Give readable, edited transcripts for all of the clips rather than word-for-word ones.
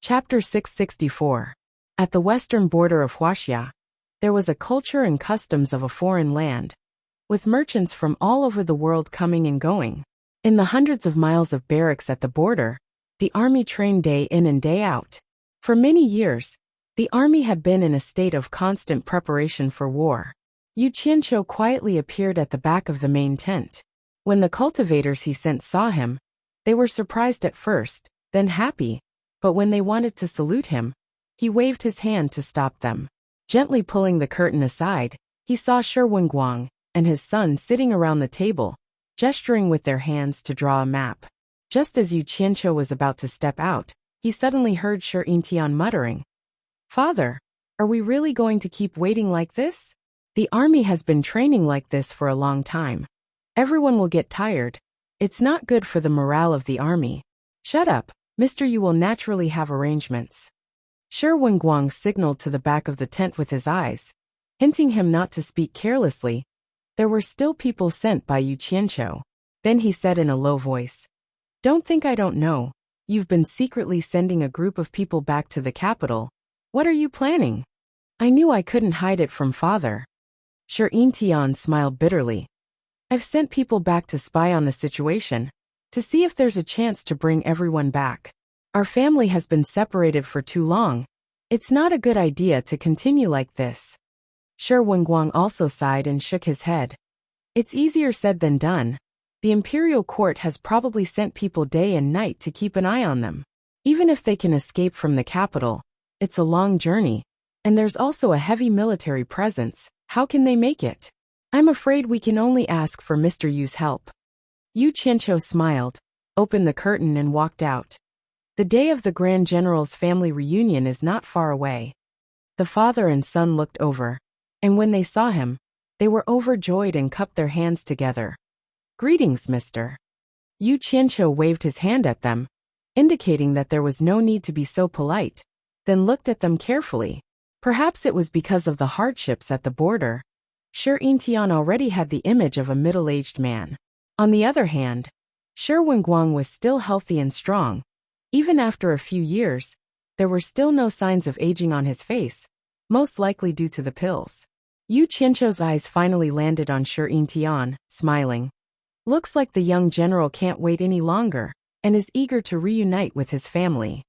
Chapter 664. At the western border of Huaxia, there was a culture and customs of a foreign land, with merchants from all over the world coming and going. In the hundreds of miles of barracks at the border, the army trained day in and day out. For many years, the army had been in a state of constant preparation for war. Yu Qianqiu quietly appeared at the back of the main tent. When the cultivators he sent saw him, they were surprised at first, then happy, but when they wanted to salute him, he waved his hand to stop them. Gently pulling the curtain aside, he saw Shi Wenguang and his son sitting around the table, gesturing with their hands to draw a map. Just as Yu Qianqiu was about to step out, he suddenly heard Shi Yintian muttering, "Father, are we really going to keep waiting like this? The army has been training like this for a long time. Everyone will get tired. It's not good for the morale of the army." "Shut up, Mr. Yu will naturally have arrangements." Shi Wenguang signaled to the back of the tent with his eyes, hinting him not to speak carelessly. There were still people sent by Yu Qianqiu. Then he said in a low voice, "Don't think I don't know. You've been secretly sending a group of people back to the capital. What are you planning?" "I knew I couldn't hide it from father." Shi Yintian smiled bitterly. "I've sent people back to spy on the situation, to see if there's a chance to bring everyone back. Our family has been separated for too long. It's not a good idea to continue like this." Shi Wenguang also sighed and shook his head. "It's easier said than done. The imperial court has probably sent people day and night to keep an eye on them. Even if they can escape from the capital, it's a long journey, and there's also a heavy military presence. How can they make it? I'm afraid we can only ask for Mr. Yu's help." Yu Qianqiu smiled, opened the curtain and walked out. The day of the Grand General's family reunion is not far away. The father and son looked over, and when they saw him, they were overjoyed and cupped their hands together. "Greetings, Mr." Yu Qianqiu waved his hand at them, indicating that there was no need to be so polite, then looked at them carefully. Perhaps it was because of the hardships at the border. Shi Yintian already had the image of a middle-aged man. On the other hand, Shi Wenguang was still healthy and strong. Even after a few years, there were still no signs of aging on his face, most likely due to the pills. Yu Qianqiu's eyes finally landed on Shi Yintian, smiling. Looks like the young general can't wait any longer, and is eager to reunite with his family.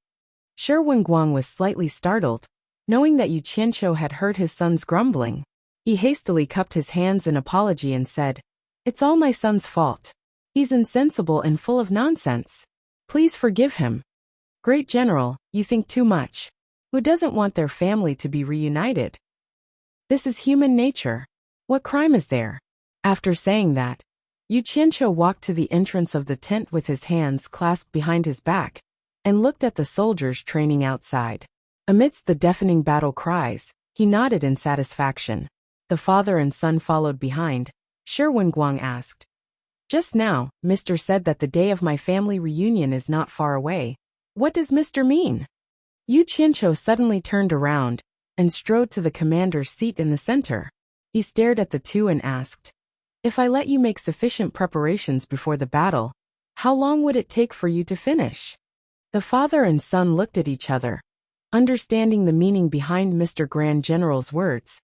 Shi Wenguang was slightly startled, knowing that Yu Qianqiu had heard his son's grumbling. He hastily cupped his hands in apology and said, "It's all my son's fault. He's insensible and full of nonsense. Please forgive him." "Great General, you think too much. Who doesn't want their family to be reunited? This is human nature. What crime is there?" After saying that, Yu Qianqiu walked to the entrance of the tent with his hands clasped behind his back, and looked at the soldiers training outside. Amidst the deafening battle cries, he nodded in satisfaction. The father and son followed behind. Shi Wenguang asked, "Just now, Mr. said that the day of my family reunion is not far away. What does Mr. mean?" Yu Qianqiu suddenly turned around and strode to the commander's seat in the center. He stared at the two and asked, "If I let you make sufficient preparations before the battle, how long would it take for you to finish?" The father and son looked at each other, understanding the meaning behind Mr. Grand General's words.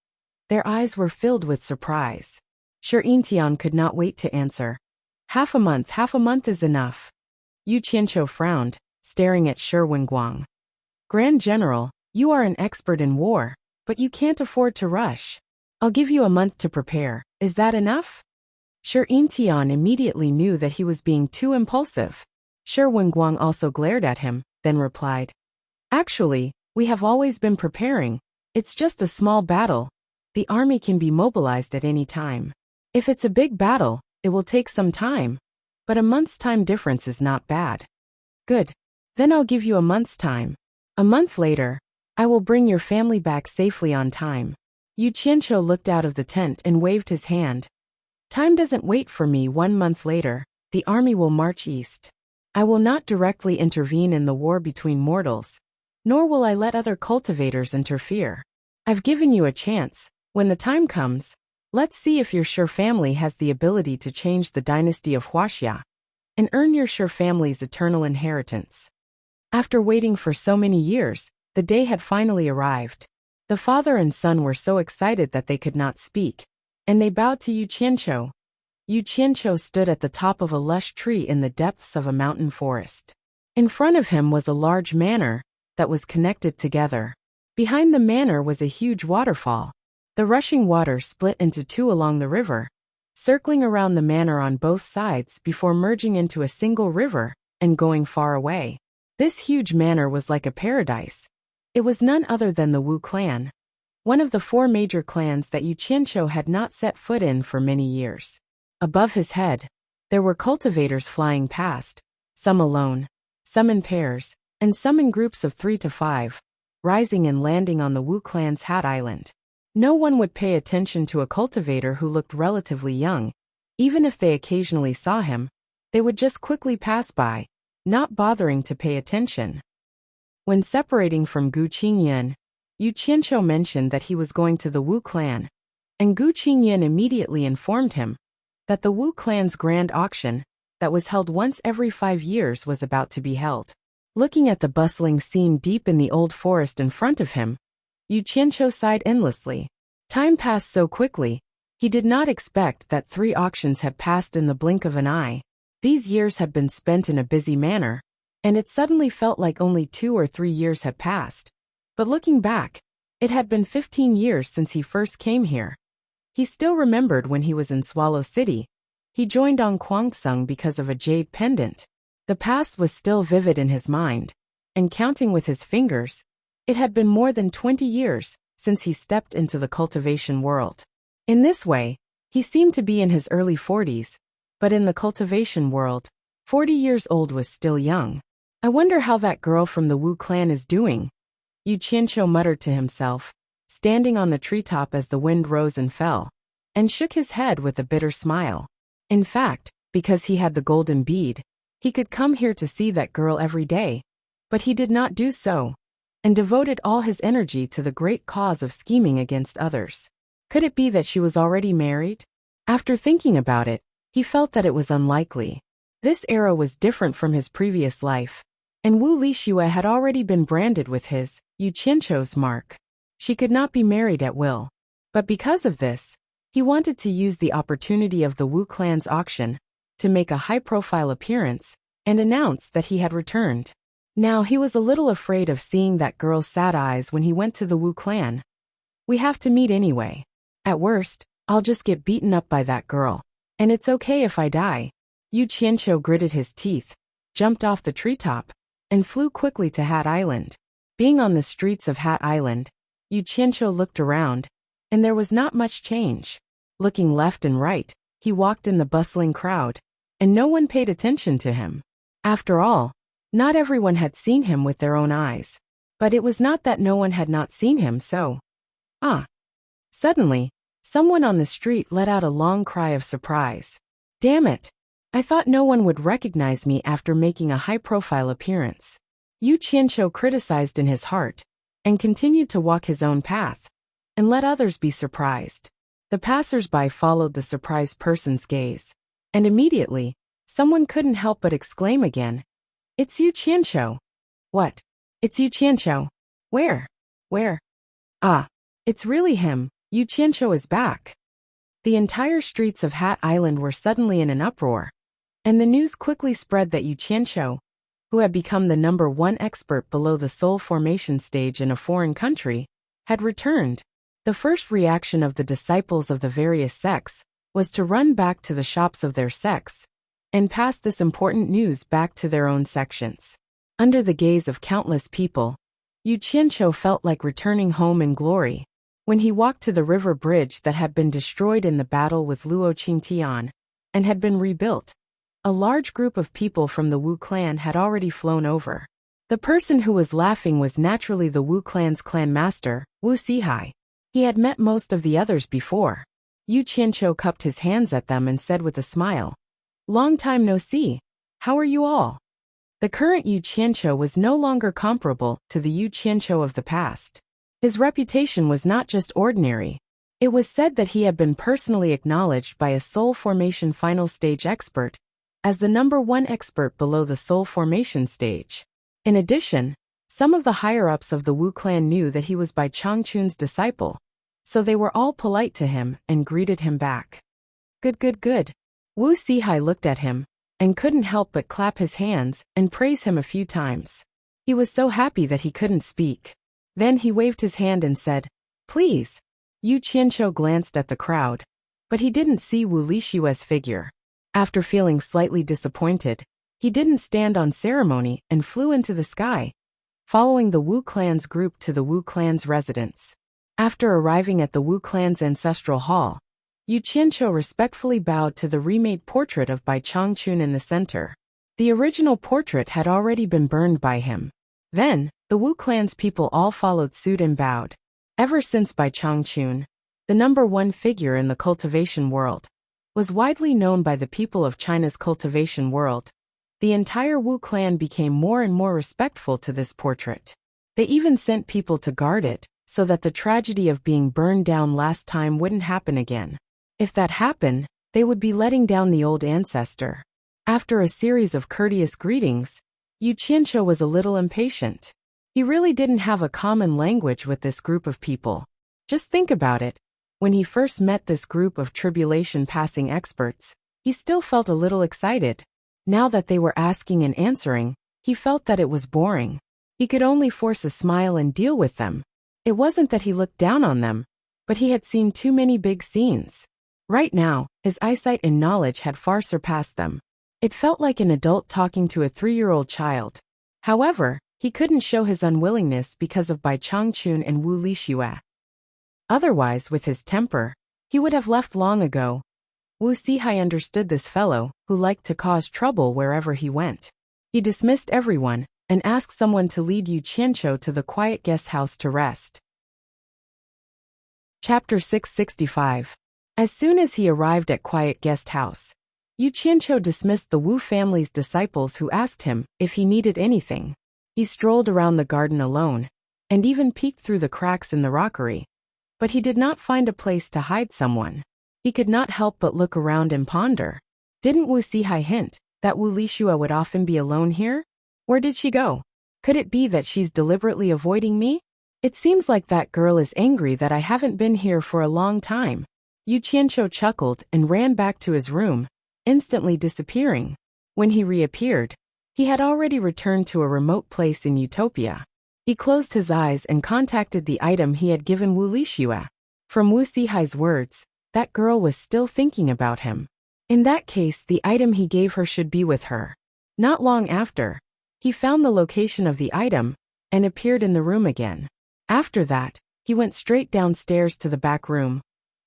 Their eyes were filled with surprise. Shi Yintian could not wait to answer. Half a month is enough." Yu Qianqiu frowned, staring at Shi Wenguang. "Grand General, you are an expert in war, but you can't afford to rush. I'll give you a month to prepare. Is that enough?" Shi Yintian immediately knew that he was being too impulsive. Shi Wenguang also glared at him, then replied, "Actually, we have always been preparing. It's just a small battle. The army can be mobilized at any time. If it's a big battle, it will take some time, but a month's time difference is not bad." "Good. Then I'll give you a month's time. A month later, I will bring your family back safely on time." Yu Qianqiu looked out of the tent and waved his hand. "Time doesn't wait for me. 1 month later, the army will march east. I will not directly intervene in the war between mortals, nor will I let other cultivators interfere. I've given you a chance. When the time comes, let's see if your Shi family has the ability to change the dynasty of Huaxia and earn your Shi family's eternal inheritance." After waiting for so many years, the day had finally arrived. The father and son were so excited that they could not speak, and they bowed to Yu Qianqiu. Yu Qianqiu stood at the top of a lush tree in the depths of a mountain forest. In front of him was a large manor that was connected together. Behind the manor was a huge waterfall. The rushing water split into two along the river, circling around the manor on both sides before merging into a single river and going far away. This huge manor was like a paradise. It was none other than the Wu clan, one of the four major clans that Yu Qianqiu had not set foot in for many years. Above his head, there were cultivators flying past, some alone, some in pairs, and some in groups of 3 to 5, rising and landing on the Wu clan's Hat Island. No one would pay attention to a cultivator who looked relatively young. Even if they occasionally saw him, they would just quickly pass by, not bothering to pay attention. When separating from Gu Qingyan, Yu Qianqiu mentioned that he was going to the Wu clan, and Gu Qingyan immediately informed him that the Wu clan's grand auction, that was held once every 5 years, was about to be held. Looking at the bustling scene deep in the old forest in front of him, Yu Qianqiu sighed endlessly. Time passed so quickly, he did not expect that 3 auctions had passed in the blink of an eye. These years had been spent in a busy manner, and it suddenly felt like only 2 or 3 years had passed. But looking back, it had been 15 years since he first came here. He still remembered when he was in Swallow City. He joined on Kwangsung because of a jade pendant. The past was still vivid in his mind, and counting with his fingers, it had been more than 20 years since he stepped into the cultivation world. In this way, he seemed to be in his early 40s, but in the cultivation world, 40 years old was still young. I wonder how that girl from the Wu clan is doing, Yu Qianqiu muttered to himself, standing on the treetop as the wind rose and fell, and shook his head with a bitter smile. In fact, because he had the golden bead, he could come here to see that girl every day, but he did not do so, and devoted all his energy to the great cause of scheming against others. Could it be that she was already married? After thinking about it, he felt that it was unlikely. This era was different from his previous life, and Wu Lixue had already been branded with his, Yu Qianqiu's mark. She could not be married at will. But because of this, he wanted to use the opportunity of the Wu clan's auction to make a high-profile appearance and announce that he had returned. Now he was a little afraid of seeing that girl's sad eyes when he went to the Wu clan. We have to meet anyway. At worst, I'll just get beaten up by that girl, and it's okay if I die. Yu Qianqiu gritted his teeth, jumped off the treetop, and flew quickly to Hat Island. Being on the streets of Hat Island, Yu Qianqiu looked around, and there was not much change. Looking left and right, he walked in the bustling crowd, and no one paid attention to him. After all, not everyone had seen him with their own eyes. But it was not that no one had not seen him, so. Suddenly, someone on the street let out a long cry of surprise. Damn it! I thought no one would recognize me after making a high-profile appearance. Yu Qianqiu criticized in his heart, and continued to walk his own path, and let others be surprised. The passers-by followed the surprised person's gaze, and immediately, someone couldn't help but exclaim again, "It's Yu Qianqiu!" What? It's Yu Qianqiu? Where? Ah, it's really him. Yu Qianqiu is back. The entire streets of Hat Island were suddenly in an uproar, and the news quickly spread that Yu Qianqiu, who had become the #1 expert below the soul formation stage in a foreign country, had returned. The first reaction of the disciples of the various sects was to run back to the shops of their sects and pass this important news back to their own sections. Under the gaze of countless people, Yu Qianqiu felt like returning home in glory. When he walked to the river bridge that had been destroyed in the battle with Luo Qingtian and had been rebuilt, a large group of people from the Wu clan had already flown over. The person who was laughing was naturally the Wu clan's clan master, Wu Sihai. He had met most of the others before. Yu Qianqiu cupped his hands at them and said with a smile, "Long time no see. How are you all?" The current Yu Qianqiu was no longer comparable to the Yu Qianqiu of the past. His reputation was not just ordinary. It was said that he had been personally acknowledged by a soul formation final stage expert as the #1 expert below the soul formation stage. In addition, some of the higher-ups of the Wu clan knew that he was Bai Changchun's disciple, so they were all polite to him and greeted him back. Good, good, good. Wu Sihai looked at him and couldn't help but clap his hands and praise him a few times. He was so happy that he couldn't speak. Then he waved his hand and said, "Please." Yu Qianqiu glanced at the crowd, but he didn't see Wu Lishue's figure. After feeling slightly disappointed, he didn't stand on ceremony and flew into the sky, following the Wu clan's group to the Wu clan's residence. After arriving at the Wu clan's ancestral hall, Yu Qianqiu respectfully bowed to the remade portrait of Bai Changchun in the center. The original portrait had already been burned by him. Then, the Wu clan's people all followed suit and bowed. Ever since Bai Changchun, the #1 figure in the cultivation world, was widely known by the people of China's cultivation world, the entire Wu clan became more and more respectful to this portrait. They even sent people to guard it, so that the tragedy of being burned down last time wouldn't happen again. If that happened, they would be letting down the old ancestor. After a series of courteous greetings, Yu Qianqiu was a little impatient. He really didn't have a common language with this group of people. Just think about it. When he first met this group of tribulation-passing experts, he still felt a little excited. Now that they were asking and answering, he felt that it was boring. He could only force a smile and deal with them. It wasn't that he looked down on them, but he had seen too many big scenes. Right now, his eyesight and knowledge had far surpassed them. It felt like an adult talking to a 3-year-old child. However, he couldn't show his unwillingness because of Bai Changchun and Wu Lishue. Otherwise, with his temper, he would have left long ago. Wu Sihai understood this fellow, who liked to cause trouble wherever he went. He dismissed everyone and asked someone to lead Yu Qianqiu to the quiet guest house to rest. Chapter 665. As soon as he arrived at quiet guest house, Yu Qianqiu dismissed the Wu family's disciples who asked him if he needed anything. He strolled around the garden alone, and even peeked through the cracks in the rockery. But he did not find a place to hide someone. He could not help but look around and ponder. Didn't Wu Sihai hint that Wu Lishue would often be alone here? Where did she go? Could it be that she's deliberately avoiding me? It seems like that girl is angry that I haven't been here for a long time. Yu Qianqiu chuckled and ran back to his room, instantly disappearing. When he reappeared, he had already returned to a remote place in Utopia. He closed his eyes and contacted the item he had given Wu Lishue. From Wu Sihai's words, that girl was still thinking about him. In that case, the item he gave her should be with her. Not long after, he found the location of the item and appeared in the room again. After that, he went straight downstairs to the back room,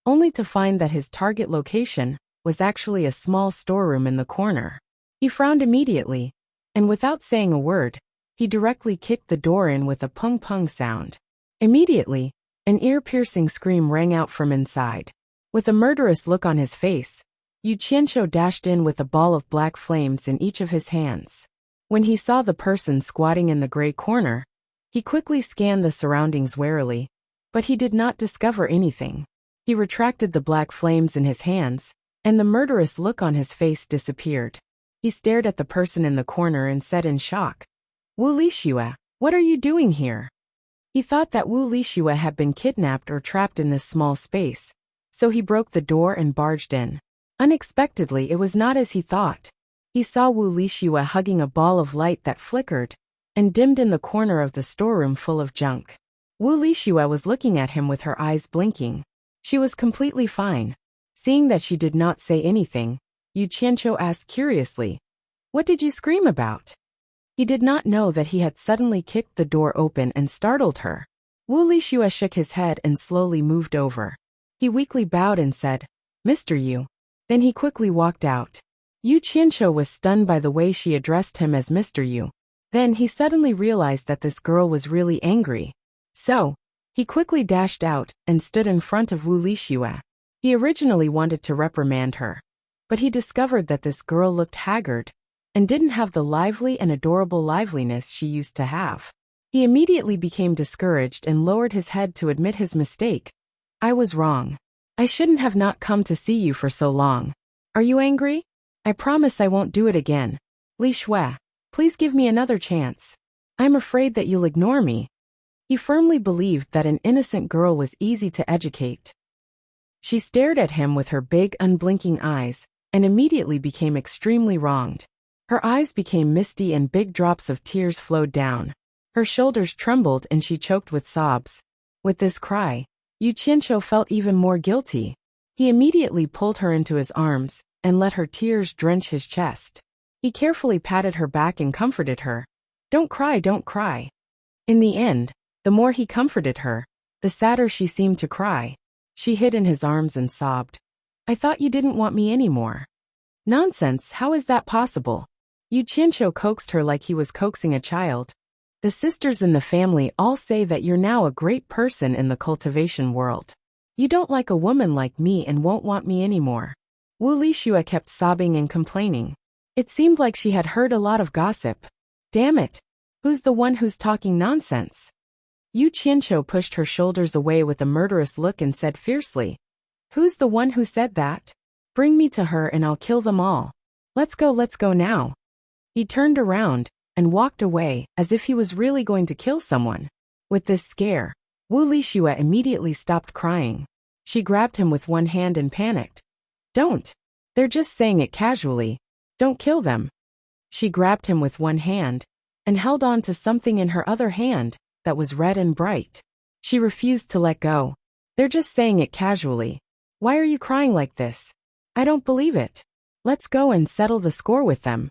only to find that his target location was actually a small storeroom in the corner. He frowned immediately, and without saying a word, he directly kicked the door in with a pung-pung sound. Immediately, an ear-piercing scream rang out from inside. With a murderous look on his face, Yu Qianqiu dashed in with a ball of black flames in each of his hands. When he saw the person squatting in the gray corner, he quickly scanned the surroundings warily, but he did not discover anything. He retracted the black flames in his hands, and the murderous look on his face disappeared. He stared at the person in the corner and said in shock, "Wu Lishue, what are you doing here?" He thought that Wu Lishue had been kidnapped or trapped in this small space, so he broke the door and barged in. Unexpectedly, it was not as he thought. He saw Wu Lishue hugging a ball of light that flickered and dimmed in the corner of the storeroom full of junk. Wu Lishue was looking at him with her eyes blinking. She was completely fine. Seeing that she did not say anything, Yu Qianqiu asked curiously, "What did you scream about?" He did not know that he had suddenly kicked the door open and startled her. Wu Lishue shook his head and slowly moved over. He weakly bowed and said, "Mr. Yu." Then he quickly walked out. Yu Qianqiu was stunned by the way she addressed him as Mr. Yu. Then he suddenly realized that this girl was really angry. So, he quickly dashed out and stood in front of Wu Lishue. He originally wanted to reprimand her, but he discovered that this girl looked haggard and didn't have the lively and adorable liveliness she used to have. He immediately became discouraged and lowered his head to admit his mistake. "I was wrong. I shouldn't have not come to see you for so long. Are you angry? I promise I won't do it again. Li Shui, please give me another chance." I'm afraid that you'll ignore me. He firmly believed that an innocent girl was easy to educate. She stared at him with her big, unblinking eyes, and immediately became extremely wronged. Her eyes became misty and big drops of tears flowed down. Her shoulders trembled and she choked with sobs. With this cry, Yu Qianqiu felt even more guilty. He immediately pulled her into his arms and let her tears drench his chest. He carefully patted her back and comforted her. Don't cry, don't cry. In the end, the more he comforted her, the sadder she seemed to cry. She hid in his arms and sobbed. I thought you didn't want me anymore. Nonsense, how is that possible? Yu Qianqiu coaxed her like he was coaxing a child. The sisters in the family all say that you're now a great person in the cultivation world. You don't like a woman like me and won't want me anymore. Wu Lixue kept sobbing and complaining. It seemed like she had heard a lot of gossip. Damn it! Who's the one who's talking nonsense? Yu Qianqiu pushed her shoulders away with a murderous look and said fiercely, Who's the one who said that? Bring me to her and I'll kill them all. Let's go now. He turned around and walked away as if he was really going to kill someone. With this scare, Wu Lixue immediately stopped crying. She grabbed him with one hand and panicked. Don't. They're just saying it casually. Don't kill them. She grabbed him with one hand and held on to something in her other hand that was red and bright. She refused to let go. They're just saying it casually. Why are you crying like this? I don't believe it. Let's go and settle the score with them.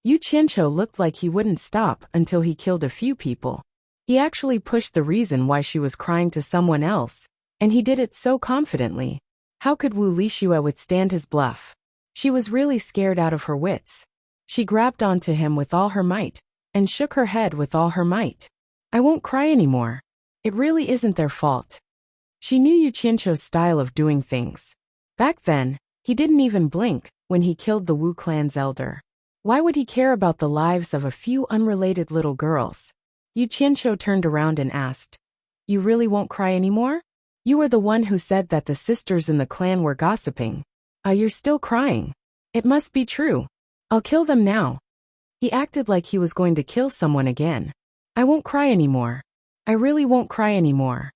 Yu Qianqiu looked like he wouldn't stop until he killed a few people. He actually pushed the reason why she was crying to someone else, and he did it so confidently. How could Wu Lixue withstand his bluff? She was really scared out of her wits. She grabbed onto him with all her might and shook her head with all her might. I won't cry anymore. It really isn't their fault. She knew Yu Qianqiu's style of doing things. Back then, he didn't even blink when he killed the Wu clan's elder. Why would he care about the lives of a few unrelated little girls? Yu Qianqiu turned around and asked, You really won't cry anymore? You were the one who said that the sisters in the clan were gossiping. You're still crying. It must be true. I'll kill them now. He acted like he was going to kill someone again. I won't cry anymore. I really won't cry anymore.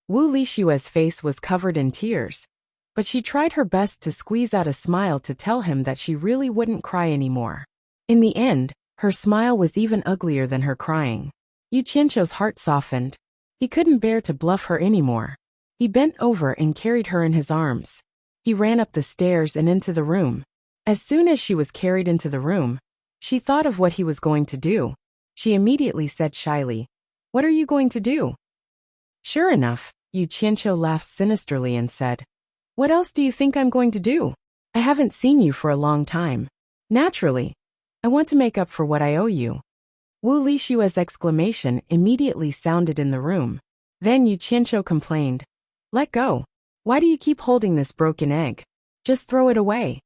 Wu Lixue's face was covered in tears, but she tried her best to squeeze out a smile to tell him that she really wouldn't cry anymore. In the end, her smile was even uglier than her crying. Yu Qianqiu's heart softened. He couldn't bear to bluff her anymore. He bent over and carried her in his arms. He ran up the stairs and into the room. As soon as she was carried into the room, she thought of what he was going to do. She immediately said shyly, What are you going to do? Sure enough, Yu Qianqiu laughed sinisterly and said, What else do you think I'm going to do? I haven't seen you for a long time. Naturally, I want to make up for what I owe you. Wu Lixue's exclamation immediately sounded in the room. Then Yu Qianqiu complained, Let go. Why do you keep holding this broken egg? Just throw it away.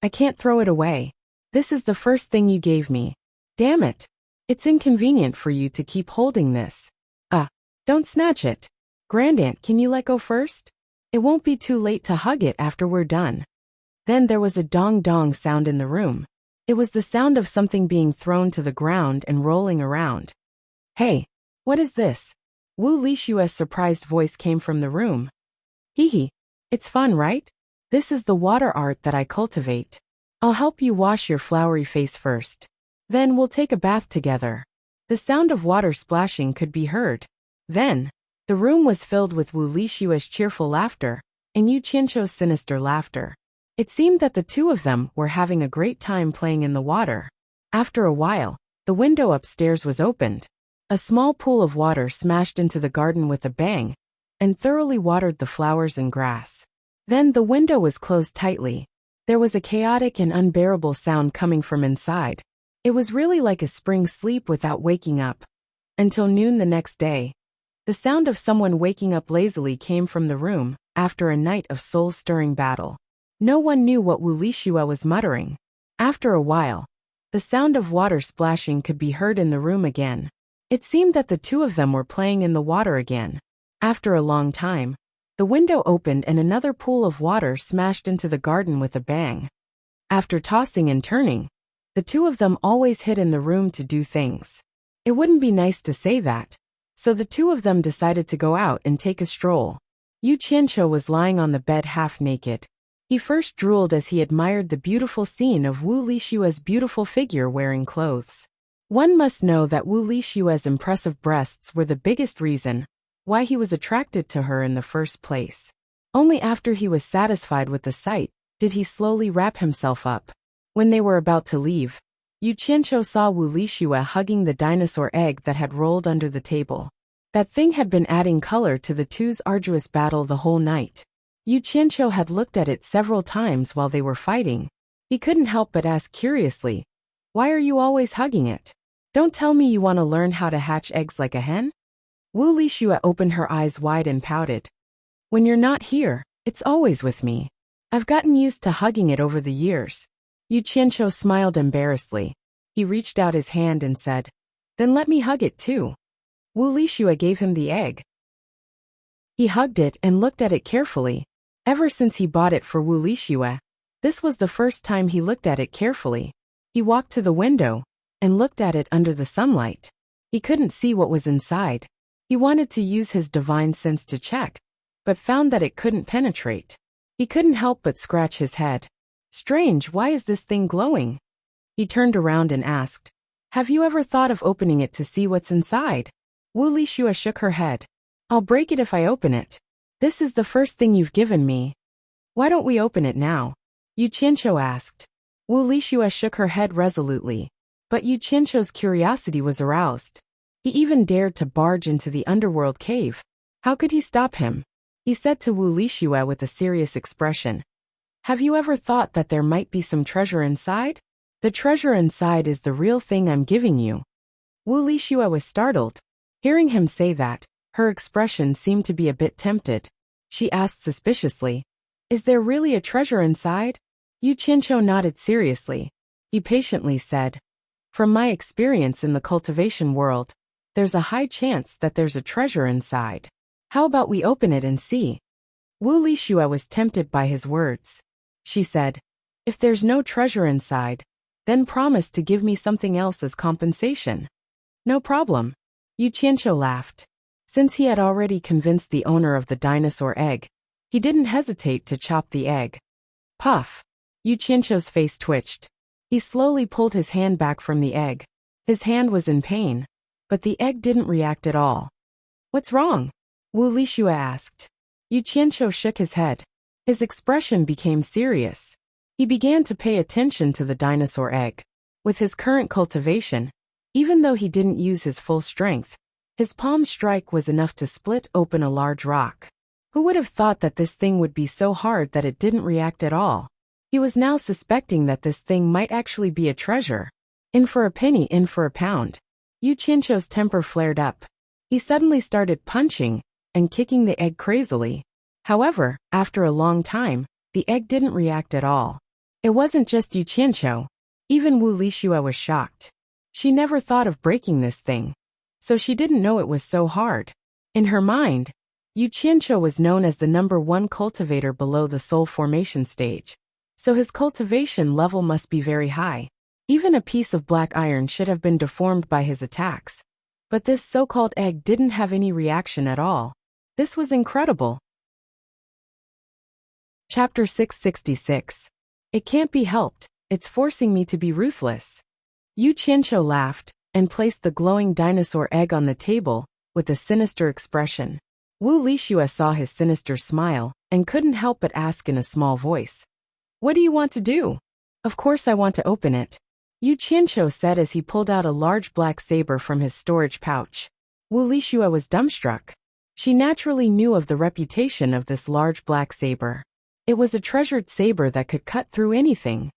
I can't throw it away. This is the first thing you gave me. Damn it. It's inconvenient for you to keep holding this. Don't snatch it. Grandaunt, can you let go first? It won't be too late to hug it after we're done. Then there was a dong-dong sound in the room. It was the sound of something being thrown to the ground and rolling around. Hey, what is this? Wu Lixue's surprised voice came from the room. Hee, it's fun, right? This is the water art that I cultivate. I'll help you wash your flowery face first. Then we'll take a bath together. The sound of water splashing could be heard. Then, the room was filled with Wu Lixue's cheerful laughter and Yu Qianqiu's sinister laughter. It seemed that the two of them were having a great time playing in the water. After a while, the window upstairs was opened. A small pool of water smashed into the garden with a bang and thoroughly watered the flowers and grass. Then the window was closed tightly. There was a chaotic and unbearable sound coming from inside. It was really like a spring sleep without waking up. Until noon the next day, the sound of someone waking up lazily came from the room after a night of soul-stirring battle. No one knew what Wu Lixue was muttering. After a while, the sound of water splashing could be heard in the room again. It seemed that the two of them were playing in the water again. After a long time, the window opened and another pool of water smashed into the garden with a bang. After tossing and turning, the two of them always hid in the room to do things. It wouldn't be nice to say that. So the two of them decided to go out and take a stroll. Yu Qianqiu was lying on the bed half naked. He first drooled as he admired the beautiful scene of Wu Lixue's beautiful figure wearing clothes. One must know that Wu Lixue's impressive breasts were the biggest reason why he was attracted to her in the first place. Only after he was satisfied with the sight did he slowly wrap himself up. When they were about to leave, Yu Qianqiu saw Wu Lixue hugging the dinosaur egg that had rolled under the table. That thing had been adding color to the two's arduous battle the whole night. Yu Qianqiu had looked at it several times while they were fighting. He couldn't help but ask curiously, "Why are you always hugging it? Don't tell me you want to learn how to hatch eggs like a hen?" Wu Lixue opened her eyes wide and pouted. "When you're not here, it's always with me. I've gotten used to hugging it over the years." Yu Qianqiu smiled embarrassedly. He reached out his hand and said, "Then let me hug it too." Wu Lixue gave him the egg. He hugged it and looked at it carefully. Ever since he bought it for Wu Lixue, this was the first time he looked at it carefully. He walked to the window and looked at it under the sunlight. He couldn't see what was inside. He wanted to use his divine sense to check, but found that it couldn't penetrate. He couldn't help but scratch his head. "Strange, why is this thing glowing?" He turned around and asked, "Have you ever thought of opening it to see what's inside?" Wu Lixue shook her head. "I'll break it if I open it. This is the first thing you've given me. Why don't we open it now?" Yu Qianqiu asked. Wu Lixue shook her head resolutely. But Yu Qianqiu's curiosity was aroused. He even dared to barge into the underworld cave. How could he stop him? He said to Wu Lixue with a serious expression, "Have you ever thought that there might be some treasure inside? The treasure inside is the real thing I'm giving you." Wu Lixue was startled. Hearing him say that, her expression seemed to be a bit tempted. She asked suspiciously, "Is there really a treasure inside?" Yu Qianqiu nodded seriously. He patiently said, "From my experience in the cultivation world, there's a high chance that there's a treasure inside. How about we open it and see?" Wu Lixue was tempted by his words. She said, "If there's no treasure inside, then promise to give me something else as compensation." "No problem." Yu Qianqiu laughed. Since he had already convinced the owner of the dinosaur egg, he didn't hesitate to chop the egg. Puff! Yu Qianqiu's face twitched. He slowly pulled his hand back from the egg. His hand was in pain, but the egg didn't react at all. "What's wrong?" Wu Lixue asked. Yu Qianqiu shook his head. His expression became serious. He began to pay attention to the dinosaur egg. With his current cultivation, even though he didn't use his full strength, his palm strike was enough to split open a large rock. Who would have thought that this thing would be so hard that it didn't react at all? He was now suspecting that this thing might actually be a treasure. In for a penny, in for a pound. Yu Qianqiu's temper flared up. He suddenly started punching and kicking the egg crazily. However, after a long time, the egg didn't react at all. It wasn't just Yu Qianqiu. Even Wu Lixue was shocked. She never thought of breaking this thing, so she didn't know it was so hard. In her mind, Yu Qianqiu was known as the #1 cultivator below the soul formation stage, so his cultivation level must be very high. Even a piece of black iron should have been deformed by his attacks. But this so-called egg didn't have any reaction at all. This was incredible. Chapter 666. It can't be helped, it's forcing me to be ruthless. Yu Qianqiu laughed and placed the glowing dinosaur egg on the table with a sinister expression. Wu Lixue saw his sinister smile and couldn't help but ask in a small voice, "What do you want to do?" "Of course I want to open it," Yu Qianqiu said as he pulled out a large black saber from his storage pouch. Wu Lixue was dumbstruck. She naturally knew of the reputation of this large black saber. It was a treasured saber that could cut through anything.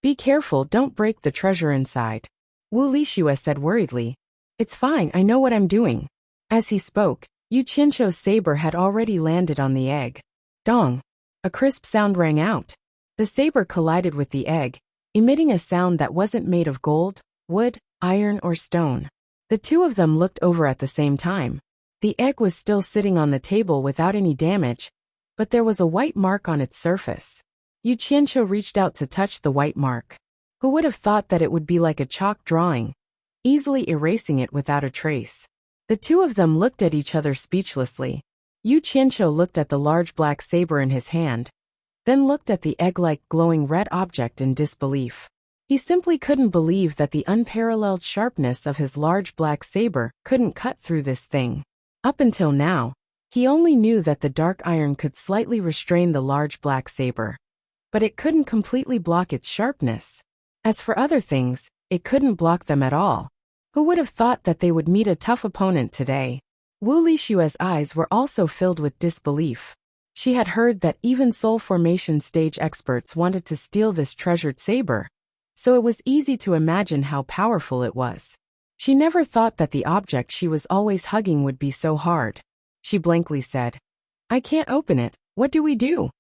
"Be careful, don't break the treasure inside," Wu Lixue said worriedly. "It's fine, I know what I'm doing." As he spoke, Yu Qianqiu's saber had already landed on the egg. Dong! A crisp sound rang out. The saber collided with the egg, emitting a sound that wasn't made of gold, wood, iron, or stone. The two of them looked over at the same time. The egg was still sitting on the table without any damage, but there was a white mark on its surface. Yu Qianqiu reached out to touch the white mark. Who would have thought that it would be like a chalk drawing? easily erasing it without a trace. The two of them looked at each other speechlessly. Yu Qianqiu looked at the large black saber in his hand, then looked at the egg-like glowing red object in disbelief. He simply couldn't believe that the unparalleled sharpness of his large black saber couldn't cut through this thing. Up until now, he only knew that the dark iron could slightly restrain the large black saber, but it couldn't completely block its sharpness. As for other things, it couldn't block them at all. Who would have thought that they would meet a tough opponent today? Wu Lixue's eyes were also filled with disbelief. She had heard that even soul formation stage experts wanted to steal this treasured saber, so it was easy to imagine how powerful it was. She never thought that the object she was always hugging would be so hard. She blankly said, "I can't open it, what do we do?"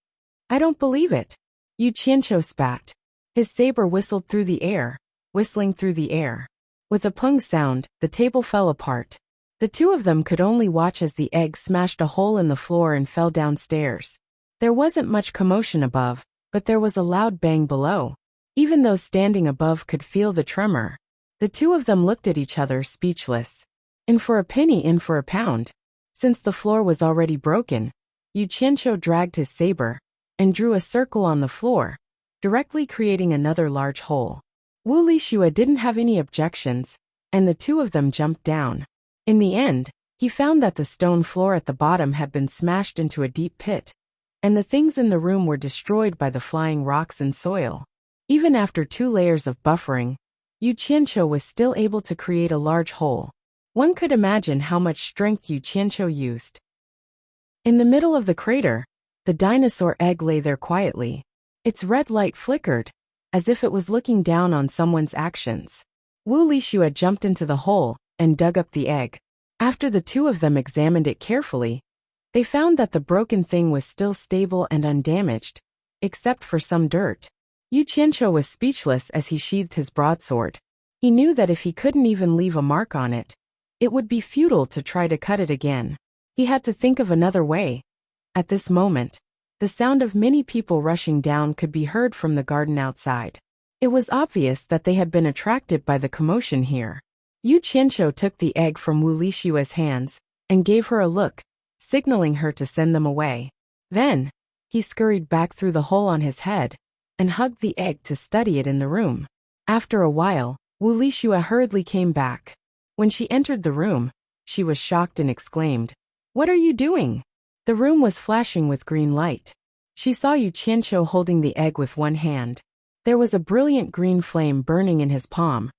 "I don't believe it." Yu Qianqiu spat. His saber whistled through the air, whistling through the air. With a plung sound, the table fell apart. The two of them could only watch as the egg smashed a hole in the floor and fell downstairs. There wasn't much commotion above, but there was a loud bang below. Even those standing above could feel the tremor. The two of them looked at each other speechless. In for a penny, in for a pound. Since the floor was already broken, Yu Qianqiu dragged his saber and drew a circle on the floor, directly creating another large hole. Wu Lixue didn't have any objections, and the two of them jumped down. In the end, he found that the stone floor at the bottom had been smashed into a deep pit, and the things in the room were destroyed by the flying rocks and soil. Even after 2 layers of buffering, Yu Qianqiu was still able to create a large hole. One could imagine how much strength Yu Qianqiu used. In the middle of the crater, the dinosaur egg lay there quietly. Its red light flickered, as if it was looking down on someone's actions. Wu Lixue jumped into the hole and dug up the egg. After the two of them examined it carefully, they found that the broken thing was still stable and undamaged, except for some dirt. Yu Qianqiu was speechless as he sheathed his broadsword. He knew that if he couldn't even leave a mark on it, it would be futile to try to cut it again. He had to think of another way. At this moment, the sound of many people rushing down could be heard from the garden outside. It was obvious that they had been attracted by the commotion here. Yu Qianqiu took the egg from Wu Lixue's hands and gave her a look, signaling her to send them away. Then, he scurried back through the hole on his head and hugged the egg to study it in the room. After a while, Wu Lixue hurriedly came back. When she entered the room, she was shocked and exclaimed, "What are you doing?" The room was flashing with green light. She saw Yu Qianqiu holding the egg with one hand. There was a brilliant green flame burning in his palm,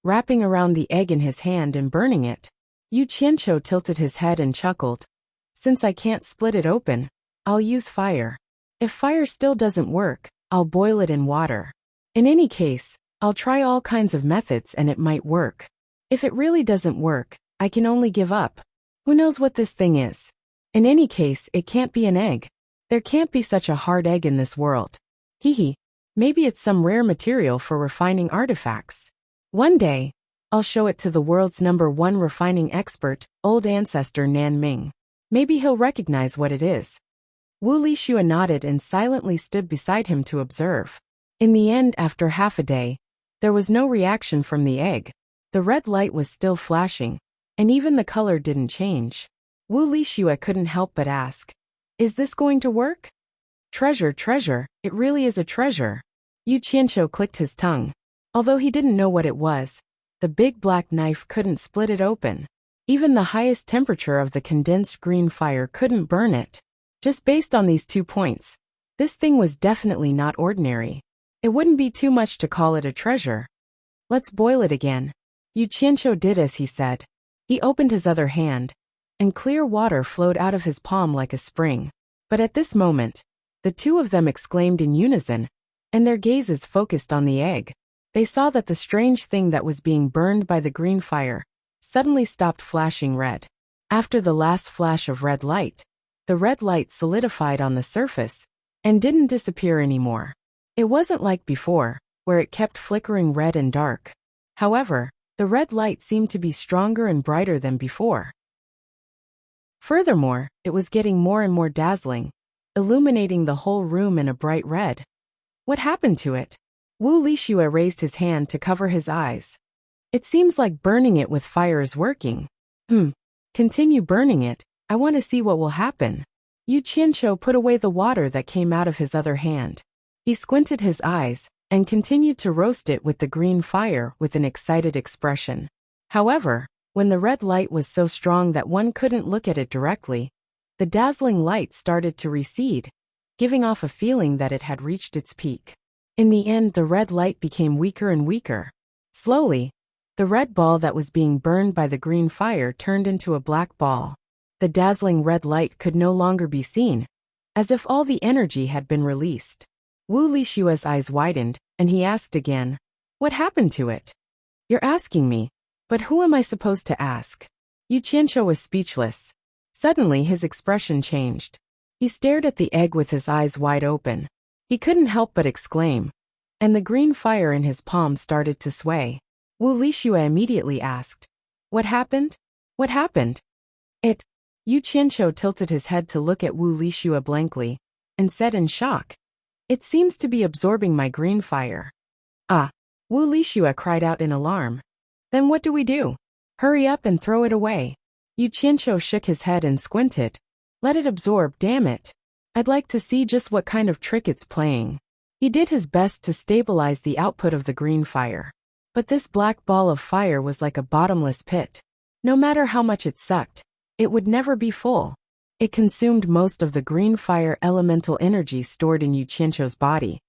wrapping around the egg in his hand and burning it. Yu Qianqiu tilted his head and chuckled. "Since I can't split it open, I'll use fire. If fire still doesn't work, I'll boil it in water. In any case, I'll try all kinds of methods and it might work. If it really doesn't work, I can only give up. Who knows what this thing is? In any case, it can't be an egg. There can't be such a hard egg in this world. Hehe. Maybe it's some rare material for refining artifacts. One day, I'll show it to the world's #1 refining expert, old ancestor Nan Ming. Maybe he'll recognize what it is." Wu Lixue nodded and silently stood beside him to observe. In the end, after half a day, there was no reaction from the egg. The red light was still flashing, and even the color didn't change. Wu Lixue couldn't help but ask, "Is this going to work?" "Treasure, treasure, it really is a treasure." Yu Qianqiu clicked his tongue. Although he didn't know what it was, the big black knife couldn't split it open. Even the highest temperature of the condensed green fire couldn't burn it. Just based on these 2 points, this thing was definitely not ordinary. It wouldn't be too much to call it a treasure. "Let's boil it again." Yu Qianqiu did as he said. He opened his other hand, and clear water flowed out of his palm like a spring. But at this moment, the two of them exclaimed in unison, and their gazes focused on the egg. They saw that the strange thing that was being burned by the green fire suddenly stopped flashing red. After the last flash of red light, the red light solidified on the surface and didn't disappear anymore. It wasn't like before, where it kept flickering red and dark. However, the red light seemed to be stronger and brighter than before. Furthermore, it was getting more and more dazzling, illuminating the whole room in a bright red. What happened to it? Wu Lixue raised his hand to cover his eyes. It seems like burning it with fire is working. Continue burning it, I want to see what will happen. Yu Qianqiu put away the water that came out of his other hand. He squinted his eyes and continued to roast it with the green fire with an excited expression. However, when the red light was so strong that one couldn't look at it directly, the dazzling light started to recede, giving off a feeling that it had reached its peak. In the end, the red light became weaker and weaker. Slowly, the red ball that was being burned by the green fire turned into a black ball. The dazzling red light could no longer be seen, as if all the energy had been released. Wu Lishua's eyes widened, and he asked again, "What happened to it?" "You're asking me, but who am I supposed to ask?" Yu Qianqiu was speechless. Suddenly his expression changed. He stared at the egg with his eyes wide open. He couldn't help but exclaim, and the green fire in his palm started to sway. Wu Lishua immediately asked, "What happened? What happened?" Yu Qianqiu tilted his head to look at Wu Lishua blankly, and said in shock, "It seems to be absorbing my green fire." "Ah!" Wu Lishua cried out in alarm. "Then what do we do? Hurry up and throw it away." Yu Qianqiu shook his head and squinted. "Let it absorb, damn it. I'd like to see just what kind of trick it's playing." He did his best to stabilize the output of the green fire. But this black ball of fire was like a bottomless pit. No matter how much it sucked, it would never be full. It consumed most of the green fire elemental energy stored in Yu Qianqiu's body.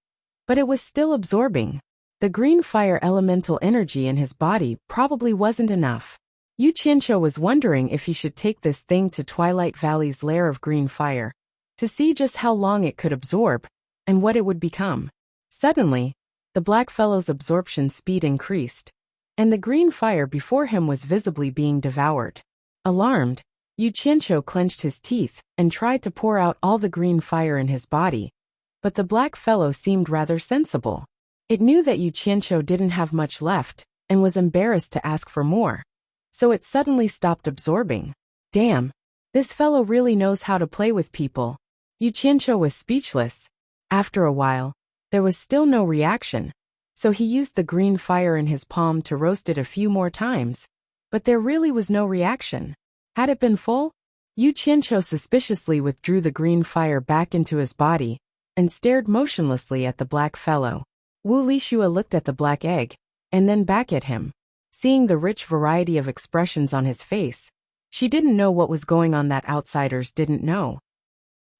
But it was still absorbing. The green fire elemental energy in his body probably wasn't enough. Yu Qianqiu was wondering if he should take this thing to Twilight Valley's lair of green fire, to see just how long it could absorb, and what it would become. Suddenly, the black fellow's absorption speed increased, and the green fire before him was visibly being devoured. Alarmed, Yu Qianqiu clenched his teeth and tried to pour out all the green fire in his body, but the black fellow seemed rather sensible. It knew that Yu Qianqiu didn't have much left and was embarrassed to ask for more, so it suddenly stopped absorbing. Damn, this fellow really knows how to play with people. Yu Qianqiu was speechless. After a while, there was still no reaction, so he used the green fire in his palm to roast it a few more times, but there really was no reaction. Had it been full? Yu Qianqiu suspiciously withdrew the green fire back into his body and stared motionlessly at the black fellow. Wu Lishua looked at the black egg, and then back at him. Seeing the rich variety of expressions on his face, she didn't know what was going on that outsiders didn't know.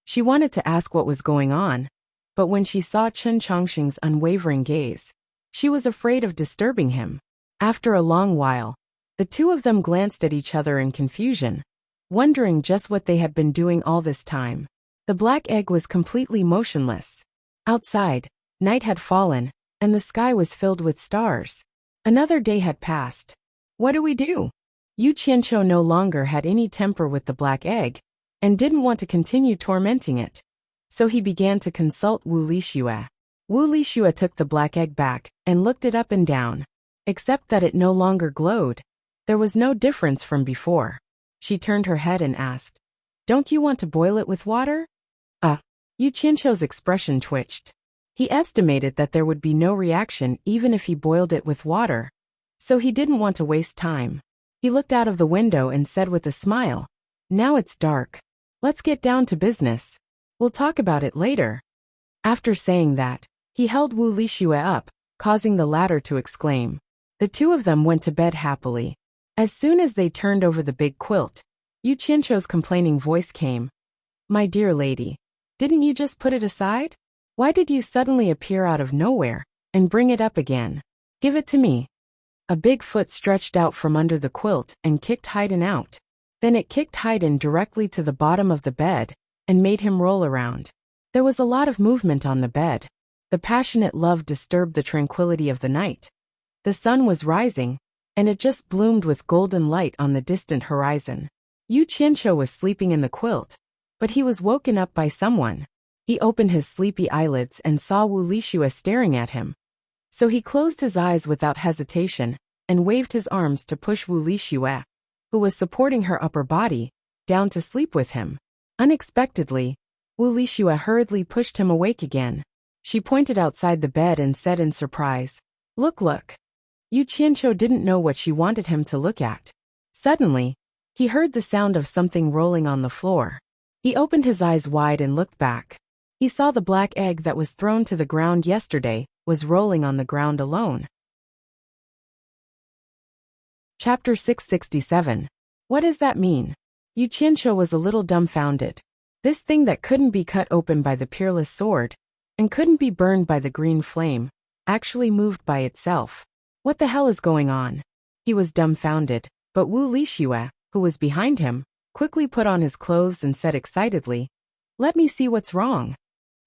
She wanted to ask what was going on, but when she saw Chen Chongqing's unwavering gaze, she was afraid of disturbing him. After a long while, the two of them glanced at each other in confusion, wondering just what they had been doing all this time. The black egg was completely motionless. Outside, night had fallen, and the sky was filled with stars. Another day had passed. What do we do? Yu Qianqiu no longer had any temper with the black egg, and didn't want to continue tormenting it. So he began to consult Wu Lishua. Wu Lishua took the black egg back and looked it up and down. Except that it no longer glowed. There was no difference from before. She turned her head and asked, "Don't you want to boil it with water?" Yu Qianqiu's expression twitched. He estimated that there would be no reaction even if he boiled it with water, so he didn't want to waste time. He looked out of the window and said with a smile, "Now it's dark. Let's get down to business. We'll talk about it later." After saying that, he held Wu Lishua up, causing the latter to exclaim. The two of them went to bed happily. As soon as they turned over the big quilt, Yu Qianqiu's complaining voice came. "My dear lady, didn't you just put it aside? Why did you suddenly appear out of nowhere and bring it up again? Give it to me." A big foot stretched out from under the quilt and kicked Haydn out. Then it kicked Haydn directly to the bottom of the bed and made him roll around. There was a lot of movement on the bed. The passionate love disturbed the tranquility of the night. The sun was rising, and it just bloomed with golden light on the distant horizon. Yu Qianqiu was sleeping in the quilt, but he was woken up by someone. He opened his sleepy eyelids and saw Wu Lishua staring at him. So he closed his eyes without hesitation and waved his arms to push Wu Lishua, who was supporting her upper body, down to sleep with him. Unexpectedly, Wu Lishua hurriedly pushed him awake again. She pointed outside the bed and said in surprise, Look. Yu Qianqiu didn't know what she wanted him to look at. Suddenly, he heard the sound of something rolling on the floor. He opened his eyes wide and looked back. He saw the black egg that was thrown to the ground yesterday was rolling on the ground alone. Chapter 667. What does that mean? Yu Qianqiu was a little dumbfounded. This thing that couldn't be cut open by the peerless sword, and couldn't be burned by the green flame, actually moved by itself. What the hell is going on? He was dumbfounded, but Wu Lixue, who was behind him, quickly put on his clothes and said excitedly, "Let me see what's wrong."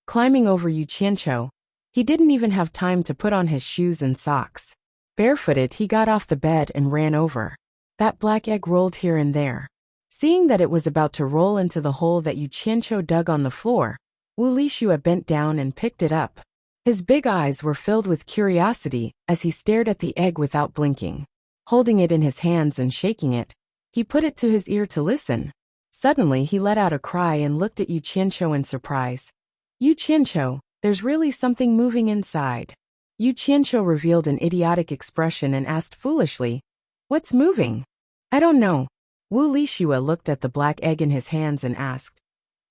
Climbing over Yu Qianqiu, he didn't even have time to put on his shoes and socks. Barefooted, he got off the bed and ran over. That black egg rolled here and there. Seeing that it was about to roll into the hole that Yu Qianqiu dug on the floor, Wu Lixue bent down and picked it up. His big eyes were filled with curiosity as he stared at the egg without blinking. Holding it in his hands and shaking it, he put it to his ear to listen. Suddenly he let out a cry and looked at Yu Qianqiu in surprise. "Yu Qianqiu, there's really something moving inside." Yu Qianqiu revealed an idiotic expression and asked foolishly, "What's moving?" "I don't know." Wu Lixue looked at the black egg in his hands and asked,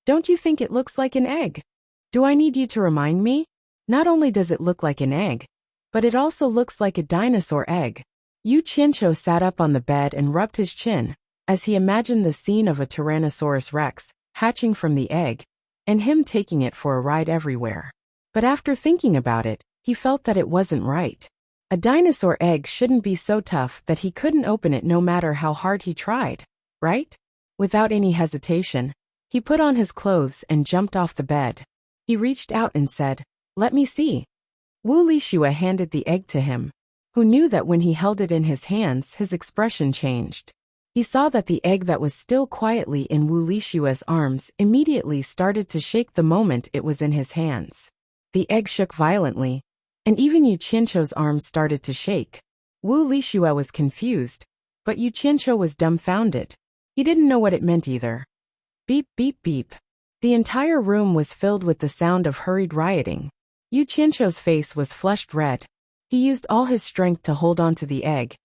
"Don't you think it looks like an egg?" "Do I need you to remind me? Not only does it look like an egg, but it also looks like a dinosaur egg." Yu Qianqiu sat up on the bed and rubbed his chin, as he imagined the scene of a Tyrannosaurus Rex hatching from the egg, and him taking it for a ride everywhere. But after thinking about it, he felt that it wasn't right. A dinosaur egg shouldn't be so tough that he couldn't open it no matter how hard he tried, right? Without any hesitation, he put on his clothes and jumped off the bed. He reached out and said, "Let me see." Wu Lixue handed the egg to him, who knew that when he held it in his hands his expression changed. He saw that the egg that was still quietly in Wu Lixue's arms immediately started to shake the moment it was in his hands. The egg shook violently, and even Yu Qianqiu's arms started to shake. Wu Lixue was confused, but Yu Qianqiu was dumbfounded. He didn't know what it meant either. Beep, beep, beep. The entire room was filled with the sound of hurried rioting. Yu Qianqiu's face was flushed red. He used all his strength to hold on to the egg,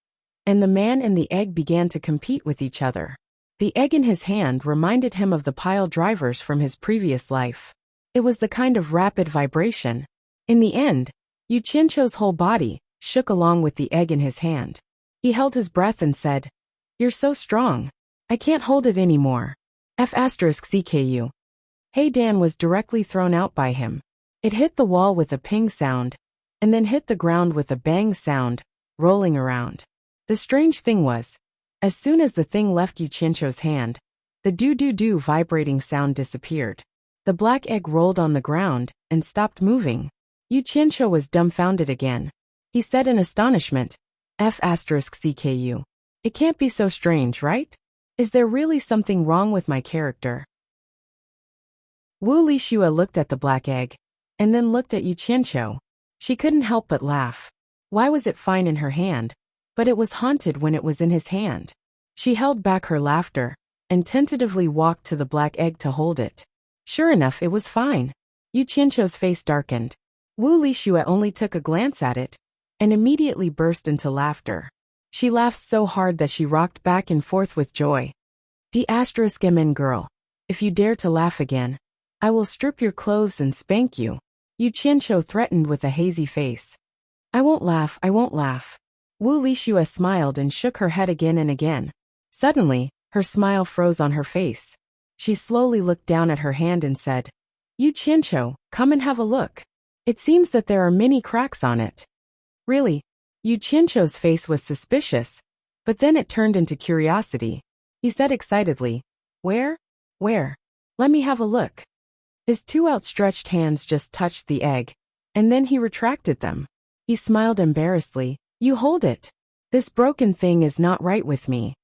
and the man and the egg began to compete with each other. The egg in his hand reminded him of the pile drivers from his previous life. It was the kind of rapid vibration. In the end, Yu Qianqiu's whole body shook along with the egg in his hand. He held his breath and said, "You're so strong. I can't hold it anymore." F***CKU. Hey Dan was directly thrown out by him. It hit the wall with a ping sound, and then hit the ground with a bang sound, rolling around. The strange thing was, as soon as the thing left Yu Qianqiu's hand, the do-do-do vibrating sound disappeared. The black egg rolled on the ground and stopped moving. Yu Qianqiu was dumbfounded again. He said in astonishment, F***CKU. It can't be so strange, right? Is there really something wrong with my character? Wu Lixue looked at the black egg, and then looked at Yu Qianqiu. She couldn't help but laugh. Why was it fine in her hand, but it was haunted when it was in his hand? She held back her laughter, and tentatively walked to the black egg to hold it. Sure enough, it was fine. Yu Qianqiu's face darkened. Wu Lixue only took a glance at it, and immediately burst into laughter. She laughed so hard that she rocked back and forth with joy. D***MN girl. If you dare to laugh again, I will strip your clothes and spank you. Yu Qianqiu threatened with a hazy face. I won't laugh, I won't laugh. Wu Lixue smiled and shook her head again and again. Suddenly, her smile froze on her face. She slowly looked down at her hand and said, Yu Qianqiu, come and have a look. It seems that there are many cracks on it. Really? Yu Qianqiu's face was suspicious, but then it turned into curiosity. He said excitedly, Where? Where? Let me have a look. His two outstretched hands just touched the egg, and then he retracted them. He smiled embarrassedly. You hold it. This broken thing is not right with me.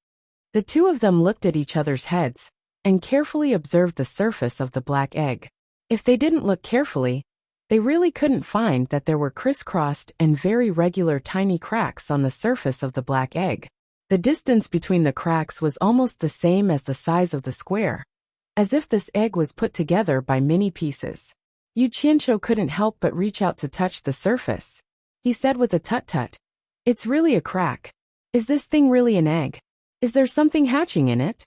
The two of them looked at each other's heads, and carefully observed the surface of the black egg. If they didn't look carefully, they really couldn't find that there were crisscrossed and very regular tiny cracks on the surface of the black egg. The distance between the cracks was almost the same as the size of the square, as if this egg was put together by many pieces. Yu Qianqiu couldn't help but reach out to touch the surface. He said with a tut-tut, It's really a crack. Is this thing really an egg? Is there something hatching in it?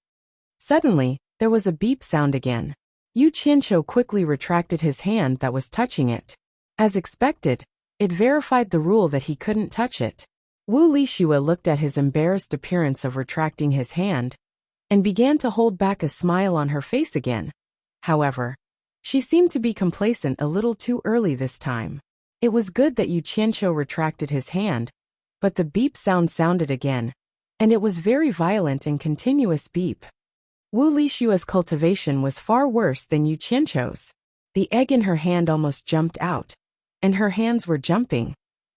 Suddenly, there was a beep sound again. Yu Qianqiu quickly retracted his hand that was touching it. As expected, it verified the rule that he couldn't touch it. Wu Lixue looked at his embarrassed appearance of retracting his hand and began to hold back a smile on her face again. However, she seemed to be complacent a little too early this time. It was good that Yu Qianqiu retracted his hand, but the beep sound sounded again, and it was very violent and continuous beep. Wu Lixue's cultivation was far worse than Yu Qianqiu's. The egg in her hand almost jumped out, and her hands were jumping,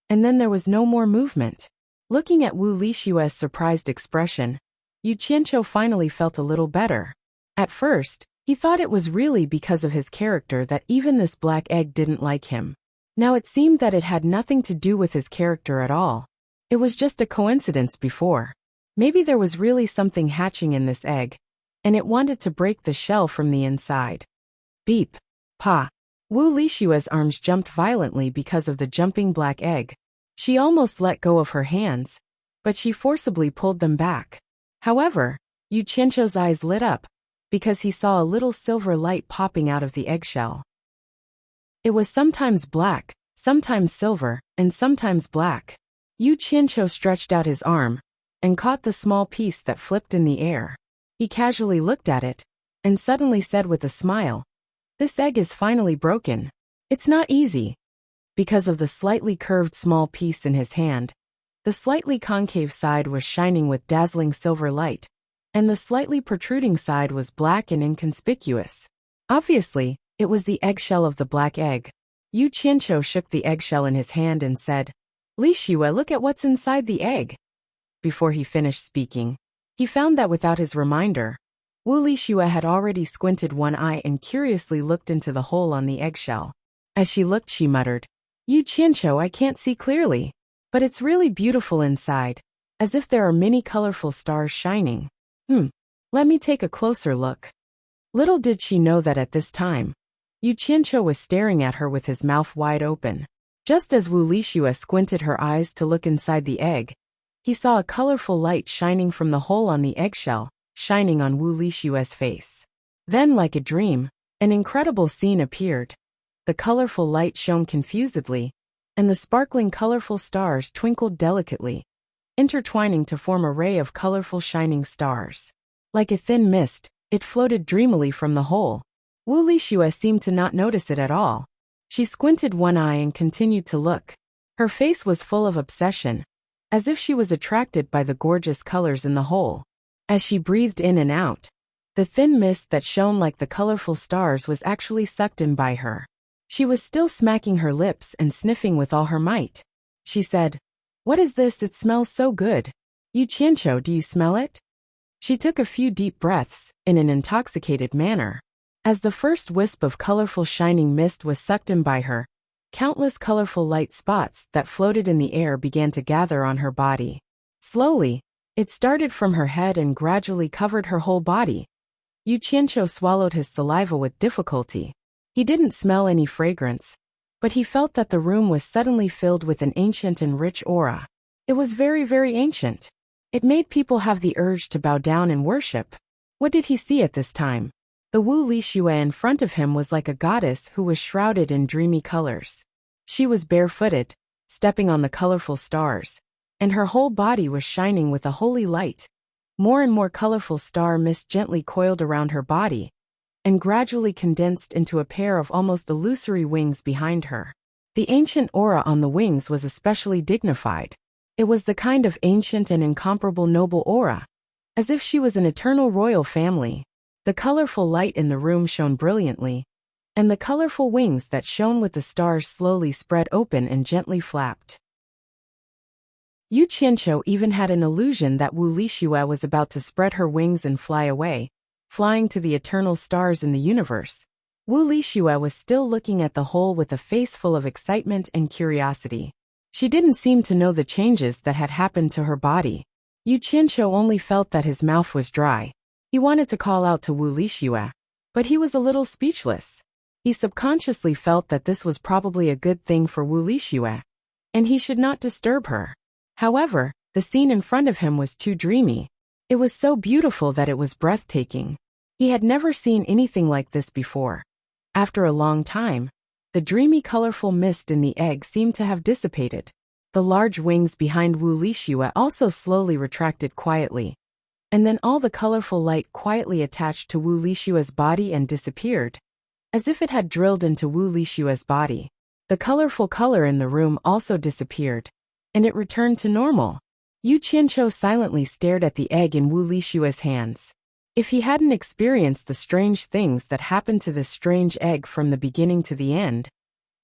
and then there was no more movement. Looking at Wu Lixue's surprised expression, Yu Qianqiu finally felt a little better. At first, he thought it was really because of his character that even this black egg didn't like him. Now it seemed that it had nothing to do with his character at all. It was just a coincidence before. Maybe there was really something hatching in this egg, and it wanted to break the shell from the inside. Beep. Pa. Wu Lixue's arms jumped violently because of the jumping black egg. She almost let go of her hands, but she forcibly pulled them back. However, Yu Qianqiu's eyes lit up, because he saw a little silver light popping out of the eggshell. It was sometimes black, sometimes silver, and sometimes black. Yu Qianqiu stretched out his arm and caught the small piece that flipped in the air. He casually looked at it and suddenly said with a smile, "This egg is finally broken. It's not easy." Because of the slightly curved small piece in his hand, the slightly concave side was shining with dazzling silver light, and the slightly protruding side was black and inconspicuous. Obviously, it was the eggshell of the black egg. Yu Qianqiu shook the eggshell in his hand and said, "Lixue, look at what's inside the egg." Before he finished speaking, he found that without his reminder, Wu Lixue had already squinted one eye and curiously looked into the hole on the eggshell. As she looked, she muttered, "Yu Qianqiu, I can't see clearly, but it's really beautiful inside, as if there are many colorful stars shining. Let me take a closer look." Little did she know that at this time, Yu Qianqiu was staring at her with his mouth wide open. Just as Wu Lixue squinted her eyes to look inside the egg, he saw a colorful light shining from the hole on the eggshell, shining on Wu Lixue's face. Then, like a dream, an incredible scene appeared. The colorful light shone confusedly, and the sparkling colorful stars twinkled delicately, intertwining to form a ray of colorful shining stars. Like a thin mist, it floated dreamily from the hole. Wu Lixue seemed to not notice it at all. She squinted one eye and continued to look. Her face was full of obsession, as if she was attracted by the gorgeous colors in the hole. As she breathed in and out, the thin mist that shone like the colorful stars was actually sucked in by her. She was still smacking her lips and sniffing with all her might. She said, "What is this? It smells so good. Yu Qianqiu, do you smell it?" She took a few deep breaths, in an intoxicated manner. As the first wisp of colorful shining mist was sucked in by her, countless colorful light spots that floated in the air began to gather on her body. Slowly, it started from her head and gradually covered her whole body. Yu Qianqiu swallowed his saliva with difficulty. He didn't smell any fragrance, but he felt that the room was suddenly filled with an ancient and rich aura. It was very, very ancient. It made people have the urge to bow down and worship. What did he see at this time? The Wu Lixue in front of him was like a goddess who was shrouded in dreamy colors. She was barefooted, stepping on the colorful stars, and her whole body was shining with a holy light. More and more colorful star mist gently coiled around her body, and gradually condensed into a pair of almost illusory wings behind her. The ancient aura on the wings was especially dignified. It was the kind of ancient and incomparable noble aura, as if she was an eternal royal family. The colorful light in the room shone brilliantly, and the colorful wings that shone with the stars slowly spread open and gently flapped. Yu Qianqiu even had an illusion that Wu Lixue was about to spread her wings and fly away, flying to the eternal stars in the universe. Wu Lixue was still looking at the hole with a face full of excitement and curiosity. She didn't seem to know the changes that had happened to her body. Yu Qianqiu only felt that his mouth was dry. He wanted to call out to Wu Lixue, but he was a little speechless. He subconsciously felt that this was probably a good thing for Wu Lixue, and he should not disturb her. However, the scene in front of him was too dreamy. It was so beautiful that it was breathtaking. He had never seen anything like this before. After a long time, the dreamy colorful mist in the egg seemed to have dissipated. The large wings behind Wu Lixue also slowly retracted quietly. And then all the colorful light quietly attached to Wu Lixue's body and disappeared, as if it had drilled into Wu Lixue's body. The colorful color in the room also disappeared, and it returned to normal. Yu Qianqiu silently stared at the egg in Wu Lixue's hands. If he hadn't experienced the strange things that happened to this strange egg from the beginning to the end,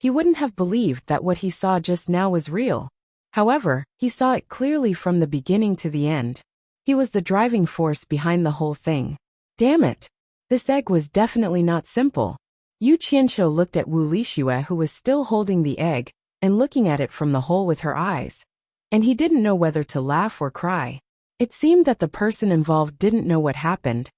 he wouldn't have believed that what he saw just now was real. However, he saw it clearly from the beginning to the end. He was the driving force behind the whole thing. Damn it! This egg was definitely not simple. Yu Qianqiu looked at Wu Lixue, who was still holding the egg and looking at it from the hole with her eyes. And he didn't know whether to laugh or cry. It seemed that the person involved didn't know what happened,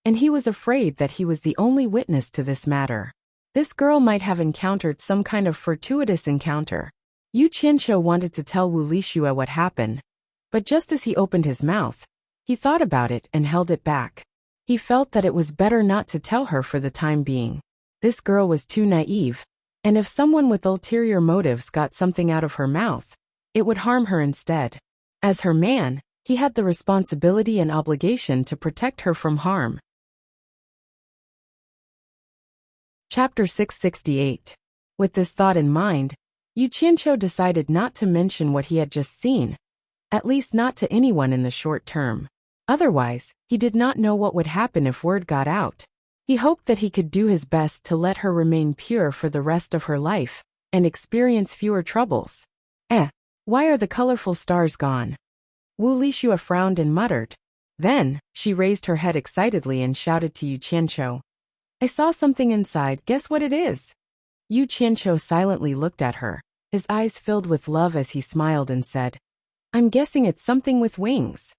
and he was afraid that he was the only witness to this matter. This girl might have encountered some kind of fortuitous encounter. Yu Qianqiu wanted to tell Wu Lixue what happened, but just as he opened his mouth, he thought about it and held it back. He felt that it was better not to tell her for the time being. This girl was too naive, and if someone with ulterior motives got something out of her mouth, it would harm her instead. As her man, he had the responsibility and obligation to protect her from harm. Chapter 668. With this thought in mind, Yu Qianqiu decided not to mention what he had just seen, at least not to anyone in the short term. Otherwise, he did not know what would happen if word got out. He hoped that he could do his best to let her remain pure for the rest of her life and experience fewer troubles. Why are the colorful stars gone? Wu Lixue frowned and muttered. Then, she raised her head excitedly and shouted to Yu Qianqiu. I saw something inside, guess what it is? Yu Qianqiu silently looked at her, his eyes filled with love as he smiled and said, I'm guessing it's something with wings.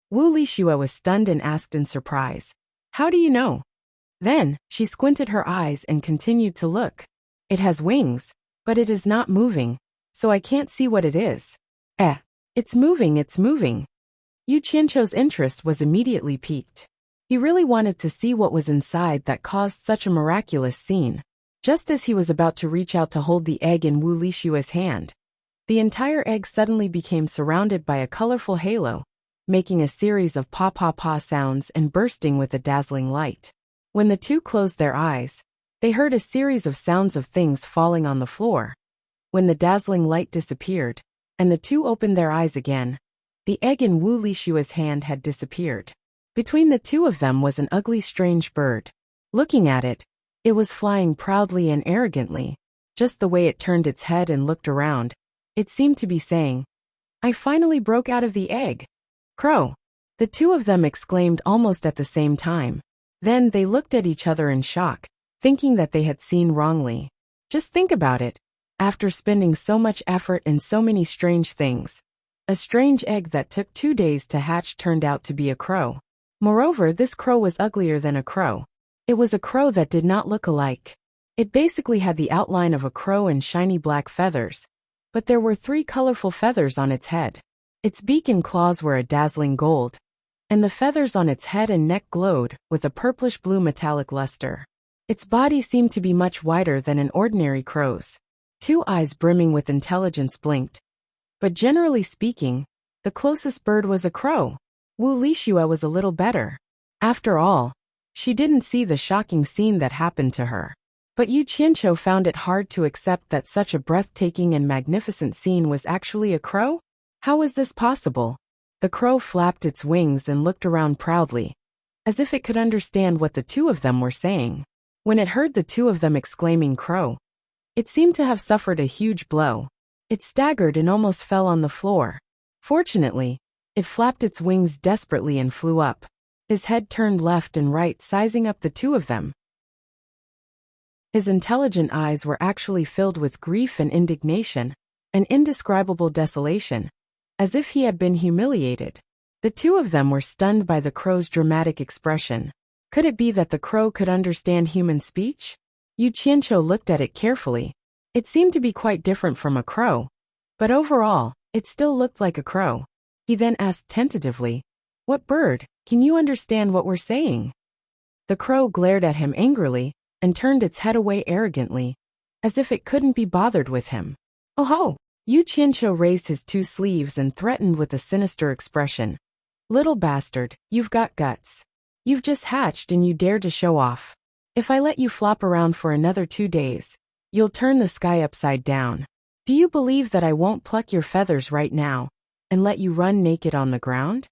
Wu Lixue was stunned and asked in surprise, How do you know? Then, she squinted her eyes and continued to look. It has wings, but it is not moving, so I can't see what it is. It's moving, it's moving. Yu Qianqiu's interest was immediately piqued. He really wanted to see what was inside that caused such a miraculous scene. Just as he was about to reach out to hold the egg in Wu Lixue's hand, the entire egg suddenly became surrounded by a colorful halo, making a series of pa-pa-pa sounds and bursting with a dazzling light. When the two closed their eyes, they heard a series of sounds of things falling on the floor. When the dazzling light disappeared, and the two opened their eyes again, the egg in Wu Lixue's hand had disappeared. Between the two of them was an ugly strange bird. Looking at it, it was flying proudly and arrogantly. Just the way it turned its head and looked around, it seemed to be saying, I finally broke out of the egg. Crow! The two of them exclaimed almost at the same time. Then they looked at each other in shock, thinking that they had seen wrongly. Just think about it. After spending so much effort and so many strange things, a strange egg that took 2 days to hatch turned out to be a crow. Moreover, this crow was uglier than a crow. It was a crow that did not look alike. It basically had the outline of a crow and shiny black feathers, but there were 3 colorful feathers on its head. Its beak and claws were a dazzling gold, and the feathers on its head and neck glowed with a purplish-blue metallic luster. Its body seemed to be much wider than an ordinary crow's. 2 eyes brimming with intelligence blinked. But generally speaking, the closest bird was a crow. Wu Lixue was a little better. After all, she didn't see the shocking scene that happened to her. But Yu Qianqiu found it hard to accept that such a breathtaking and magnificent scene was actually a crow? How was this possible? The crow flapped its wings and looked around proudly, as if it could understand what the two of them were saying. When it heard the two of them exclaiming crow, it seemed to have suffered a huge blow. It staggered and almost fell on the floor. Fortunately, it flapped its wings desperately and flew up. His head turned left and right, sizing up the two of them. His intelligent eyes were actually filled with grief and indignation, an indescribable desolation, as if he had been humiliated. The two of them were stunned by the crow's dramatic expression. Could it be that the crow could understand human speech? Yu Qianqiu looked at it carefully. It seemed to be quite different from a crow, but overall, It still looked like a crow. He then asked tentatively, "What bird? Can you understand what we're saying?" The crow glared at him angrily and turned its head away arrogantly, as if it couldn't be bothered with him. "Oh ho!" Yu Qianqiu raised his two sleeves and threatened with a sinister expression. "Little bastard, you've got guts. You've just hatched and you dare to show off. If I let you flop around for another 2 days, you'll turn the sky upside down. Do you believe that I won't pluck your feathers right now and let you run naked on the ground?"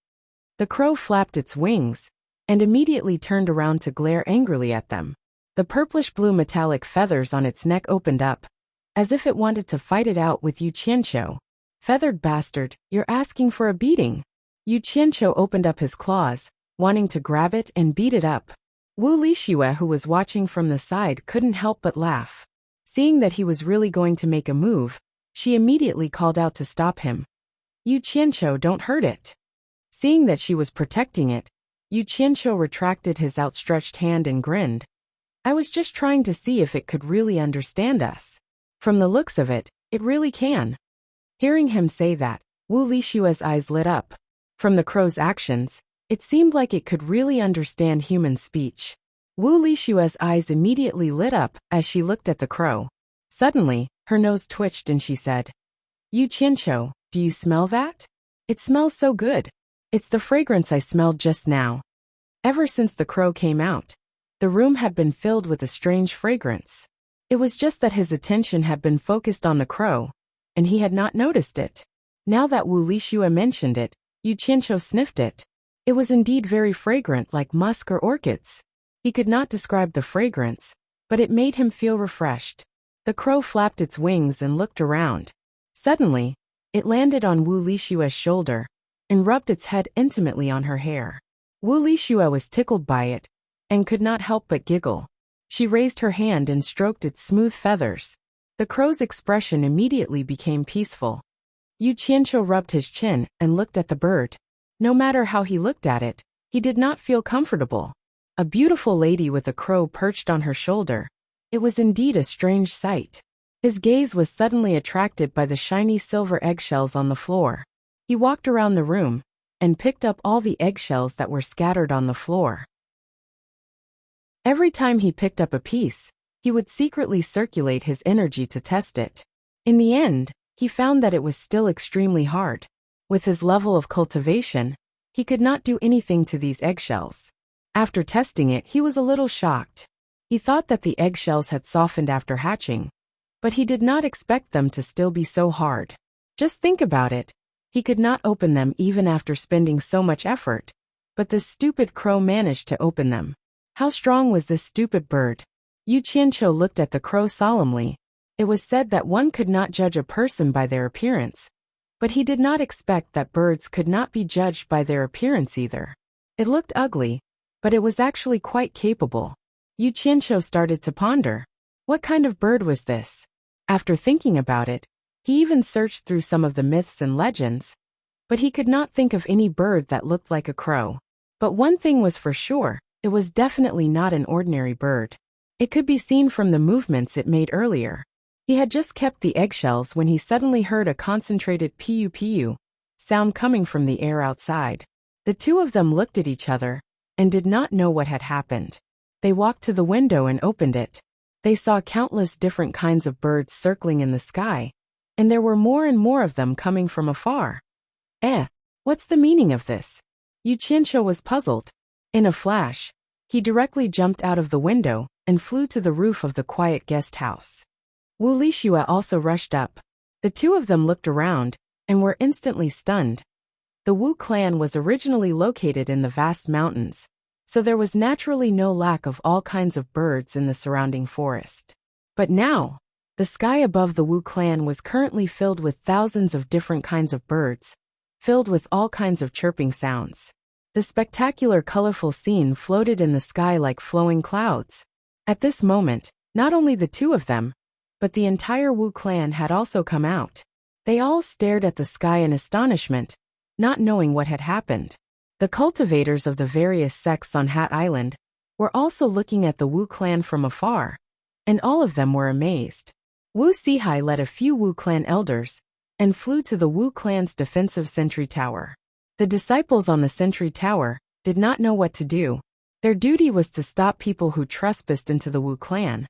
The crow flapped its wings and immediately turned around to glare angrily at them. The purplish-blue metallic feathers on its neck opened up, as if it wanted to fight it out with Yu Qianqiu. "Feathered bastard, you're asking for a beating." Yu Qianqiu opened up his claws, wanting to grab it and beat it up. Wu Lixue, who was watching from the side, couldn't help but laugh. Seeing that he was really going to make a move, she immediately called out to stop him. "Yu Qianqiu, don't hurt it." Seeing that she was protecting it, Yu Qianqiu retracted his outstretched hand and grinned. "I was just trying to see if it could really understand us. From the looks of it, it really can." Hearing him say that, Wu Lixue's eyes lit up. From the crow's actions, it seemed like it could really understand human speech. Wu Lixue's eyes immediately lit up as she looked at the crow. Suddenly, her nose twitched and she said, "Yu Qianqiu, do you smell that? It smells so good. It's the fragrance I smelled just now." Ever since the crow came out, the room had been filled with a strange fragrance. It was just that his attention had been focused on the crow, and he had not noticed it. Now that Wu Lixue mentioned it, Yu Qianqiu sniffed it. It was indeed very fragrant, like musk or orchids. He could not describe the fragrance, but it made him feel refreshed. The crow flapped its wings and looked around. Suddenly, it landed on Wu Lixue's shoulder and rubbed its head intimately on her hair. Wu Lixue was tickled by it and could not help but giggle. She raised her hand and stroked its smooth feathers. The crow's expression immediately became peaceful. Yu Qianqiu rubbed his chin and looked at the bird. No matter how he looked at it, he did not feel comfortable. A beautiful lady with a crow perched on her shoulder. It was indeed a strange sight. His gaze was suddenly attracted by the shiny silver eggshells on the floor. He walked around the room and picked up all the eggshells that were scattered on the floor. Every time he picked up a piece, he would secretly circulate his energy to test it. In the end, he found that it was still extremely hard. With his level of cultivation, he could not do anything to these eggshells. After testing it, he was a little shocked. He thought that the eggshells had softened after hatching, but he did not expect them to still be so hard. Just think about it. He could not open them even after spending so much effort, but this stupid crow managed to open them. How strong was this stupid bird? Yu Qianqiu looked at the crow solemnly. It was said that one could not judge a person by their appearance, but he did not expect that birds could not be judged by their appearance either. It looked ugly, but it was actually quite capable. Yu Qianqiu started to ponder. What kind of bird was this? After thinking about it, he even searched through some of the myths and legends, but he could not think of any bird that looked like a crow. But one thing was for sure, it was definitely not an ordinary bird. It could be seen from the movements it made earlier. He had just kept the eggshells when he suddenly heard a concentrated piu-piu sound coming from the air outside. The two of them looked at each other and did not know what had happened. They walked to the window and opened it. They saw countless different kinds of birds circling in the sky, and there were more and more of them coming from afar. What's the meaning of this? Yu Qianqiu was puzzled. In a flash, he directly jumped out of the window and flew to the roof of the quiet guest house. Wu Lixue also rushed up. The two of them looked around and were instantly stunned. The Wu clan was originally located in the vast mountains, so there was naturally no lack of all kinds of birds in the surrounding forest. But now, the sky above the Wu clan was currently filled with thousands of different kinds of birds, filled with all kinds of chirping sounds. The spectacular colorful scene floated in the sky like flowing clouds. At this moment, not only the two of them, but the entire Wu clan had also come out. They all stared at the sky in astonishment, not knowing what had happened. The cultivators of the various sects on Hat Island were also looking at the Wu clan from afar, and all of them were amazed. Wu Sihai led a few Wu clan elders and flew to the Wu clan's defensive sentry tower. The disciples on the sentry tower did not know what to do. Their duty was to stop people who trespassed into the Wu clan.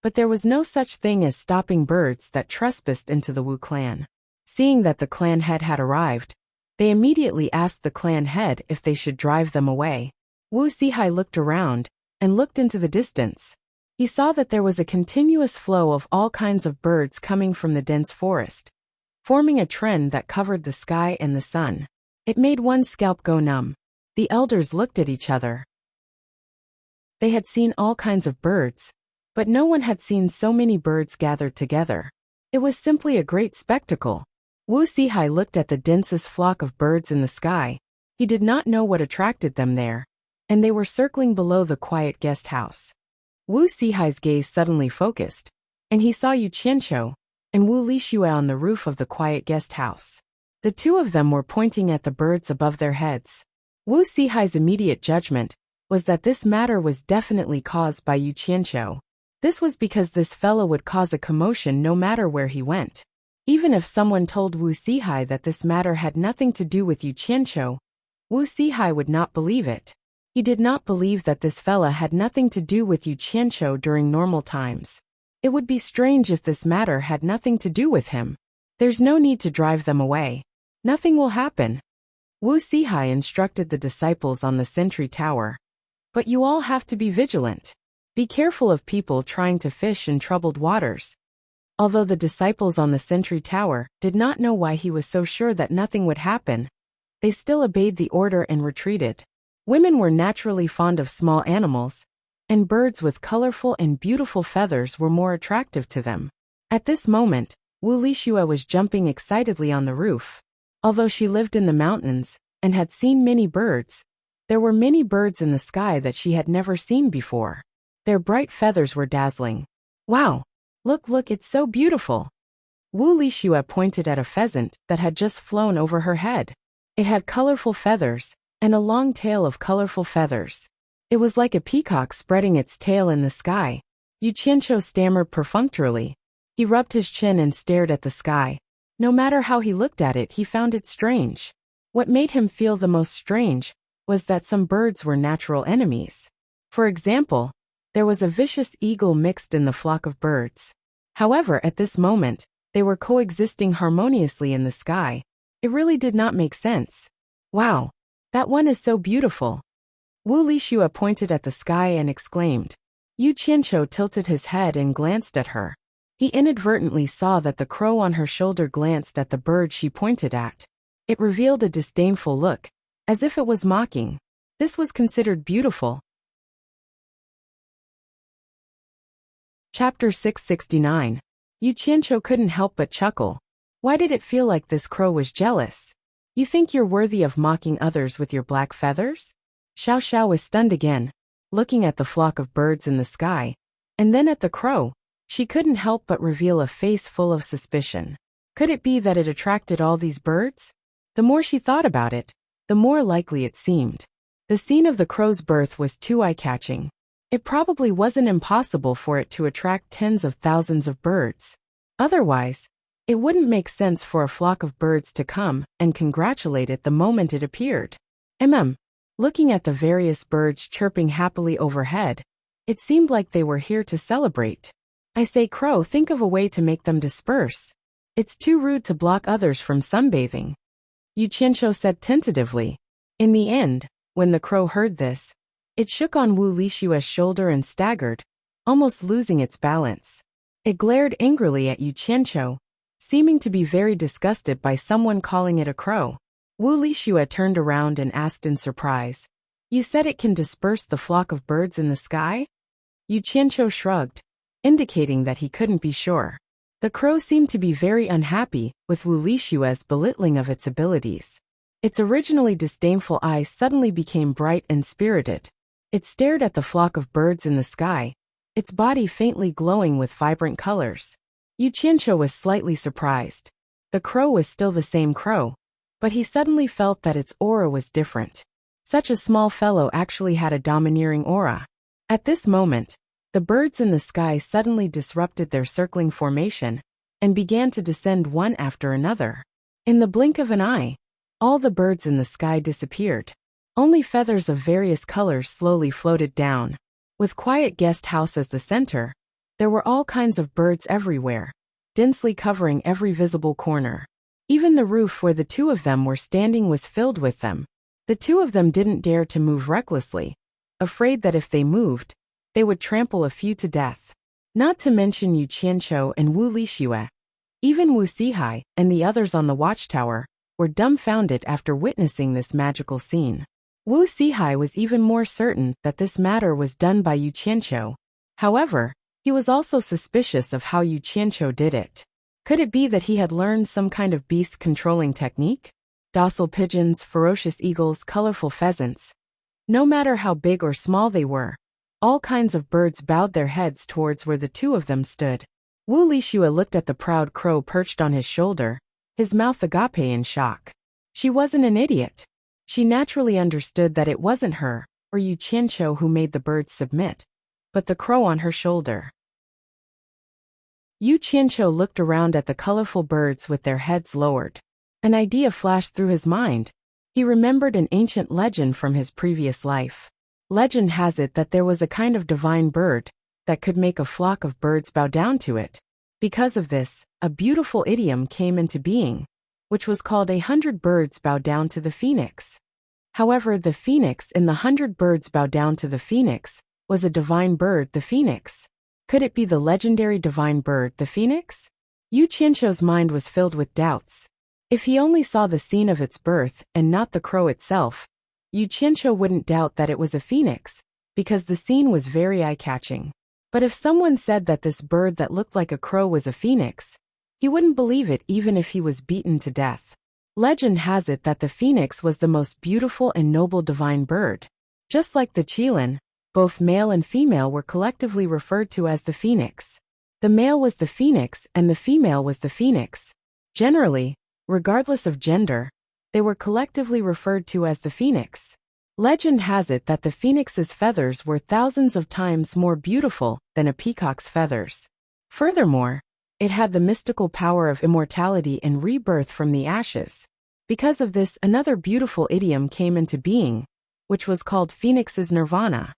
But there was no such thing as stopping birds that trespassed into the Wu clan. Seeing that the clan head had arrived, they immediately asked the clan head if they should drive them away. Wu Sihai looked around and looked into the distance. He saw that there was a continuous flow of all kinds of birds coming from the dense forest, forming a trend that covered the sky and the sun. It made one's scalp go numb. The elders looked at each other. They had seen all kinds of birds, but no one had seen so many birds gathered together. It was simply a great spectacle. Wu Sihai looked at the densest flock of birds in the sky. He did not know what attracted them there, and they were circling below the quiet guest house. Wu Sihai's gaze suddenly focused, and he saw Yu Qianqiu and Wu Lixue on the roof of the quiet guest house. The two of them were pointing at the birds above their heads. Wu Sihai's immediate judgment was that this matter was definitely caused by Yu Qianqiu. This was because this fellow would cause a commotion no matter where he went. Even if someone told Wu Sihai that this matter had nothing to do with Yu Qianqiu, Wu Sihai would not believe it. He did not believe that this fella had nothing to do with Yu Qianqiu during normal times. It would be strange if this matter had nothing to do with him. There's no need to drive them away. Nothing will happen. Wu Sihai instructed the disciples on the sentry tower. But you all have to be vigilant. Be careful of people trying to fish in troubled waters. Although the disciples on the sentry tower did not know why he was so sure that nothing would happen, they still obeyed the order and retreated. Women were naturally fond of small animals, and birds with colorful and beautiful feathers were more attractive to them. At this moment, Wu Lixue was jumping excitedly on the roof. Although she lived in the mountains and had seen many birds, there were many birds in the sky that she had never seen before. Their bright feathers were dazzling. Wow! Look, it's so beautiful! Wu Lixue pointed at a pheasant that had just flown over her head. It had colorful feathers, and a long tail of colorful feathers. It was like a peacock spreading its tail in the sky. Yu Qianqiu stammered perfunctorily. He rubbed his chin and stared at the sky. No matter how he looked at it, he found it strange. What made him feel the most strange was that some birds were natural enemies. For example, there was a vicious eagle mixed in the flock of birds. However, at this moment, they were coexisting harmoniously in the sky. It really did not make sense. Wow! That one is so beautiful. Wu Lixue pointed at the sky and exclaimed. Yu Qianqiu tilted his head and glanced at her. He inadvertently saw that the crow on her shoulder glanced at the bird she pointed at. It revealed a disdainful look, as if it was mocking. This was considered beautiful. Chapter 669. Yu Qianqiu couldn't help but chuckle. Why did it feel like this crow was jealous? You think you're worthy of mocking others with your black feathers? Xiao Xiao was stunned again, looking at the flock of birds in the sky, and then at the crow. She couldn't help but reveal a face full of suspicion. Could it be that it attracted all these birds? The more she thought about it, the more likely it seemed. The scene of the crow's birth was too eye-catching. It probably wasn't impossible for it to attract tens of thousands of birds. Otherwise, it wouldn't make sense for a flock of birds to come and congratulate it the moment it appeared. Looking at the various birds chirping happily overhead, it seemed like they were here to celebrate. I say, crow, think of a way to make them disperse. It's too rude to block others from sunbathing. Yu Qianqiu said tentatively. In the end, when the crow heard this, it shook on Wu Lixue's shoulder and staggered, almost losing its balance. It glared angrily at Yu Qianqiu, seeming to be very disgusted by someone calling it a crow. Wu Lixue turned around and asked in surprise, You said it can disperse the flock of birds in the sky? Yu Qianqiu shrugged, indicating that he couldn't be sure. The crow seemed to be very unhappy with Wu Lixue's belittling of its abilities. Its originally disdainful eyes suddenly became bright and spirited. It stared at the flock of birds in the sky, its body faintly glowing with vibrant colors. Yu Qianqiu was slightly surprised. The crow was still the same crow, but he suddenly felt that its aura was different. Such a small fellow actually had a domineering aura. At this moment, the birds in the sky suddenly disrupted their circling formation, and began to descend one after another. In the blink of an eye, all the birds in the sky disappeared. Only feathers of various colors slowly floated down. With quiet guest house as the center, there were all kinds of birds everywhere, densely covering every visible corner. Even the roof where the two of them were standing was filled with them. The two of them didn't dare to move recklessly, afraid that if they moved, they would trample a few to death. Not to mention Yu Qianqiu and Wu Lixue. Even Wu Sihai and the others on the watchtower were dumbfounded after witnessing this magical scene. Wu Sihai was even more certain that this matter was done by Yu Qianqiu. However, he was also suspicious of how Yu Qianqiu did it. Could it be that he had learned some kind of beast-controlling technique? Docile pigeons, ferocious eagles, colorful pheasants. No matter how big or small they were, all kinds of birds bowed their heads towards where the two of them stood. Wu Lixue looked at the proud crow perched on his shoulder, his mouth agape in shock. She wasn't an idiot. She naturally understood that it wasn't her, or Yu Qianqiu who made the birds submit, but the crow on her shoulder. Yu Qianqiu looked around at the colorful birds with their heads lowered. An idea flashed through his mind. He remembered an ancient legend from his previous life. Legend has it that there was a kind of divine bird that could make a flock of birds bow down to it. Because of this, a beautiful idiom came into being, which was called 100 birds bow down to the phoenix. However, the phoenix in the 100 birds bow down to the phoenix was a divine bird, the phoenix. Could it be the legendary divine bird, the phoenix? Yu Qianqiu's mind was filled with doubts. If he only saw the scene of its birth and not the crow itself, Yu Qianqiu wouldn't doubt that it was a phoenix, because the scene was very eye-catching. But if someone said that this bird that looked like a crow was a phoenix, he wouldn't believe it even if he was beaten to death. Legend has it that the phoenix was the most beautiful and noble divine bird. Just like the qilin, both male and female were collectively referred to as the phoenix. The male was the phoenix and the female was the phoenix. Generally, regardless of gender, they were collectively referred to as the phoenix. Legend has it that the phoenix's feathers were thousands of times more beautiful than a peacock's feathers. Furthermore, it had the mystical power of immortality and rebirth from the ashes. Because of this, another beautiful idiom came into being, which was called Phoenix's Nirvana.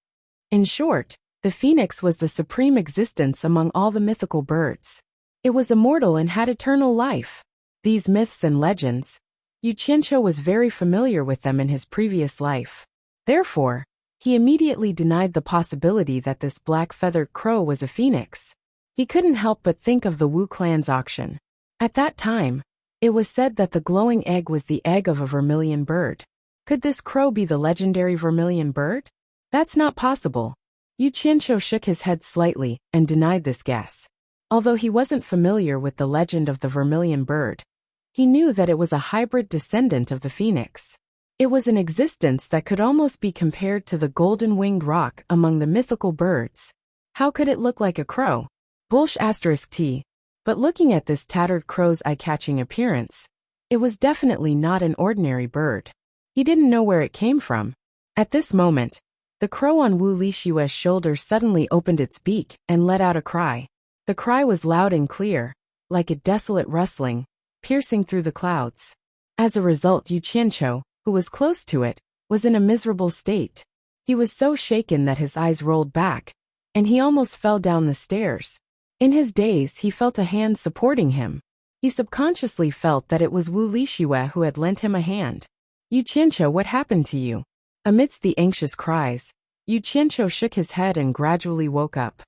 In short, the phoenix was the supreme existence among all the mythical birds. It was immortal and had eternal life. These myths and legends, Yu Qianqiu was very familiar with them in his previous life. Therefore, he immediately denied the possibility that this black-feathered crow was a phoenix. He couldn't help but think of the Wu clan's auction. At that time, it was said that the glowing egg was the egg of a vermilion bird. Could this crow be the legendary vermilion bird? That's not possible. Yu Qianqiu shook his head slightly and denied this guess. Although he wasn't familiar with the legend of the vermilion bird, he knew that it was a hybrid descendant of the phoenix. It was an existence that could almost be compared to the golden-winged roc among the mythical birds. How could it look like a crow? *T. But looking at this tattered crow's eye-catching appearance, it was definitely not an ordinary bird. He didn't know where it came from. At this moment, the crow on Wu Lixue's shoulder suddenly opened its beak and let out a cry. The cry was loud and clear, like a desolate rustling, piercing through the clouds. As a result, Yu Qianqiu, who was close to it, was in a miserable state. He was so shaken that his eyes rolled back, and he almost fell down the stairs. In his daze, he felt a hand supporting him. He subconsciously felt that it was Wu Lixue who had lent him a hand. Yu Qianqiu, what happened to you? Amidst the anxious cries, Yu Qianqiu shook his head and gradually woke up.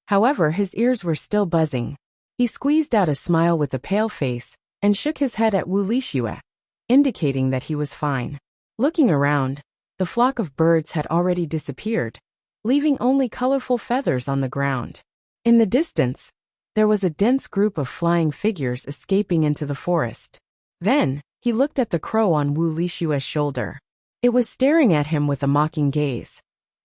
However, his ears were still buzzing. He squeezed out a smile with a pale face and shook his head at Wu Lixue, indicating that he was fine. Looking around, the flock of birds had already disappeared, leaving only colorful feathers on the ground. In the distance, there was a dense group of flying figures escaping into the forest. Then, he looked at the crow on Wu Lixue's shoulder. It was staring at him with a mocking gaze,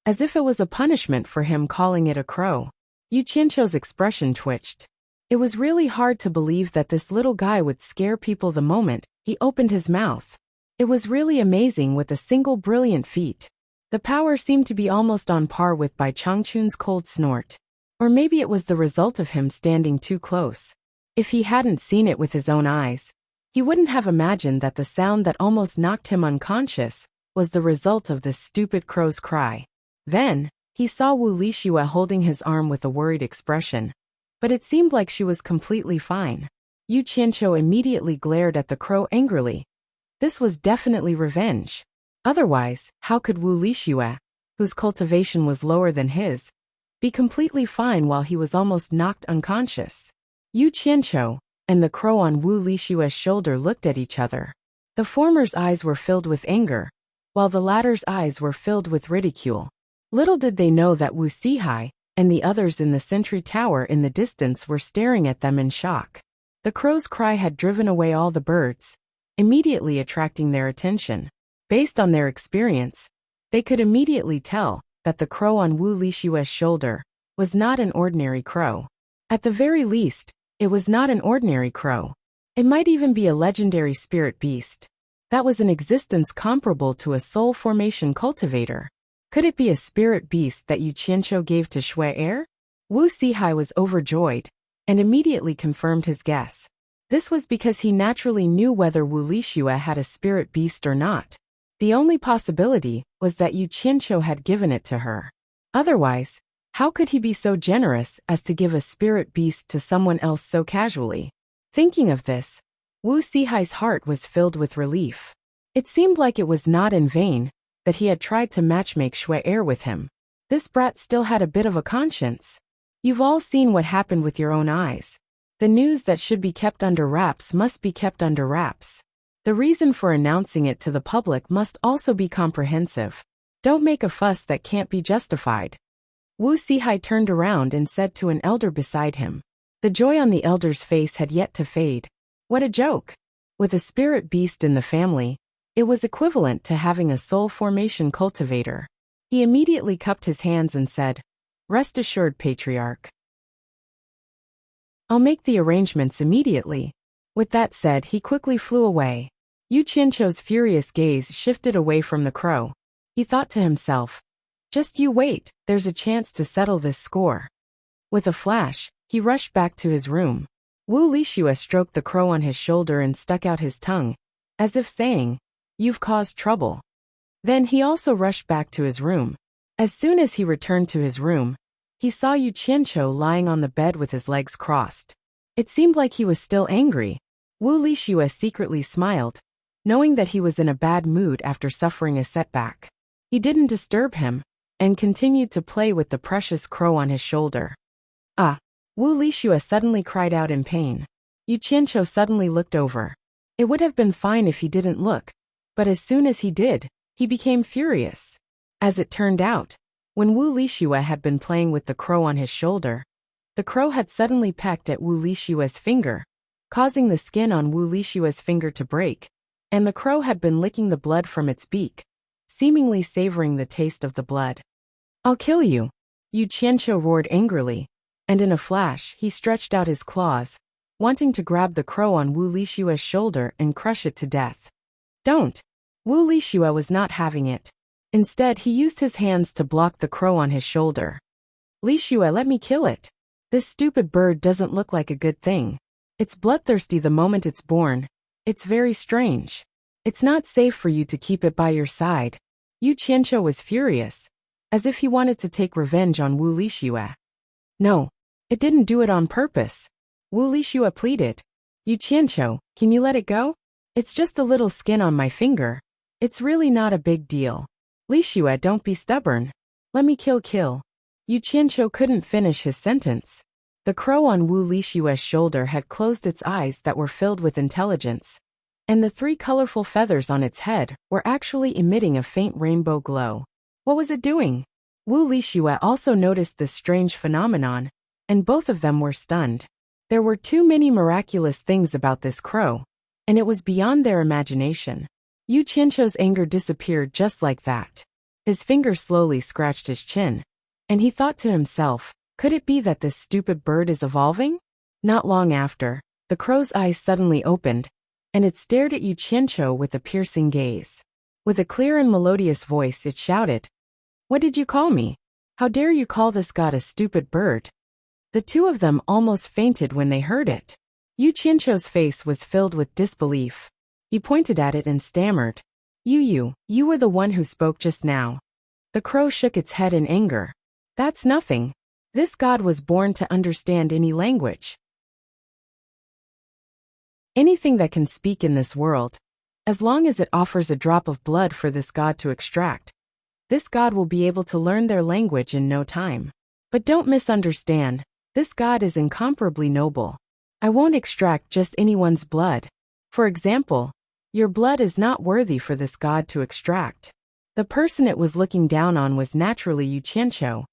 as if it was a punishment for him calling it a crow. Yu Qianqiu's expression twitched. It was really hard to believe that this little guy would scare people the moment he opened his mouth. It was really amazing with a single brilliant feat. The power seemed to be almost on par with Bai Changchun's cold snort. Or maybe it was the result of him standing too close. If he hadn't seen it with his own eyes, he wouldn't have imagined that the sound that almost knocked him unconscious was the result of this stupid crow's cry. Then, he saw Wu Lixue holding his arm with a worried expression, but it seemed like she was completely fine. Yu Qianqiu immediately glared at the crow angrily. This was definitely revenge. Otherwise, how could Wu Lixue, whose cultivation was lower than his, be completely fine while he was almost knocked unconscious? Yu Qianqiu and the crow on Wu Lixue's shoulder looked at each other. The former's eyes were filled with anger, while the latter's eyes were filled with ridicule. Little did they know that Wu Sihai and the others in the sentry tower in the distance were staring at them in shock. The crow's cry had driven away all the birds, immediately attracting their attention. Based on their experience, they could immediately tell that the crow on Wu Lixue's shoulder was not an ordinary crow. At the very least, it was not an ordinary crow. It might even be a legendary spirit beast that was in existence comparable to a soul formation cultivator. Could it be a spirit beast that Yu Qianqiu gave to Shui Er? Wu Sihai was overjoyed and immediately confirmed his guess. This was because he naturally knew whether Wu Lixue had a spirit beast or not. The only possibility was that Yu Qianqiu had given it to her. Otherwise, how could he be so generous as to give a spirit beast to someone else so casually? Thinking of this, Wu Sihai's heart was filled with relief. It seemed like it was not in vain that he had tried to matchmake Shui Er with him. This brat still had a bit of a conscience. You've all seen what happened with your own eyes. The news that should be kept under wraps must be kept under wraps. The reason for announcing it to the public must also be comprehensive. Don't make a fuss that can't be justified. Wu Sihai turned around and said to an elder beside him. The joy on the elder's face had yet to fade. What a joke! With a spirit beast in the family, it was equivalent to having a soul formation cultivator. He immediately cupped his hands and said, "Rest assured, Patriarch. I'll make the arrangements immediately." With that said, he quickly flew away. Yu Qianqiu's furious gaze shifted away from the crow. He thought to himself, just you wait, there's a chance to settle this score. With a flash, he rushed back to his room. Wu Lixue stroked the crow on his shoulder and stuck out his tongue, as if saying, "You've caused trouble." Then he also rushed back to his room. As soon as he returned to his room, he saw Yu Qianqiu lying on the bed with his legs crossed. It seemed like he was still angry. Wu Lixue secretly smiled, knowing that he was in a bad mood after suffering a setback. He didn't disturb him, and continued to play with the precious crow on his shoulder. Ah! Wu Lixue suddenly cried out in pain. Yu Qianqiu suddenly looked over. It would have been fine if he didn't look, but as soon as he did, he became furious. As it turned out, when Wu Lixue had been playing with the crow on his shoulder, the crow had suddenly pecked at Wu Lixue's finger, causing the skin on Wu Lixue's finger to break, and the crow had been licking the blood from its beak, seemingly savoring the taste of the blood. "I'll kill you!" Yu Qianqiu roared angrily, and in a flash he stretched out his claws, wanting to grab the crow on Wu Lixue's shoulder and crush it to death. "Don't!" Wu Lixue was not having it. Instead, he used his hands to block the crow on his shoulder. "Lixue, let me kill it. This stupid bird doesn't look like a good thing. It's bloodthirsty the moment it's born. It's very strange. It's not safe for you to keep it by your side." Yu Qianqiu was furious, as if he wanted to take revenge on Wu Lixue. "No, it didn't do it on purpose," Wu Lixue pleaded. "Yu Qianqiu, can you let it go? It's just a little skin on my finger. It's really not a big deal. Lixue, don't be stubborn. Let me kill." Yu Qianqiu couldn't finish his sentence. The crow on Wu Lixue's shoulder had closed its eyes that were filled with intelligence, and the 3 colorful feathers on its head were actually emitting a faint rainbow glow. What was it doing? Wu Lixue also noticed this strange phenomenon, and both of them were stunned. There were too many miraculous things about this crow, and it was beyond their imagination. Yu Qianqiu's anger disappeared just like that. His finger slowly scratched his chin, and he thought to himself, could it be that this stupid bird is evolving? Not long after, the crow's eyes suddenly opened, and it stared at Yu Qianqiu with a piercing gaze. With a clear and melodious voice, it shouted, "What did you call me? How dare you call this god a stupid bird? The two of them almost fainted when they heard it. Yu Qianqiu's face was filled with disbelief. He pointed at it and stammered. You were the one who spoke just now. The crow shook its head in anger. That's nothing. This god was born to understand any language. Anything that can speak in this world, as long as it offers a drop of blood for this god to extract. This god will be able to learn their language in no time. But don't misunderstand, this god is incomparably noble. I won't extract just anyone's blood. For example, your blood is not worthy for this god to extract. The person it was looking down on was naturally Yu Qianqiu.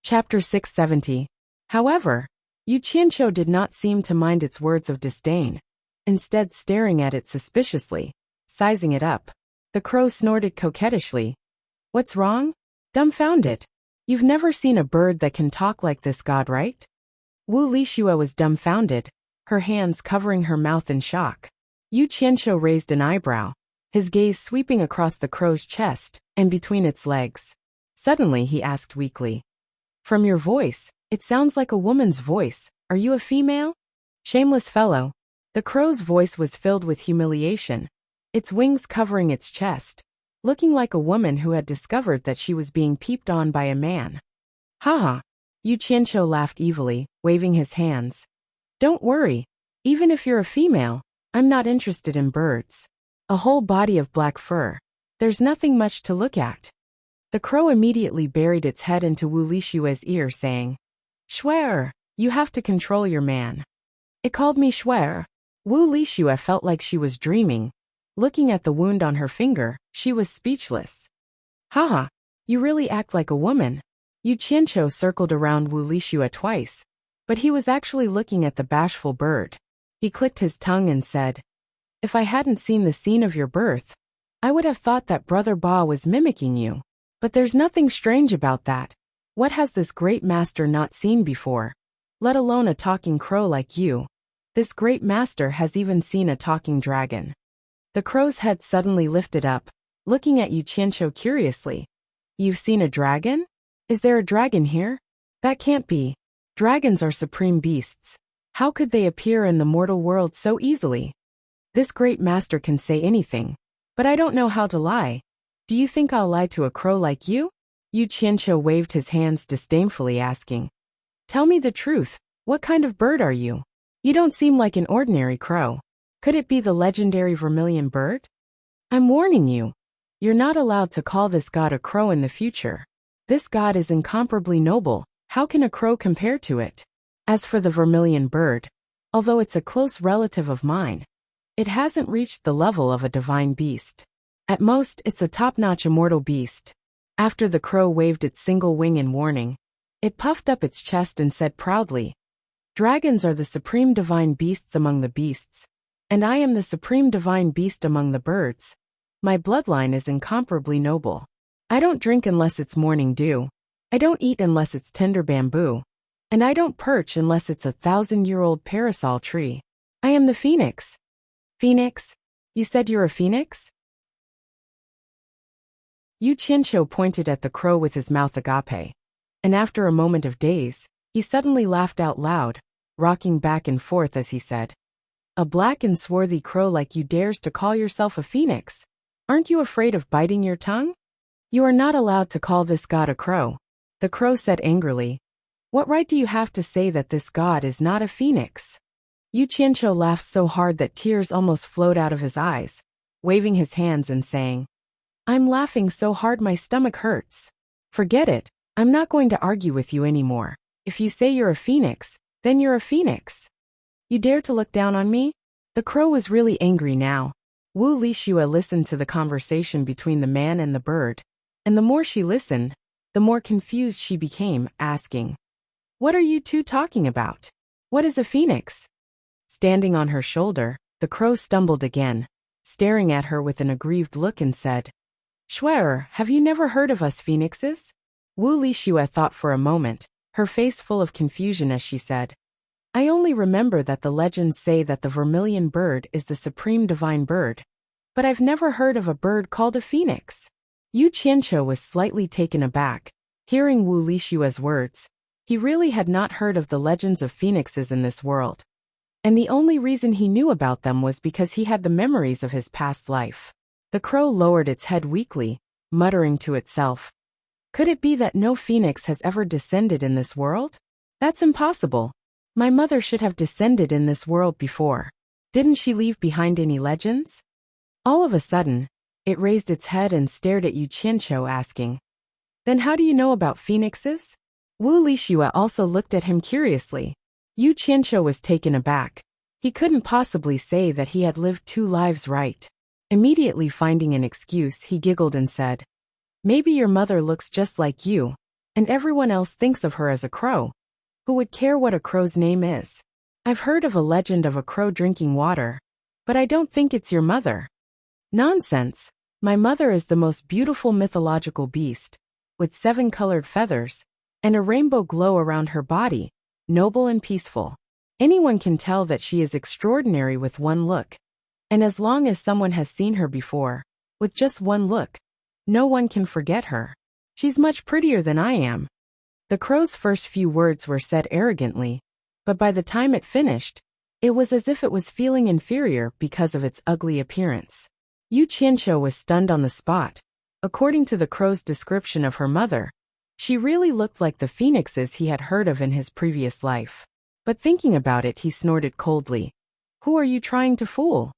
Chapter 670. However, Yu Qianqiu did not seem to mind its words of disdain, instead staring at it suspiciously, sizing it up. The crow snorted coquettishly. What's wrong? Dumbfounded. You've never seen a bird that can talk like this god, right? Wu Lixue was dumbfounded, her hands covering her mouth in shock. Yu Qianqiu raised an eyebrow, his gaze sweeping across the crow's chest and between its legs. Suddenly he asked weakly. From your voice, it sounds like a woman's voice. Are you a female? Shameless fellow. The crow's voice was filled with humiliation, its wings covering its chest, looking like a woman who had discovered that she was being peeped on by a man. Haha. Yu Qianqiu laughed evilly, waving his hands. Don't worry. Even if you're a female, I'm not interested in birds. A whole body of black fur. There's nothing much to look at. The crow immediately buried its head into Wu Lixue's ear, saying, Shuer, you have to control your man. It called me Shuer. Wu Lixue felt like she was dreaming. Looking at the wound on her finger, she was speechless. Haha, you really act like a woman. Yu Qianqiu circled around Wu Lixue twice, but he was actually looking at the bashful bird. He clicked his tongue and said, If I hadn't seen the scene of your birth, I would have thought that Brother Ba was mimicking you. But there's nothing strange about that. What has this great master not seen before? Let alone a talking crow like you. This great master has even seen a talking dragon. The crow's head suddenly lifted up, looking at Yu Qianqiu curiously. You've seen a dragon? Is there a dragon here? That can't be. Dragons are supreme beasts. How could they appear in the mortal world so easily? This great master can say anything, but I don't know how to lie. Do you think I'll lie to a crow like you? Yu Qianqiu waved his hands disdainfully, asking. Tell me the truth, what kind of bird are you? You don't seem like an ordinary crow. Could it be the legendary vermilion bird? I'm warning you. You're not allowed to call this god a crow in the future. This god is incomparably noble. How can a crow compare to it? As for the vermilion bird, although it's a close relative of mine, it hasn't reached the level of a divine beast. At most, it's a top-notch immortal beast. After the crow waved its single wing in warning, it puffed up its chest and said proudly, Dragons are the supreme divine beasts among the beasts, and I am the supreme divine beast among the birds. My bloodline is incomparably noble. I don't drink unless it's morning dew. I don't eat unless it's tender bamboo. And I don't perch unless it's 1,000-year-old parasol tree. I am the phoenix. Phoenix? You said you're a phoenix? Yu Qianqiu pointed at the crow with his mouth agape, and after a moment of daze, he suddenly laughed out loud, rocking back and forth as he said, A black and swarthy crow like you dares to call yourself a phoenix? Aren't you afraid of biting your tongue? You are not allowed to call this god a crow. The crow said angrily, What right do you have to say that this god is not a phoenix? Yu Qianqiu laughed so hard that tears almost flowed out of his eyes, waving his hands and saying, I'm laughing so hard my stomach hurts. Forget it, I'm not going to argue with you anymore. If you say you're a phoenix, then you're a phoenix. You dare to look down on me? The crow was really angry now. Wu Lixue listened to the conversation between the man and the bird, and the more she listened, the more confused she became, asking, What are you two talking about? What is a phoenix? Standing on her shoulder, the crow stumbled again, staring at her with an aggrieved look and said, Shuer, have you never heard of us phoenixes? Wu Lixue thought for a moment, her face full of confusion as she said, I only remember that the legends say that the vermilion bird is the supreme divine bird, but I've never heard of a bird called a phoenix. Yu Qianqiu was slightly taken aback, Hearing Wu Lishua's words, he really had not heard of the legends of phoenixes in this world. And the only reason he knew about them was because he had the memories of his past life. The crow lowered its head weakly, muttering to itself. Could it be that no phoenix has ever descended in this world? That's impossible. My mother should have descended in this world before. Didn't she leave behind any legends? All of a sudden, it raised its head and stared at Yu Qianqiu, asking, "Then how do you know about phoenixes?" Wu Lishua also looked at him curiously. Yu Qianqiu was taken aback. He couldn't possibly say that he had lived 2 lives right. Immediately finding an excuse, he giggled and said, "Maybe your mother looks just like you, and everyone else thinks of her as a crow. Who would care what a crow's name is? I've heard of a legend of a crow drinking water, but I don't think it's your mother." "Nonsense. My mother is the most beautiful mythological beast, with 7 colored feathers, and a rainbow glow around her body, noble and peaceful. Anyone can tell that she is extraordinary with one look. And as long as someone has seen her before, with just one look, no one can forget her. She's much prettier than I am." The crow's first few words were said arrogantly, but by the time it finished, it was as if it was feeling inferior because of its ugly appearance. Yu Qianqiu was stunned on the spot. According to the crow's description of her mother, she really looked like the phoenixes he had heard of in his previous life. But thinking about it, he snorted coldly. "Who are you trying to fool?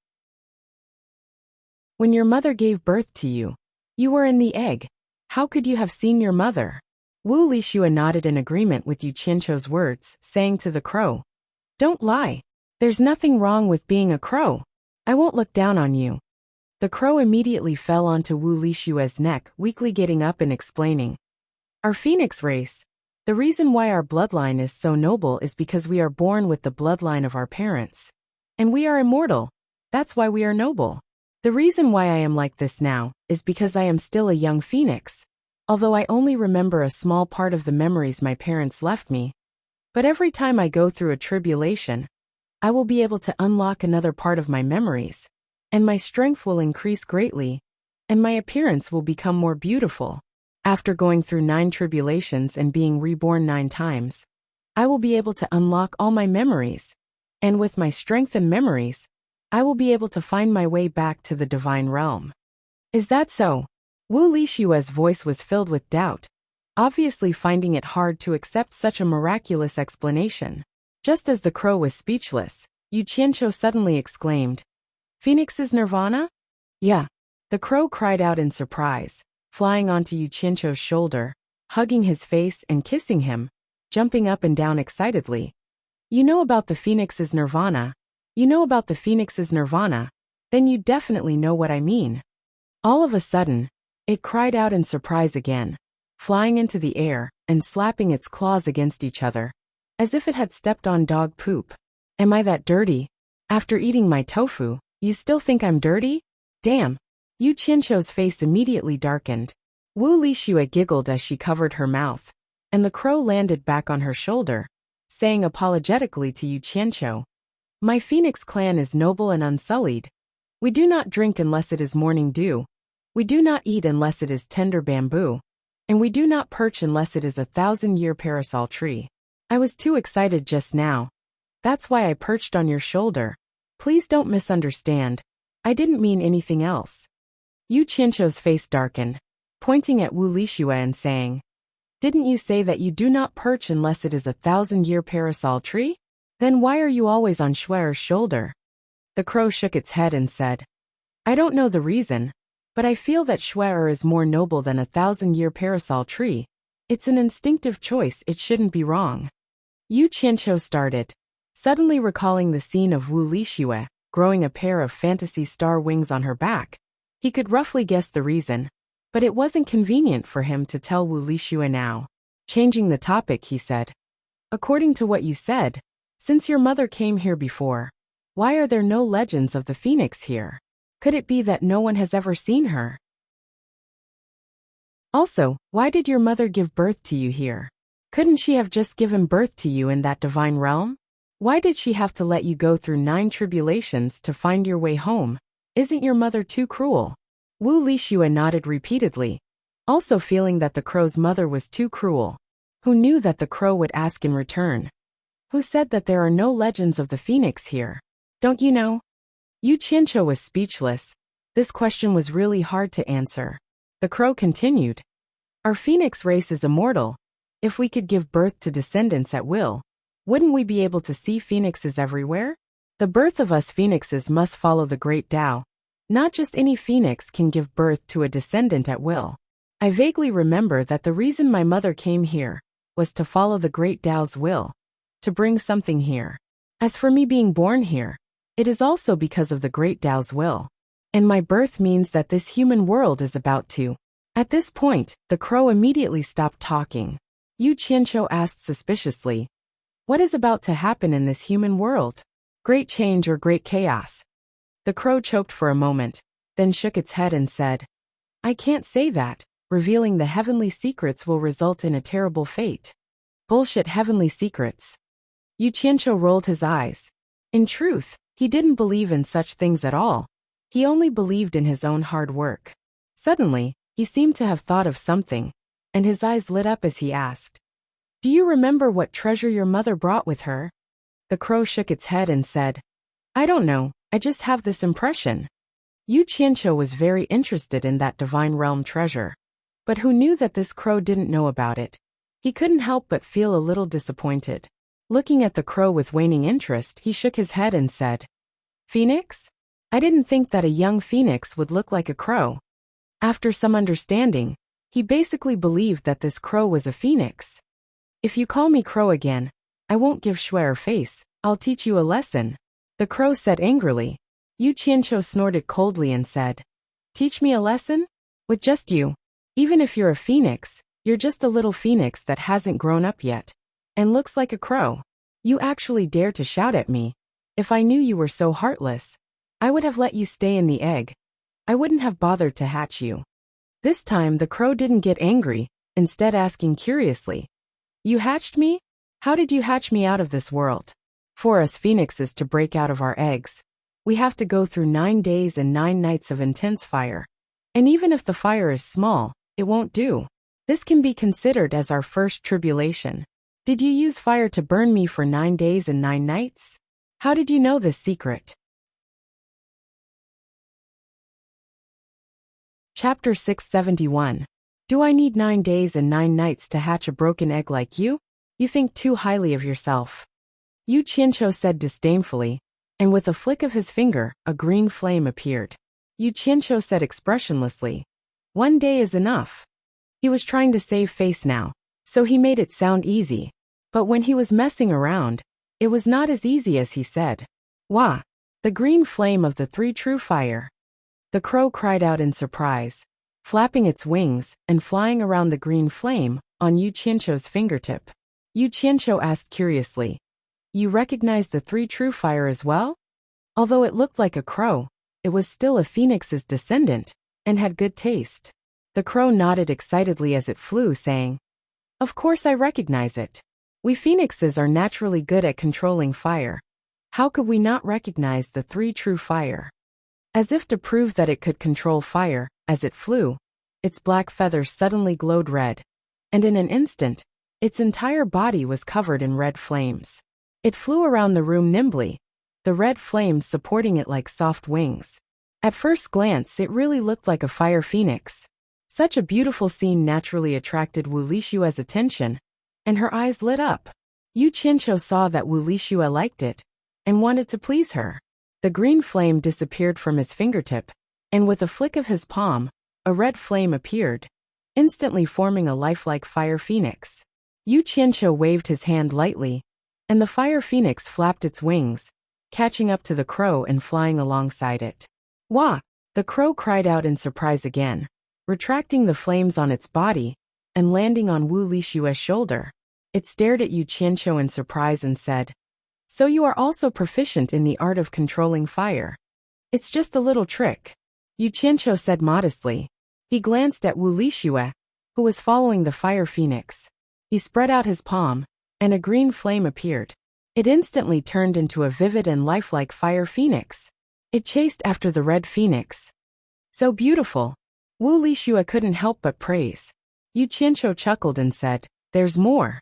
When your mother gave birth to you, you were in the egg. How could you have seen your mother?" Wu Lishua nodded in agreement with Yu Qianqiu's words, saying to the crow, "Don't lie. There's nothing wrong with being a crow. I won't look down on you." The crow immediately fell onto Wu Lishua's neck, weakly getting up and explaining, "Our phoenix race, the reason why our bloodline is so noble is because we are born with the bloodline of our parents. And we are immortal. That's why we are noble. The reason why I am like this now is because I am still a young phoenix, although I only remember a small part of the memories my parents left me. But every time I go through a tribulation, I will be able to unlock another part of my memories, and my strength will increase greatly, and my appearance will become more beautiful. After going through 9 tribulations and being reborn 9 times, I will be able to unlock all my memories, and with my strength and memories, I will be able to find my way back to the divine realm." "Is that so?" Wu Lishua's voice was filled with doubt, obviously finding it hard to accept such a miraculous explanation. Just as the crow was speechless, Yu Qianqiu suddenly exclaimed, "Phoenix's nirvana?" "Yeah." The crow cried out in surprise, flying onto Yu Qianqiu's shoulder, hugging his face and kissing him, jumping up and down excitedly. "You know about the phoenix's nirvana? You know about the phoenix's nirvana? Then you definitely know what I mean." All of a sudden, it cried out in surprise again, flying into the air and slapping its claws against each other, as if it had stepped on dog poop. "Am I that dirty? After eating my tofu, you still think I'm dirty? Damn." Yu Qianqiu's face immediately darkened. Wu Lishua giggled as she covered her mouth, and the crow landed back on her shoulder, saying apologetically to Yu Qianqiu, "My phoenix clan is noble and unsullied. We do not drink unless it is morning dew. We do not eat unless it is tender bamboo. And we do not perch unless it is 1,000-year parasol tree. I was too excited just now. That's why I perched on your shoulder. Please don't misunderstand. I didn't mean anything else." Yu Qianqiu's face darkened, pointing at Wu Lishua and saying, "Didn't you say that you do not perch unless it is 1,000-year parasol tree? Then why are you always on Shuer's shoulder?" The crow shook its head and said, "I don't know the reason, but I feel that Shuer is more noble than 1,000-year parasol tree. It's an instinctive choice, it shouldn't be wrong." Yu Qianqiu started, suddenly recalling the scene of Wu Lishua growing a pair of fantasy star wings on her back. He could roughly guess the reason, but it wasn't convenient for him to tell Wu Lishua now. Changing the topic, he said, "According to what you said, since your mother came here before, why are there no legends of the phoenix here? Could it be that no one has ever seen her? Also, why did your mother give birth to you here? Couldn't she have just given birth to you in that divine realm? Why did she have to let you go through 9 tribulations to find your way home? Isn't your mother too cruel?" Wu Lishua nodded repeatedly. also feeling that the crow's mother was too cruel. Who knew that the crow would ask in return? Who said that there are no legends of the phoenix here? Don't you know? Yu Qianqiu was speechless. This question was really hard to answer. The crow continued. Our phoenix race is immortal. If we could give birth to descendants at will, wouldn't we be able to see phoenixes everywhere? The birth of us phoenixes must follow the great Tao. Not just any phoenix can give birth to a descendant at will. I vaguely remember that the reason my mother came here was to follow the great Tao's will, to bring something here. As for me being born here, it is also because of the great Tao's will. And my birth means that this human world is about to. At this point, the crow immediately stopped talking. Yu Qianqiu asked suspiciously, what is about to happen in this human world? Great change or great chaos? The crow choked for a moment, then shook its head and said, I can't say that. Revealing the heavenly secrets will result in a terrible fate. Bullshit heavenly secrets. Yu Qianqiu rolled his eyes. In truth, he didn't believe in such things at all. He only believed in his own hard work. Suddenly, he seemed to have thought of something, and his eyes lit up as he asked, do you remember what treasure your mother brought with her? The crow shook its head and said, I don't know, I just have this impression. Yu Qianqiu was very interested in that divine realm treasure. But who knew that this crow didn't know about it? He couldn't help but feel a little disappointed. Looking at the crow with waning interest, he shook his head and said, Phoenix? I didn't think that a young phoenix would look like a crow. After some understanding, he basically believed that this crow was a phoenix. If you call me crow again, I won't give shui or face, I'll teach you a lesson. The crow said angrily. Yu Qianqiu snorted coldly and said, teach me a lesson? With just you. Even if you're a phoenix, you're just a little phoenix that hasn't grown up yet, and looks like a crow. You actually dare to shout at me. If I knew you were so heartless, I would have let you stay in the egg. I wouldn't have bothered to hatch you. This time the crow didn't get angry, instead asking curiously, you hatched me? How did you hatch me out of this world? For us phoenixes to break out of our eggs, we have to go through 9 days and 9 nights of intense fire. And even if the fire is small, it won't do. This can be considered as our first tribulation. Did you use fire to burn me for 9 days and 9 nights? How did you know this secret? Chapter 671. Do I need 9 days and 9 nights to hatch a broken egg like you? You think too highly of yourself. Yu Qianqiu said disdainfully, and with a flick of his finger, a green flame appeared. Yu Qianqiu said expressionlessly, 1 day is enough. He was trying to save face now, so he made it sound easy. But when he was messing around, it was not as easy as he said. Wah! The green flame of the 3 true fire. The crow cried out in surprise, flapping its wings and flying around the green flame on Yu Qianqiu's fingertip. Yu Qianqiu asked curiously, you recognize the 3 true fire as well? Although it looked like a crow, it was still a phoenix's descendant, and had good taste. The crow nodded excitedly as it flew, saying, of course I recognize it. We phoenixes are naturally good at controlling fire. How could we not recognize the 3 true fire? As if to prove that it could control fire, as it flew, its black feathers suddenly glowed red, and in an instant, its entire body was covered in red flames. It flew around the room nimbly, the red flames supporting it like soft wings. At first glance, it really looked like a fire phoenix. Such a beautiful scene naturally attracted Wu Lishua's attention, and her eyes lit up. Yu Qianqiu saw that Wu Lishua liked it, and wanted to please her. The green flame disappeared from his fingertip, and with a flick of his palm, a red flame appeared, instantly forming a lifelike fire phoenix. Yu Qianqiu waved his hand lightly, and the fire phoenix flapped its wings, catching up to the crow and flying alongside it. Wah! The crow cried out in surprise again, retracting the flames on its body, and landing on Wu Lishua's shoulder. It stared at Yu Qianqiu in surprise and said, so you are also proficient in the art of controlling fire. It's just a little trick. Yu Qianqiu said modestly. He glanced at Wu Lishua, who was following the fire phoenix. He spread out his palm, and a green flame appeared. It instantly turned into a vivid and lifelike fire phoenix. It chased after the red phoenix. So beautiful. Wu Lixue couldn't help but praise. Yu Qianqiu chuckled and said, "There's more."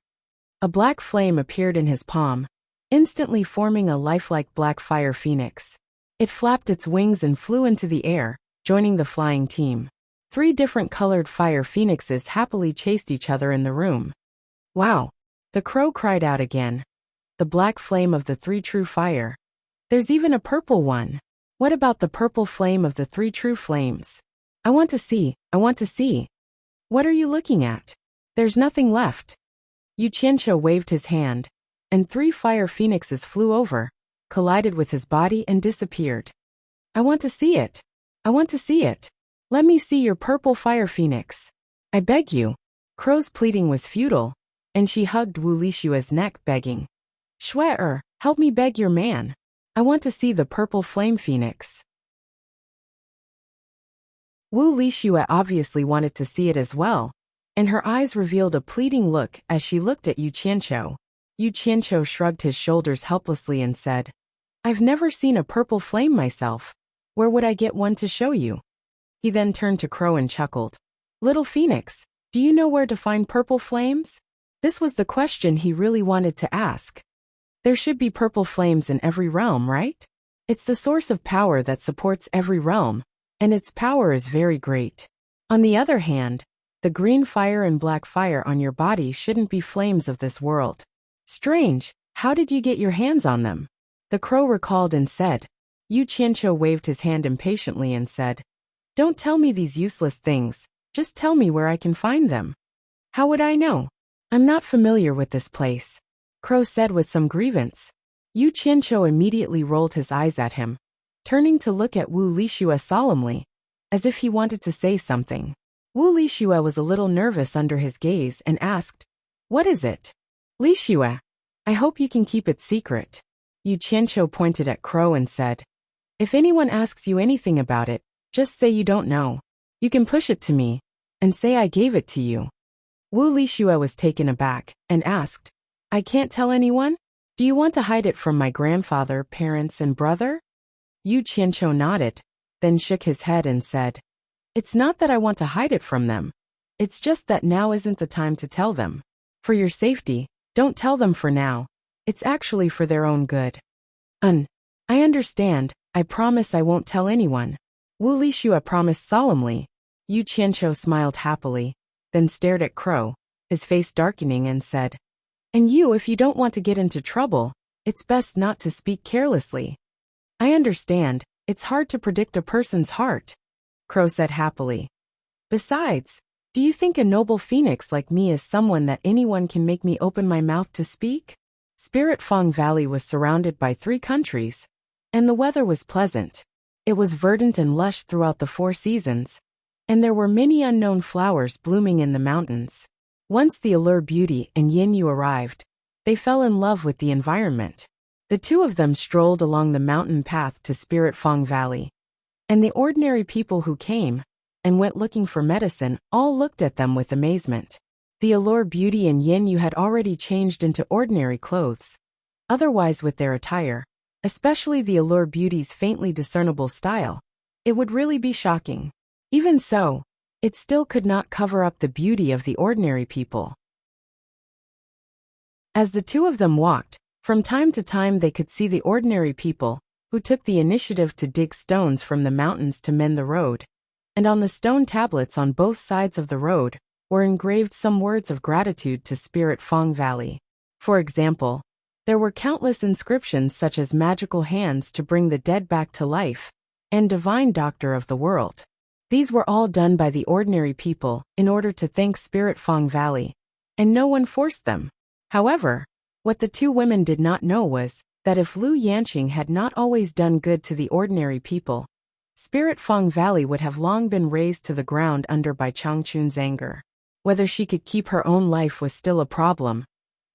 A black flame appeared in his palm, instantly forming a lifelike black fire phoenix. It flapped its wings and flew into the air, joining the flying team. 3 different colored fire phoenixes happily chased each other in the room. "Wow!" the crow cried out again. "The black flame of the 3 true fire. There's even a purple one. What about the purple flame of the 3 true flames? I want to see, I want to see." "What are you looking at? There's nothing left." Yu Qianqiu waved his hand, and 3 fire phoenixes flew over, collided with his body and disappeared. "I want to see it. I want to see it. Let me see your purple fire phoenix. I beg you." Crow's pleading was futile, and she hugged Wu Lixue's neck begging. "Shui, help me beg your man. I want to see the purple flame phoenix." Wu Lixue obviously wanted to see it as well, and her eyes revealed a pleading look as she looked at Yu Qianqiu. Yu Qianqiu shrugged his shoulders helplessly and said, "I've never seen a purple flame myself. Where would I get one to show you?" He then turned to Crow and chuckled. "Little Phoenix, do you know where to find purple flames?" This was the question he really wanted to ask. There should be purple flames in every realm, right? It's the source of power that supports every realm, and its power is very great. On the other hand, the green fire and black fire on your body shouldn't be flames of this world. Strange, how did you get your hands on them? The crow recalled and said. Yu Qianqiu waved his hand impatiently and said, "Don't tell me these useless things, just tell me where I can find them." "How would I know? I'm not familiar with this place," Crow said with some grievance. Yu Qianqiu immediately rolled his eyes at him, turning to look at Wu Lixue solemnly, as if he wanted to say something. Wu Lixue was a little nervous under his gaze and asked, "What is it?" "Lixue, I hope you can keep it secret." Yu Qianqiu pointed at Crow and said, "If anyone asks you anything about it, just say you don't know. You can push it to me, and say I gave it to you." Wu Lixue was taken aback, and asked, "I can't tell anyone? Do you want to hide it from my grandfather, parents, and brother?" Yu Qianqiu nodded, then shook his head and said, "It's not that I want to hide it from them. It's just that now isn't the time to tell them. For your safety, don't tell them for now. It's actually for their own good." I understand. I promise I won't tell anyone." Wu Lixue promised solemnly. Yu Qianqiu smiled happily, then stared at Crow, his face darkening, and said, "And you, if you don't want to get into trouble, it's best not to speak carelessly." "I understand, it's hard to predict a person's heart," Crow said happily. "Besides, do you think a noble phoenix like me is someone that anyone can make me open my mouth to speak?" Spirit Fong Valley was surrounded by 3 countries, and the weather was pleasant. It was verdant and lush throughout the 4 seasons, and there were many unknown flowers blooming in the mountains. Once the Allure Beauty and Yin Yu arrived, they fell in love with the environment. The 2 of them strolled along the mountain path to Spirit Fong Valley, and the ordinary people who came and went looking for medicine all looked at them with amazement. The Allure Beauty and Yin Yu had already changed into ordinary clothes. Otherwise, with their attire, especially the Allure Beauty's faintly discernible style, it would really be shocking. Even so, it still could not cover up the beauty of the ordinary people. As the 2 of them walked, from time to time they could see the ordinary people, who took the initiative to dig stones from the mountains to mend the road. And on the stone tablets on both sides of the road were engraved some words of gratitude to Spirit Fong Valley. For example, there were countless inscriptions such as magical hands to bring the dead back to life, and divine doctor of the world. These were all done by the ordinary people in order to thank Spirit Fong Valley, and no one forced them. However, what the 2 women did not know was that if Lu Yanqing had not always done good to the ordinary people, Spirit Fong Valley would have long been razed to the ground under by Changchun's anger. Whether she could keep her own life was still a problem,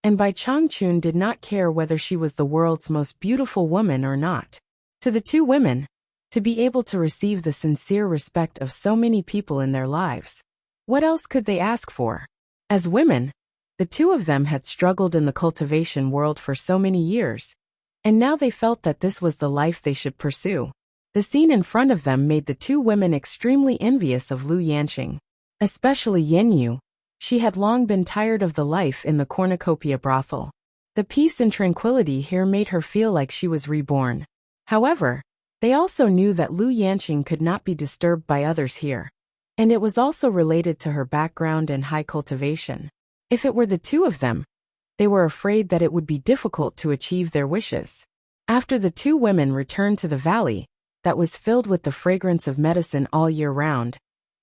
and Bai Changchun did not care whether she was the world's most beautiful woman or not. To the 2 women, to be able to receive the sincere respect of so many people in their lives, what else could they ask for? As women, the 2 of them had struggled in the cultivation world for so many years, and now they felt that this was the life they should pursue. The scene in front of them made the two women extremely envious of Lu Yanqing. Especially Yenyu. She had long been tired of the life in the cornucopia brothel. The peace and tranquility here made her feel like she was reborn. However, they also knew that Lu Yanqing could not be disturbed by others here. And it was also related to her background and high cultivation. If it were the two of them, they were afraid that it would be difficult to achieve their wishes. After the two women returned to the valley, that was filled with the fragrance of medicine all year round,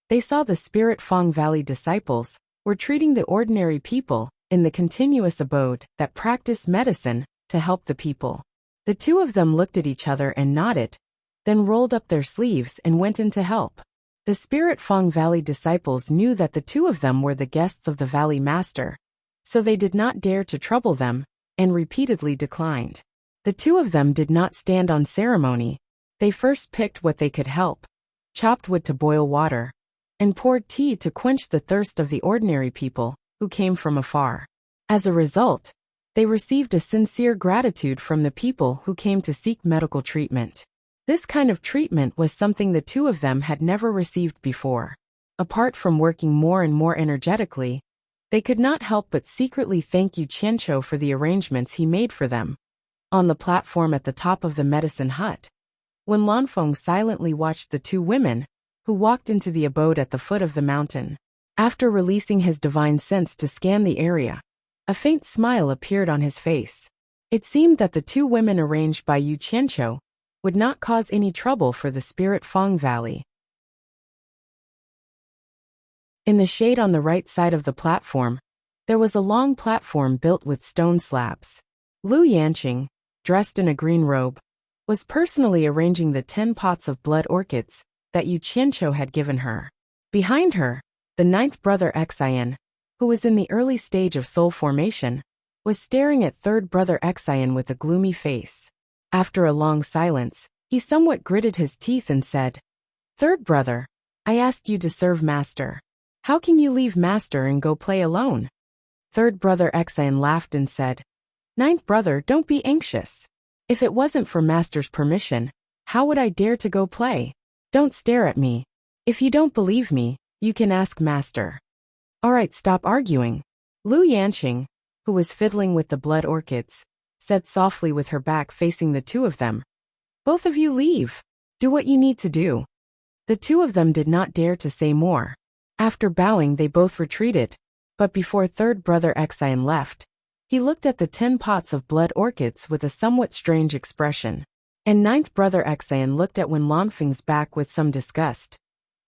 they saw the Spirit Fong Valley disciples were treating the ordinary people in the continuous abode that practiced medicine to help the people. The two of them looked at each other and nodded, then rolled up their sleeves and went in to help. The Spirit Fong Valley disciples knew that the two of them were the guests of the Valley Master, so they did not dare to trouble them, and repeatedly declined. The two of them did not stand on ceremony. They first picked what they could help, chopped wood to boil water, and poured tea to quench the thirst of the ordinary people who came from afar. As a result, they received a sincere gratitude from the people who came to seek medical treatment. This kind of treatment was something the two of them had never received before. Apart from working more and more energetically, they could not help but secretly thank Yu Qianqiu for the arrangements he made for them. On the platform at the top of the medicine hut, when Lanfeng silently watched the two women, who walked into the abode at the foot of the mountain. After releasing his divine sense to scan the area, a faint smile appeared on his face. It seemed that the two women arranged by Yu Qianqiu would not cause any trouble for the Spirit Fong Valley. In the shade on the right side of the platform, there was a long platform built with stone slabs. Lu Yanqing, dressed in a green robe, was personally arranging the 10 pots of blood orchids that Yu Qianqiu had given her. Behind her, the ninth brother Xian, who was in the early stage of soul formation, was staring at third brother Xian with a gloomy face. After a long silence, he somewhat gritted his teeth and said, "Third brother, I asked you to serve master. How can you leave master and go play alone?" Third brother Xian laughed and said, "Ninth brother, don't be anxious. If it wasn't for master's permission, how would I dare to go play? Don't stare at me. If you don't believe me, you can ask master." "Alright, stop arguing." Lu Yanqing, who was fiddling with the blood orchids, said softly with her back facing the two of them. "Both of you leave. Do what you need to do." The two of them did not dare to say more. After bowing, they both retreated, but before third brother Xian left, he looked at the 10 pots of blood orchids with a somewhat strange expression. And ninth brother Xian looked at Wen Lanfeng's back with some disgust.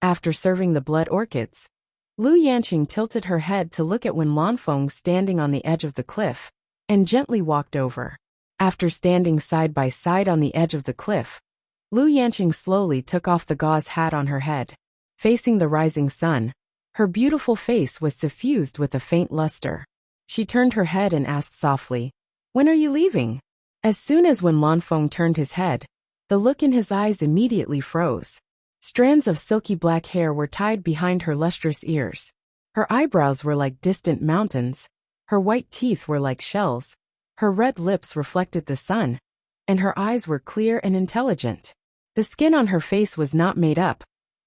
After serving the blood orchids, Lu Yanqing tilted her head to look at Wen Lanfeng standing on the edge of the cliff, and gently walked over. After standing side by side on the edge of the cliff, Lu Yanqing slowly took off the gauze hat on her head. Facing the rising sun, her beautiful face was suffused with a faint luster. She turned her head and asked softly, "When are you leaving?" As soon as Wen Lanfeng turned his head, the look in his eyes immediately froze. Strands of silky black hair were tied behind her lustrous ears. Her eyebrows were like distant mountains, her white teeth were like shells, her red lips reflected the sun, and her eyes were clear and intelligent. The skin on her face was not made up,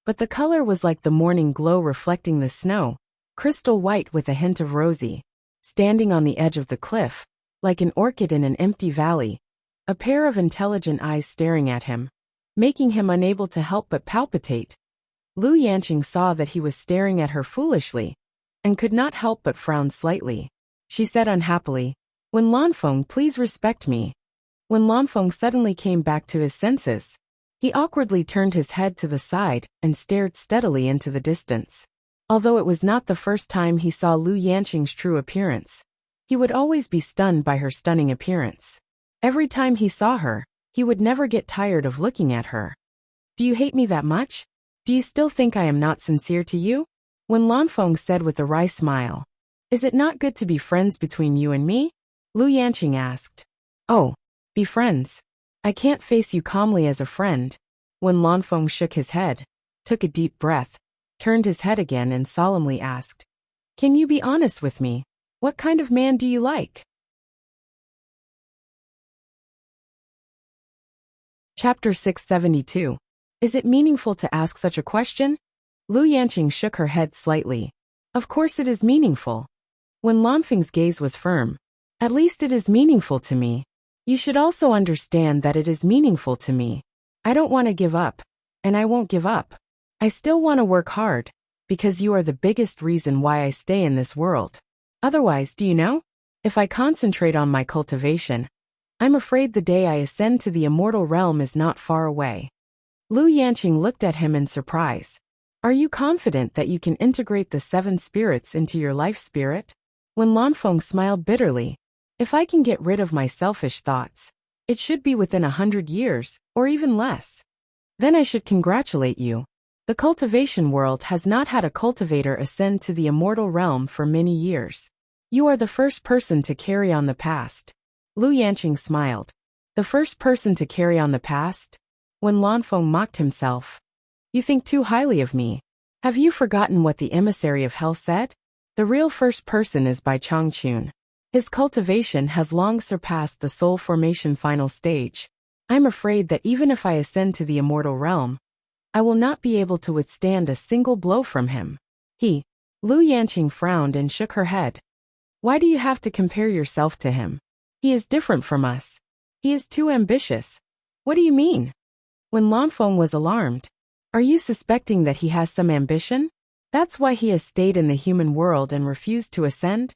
but the color was like the morning glow reflecting the snow, crystal white with a hint of rosy. Standing on the edge of the cliff, like an orchid in an empty valley, a pair of intelligent eyes staring at him, making him unable to help but palpitate. Lu Yanqing saw that he was staring at her foolishly, and could not help but frown slightly. She said unhappily, "Wen Lanfeng, please respect me." Wen Lanfeng suddenly came back to his senses. He awkwardly turned his head to the side and stared steadily into the distance. Although it was not the first time he saw Lu Yanqing's true appearance, he would always be stunned by her stunning appearance. Every time he saw her, he would never get tired of looking at her. "Do you hate me that much? Do you still think I am not sincere to you?" Wen Lanfeng said with a wry smile. "Is it not good to be friends between you and me?" Lu Yanqing asked. "Oh, be friends? I can't face you calmly as a friend." Wen Lanfeng shook his head, took a deep breath, turned his head again and solemnly asked, "Can you be honest with me? What kind of man do you like?" Chapter 672. Is it meaningful to ask such a question? Lu Yanqing shook her head slightly. Of course it is meaningful. When Lanfeng's gaze was firm. At least it is meaningful to me. You should also understand that it is meaningful to me. I don't want to give up. And I won't give up. I still want to work hard. Because you are the biggest reason why I stay in this world. Otherwise, do you know? If I concentrate on my cultivation, I'm afraid the day I ascend to the immortal realm is not far away. Lu Yanqing looked at him in surprise. Are you confident that you can integrate the 7 spirits into your life spirit? When Lanfeng smiled bitterly. If I can get rid of my selfish thoughts, it should be within 100 years, or even less. Then I should congratulate you. The cultivation world has not had a cultivator ascend to the immortal realm for many years. You are the first person to carry on the past. Lu Yanqing smiled. The first person to carry on the past? When Lanfeng mocked himself. You think too highly of me. Have you forgotten what the emissary of hell said? The real first person is Bai Changchun. His cultivation has long surpassed the soul formation final stage. I'm afraid that even if I ascend to the immortal realm, I will not be able to withstand a single blow from him. Lu Yanqing frowned and shook her head. Why do you have to compare yourself to him? He is different from us. He is too ambitious. What do you mean? When Lanfeng was alarmed. Are you suspecting that he has some ambition? That's why he has stayed in the human world and refused to ascend?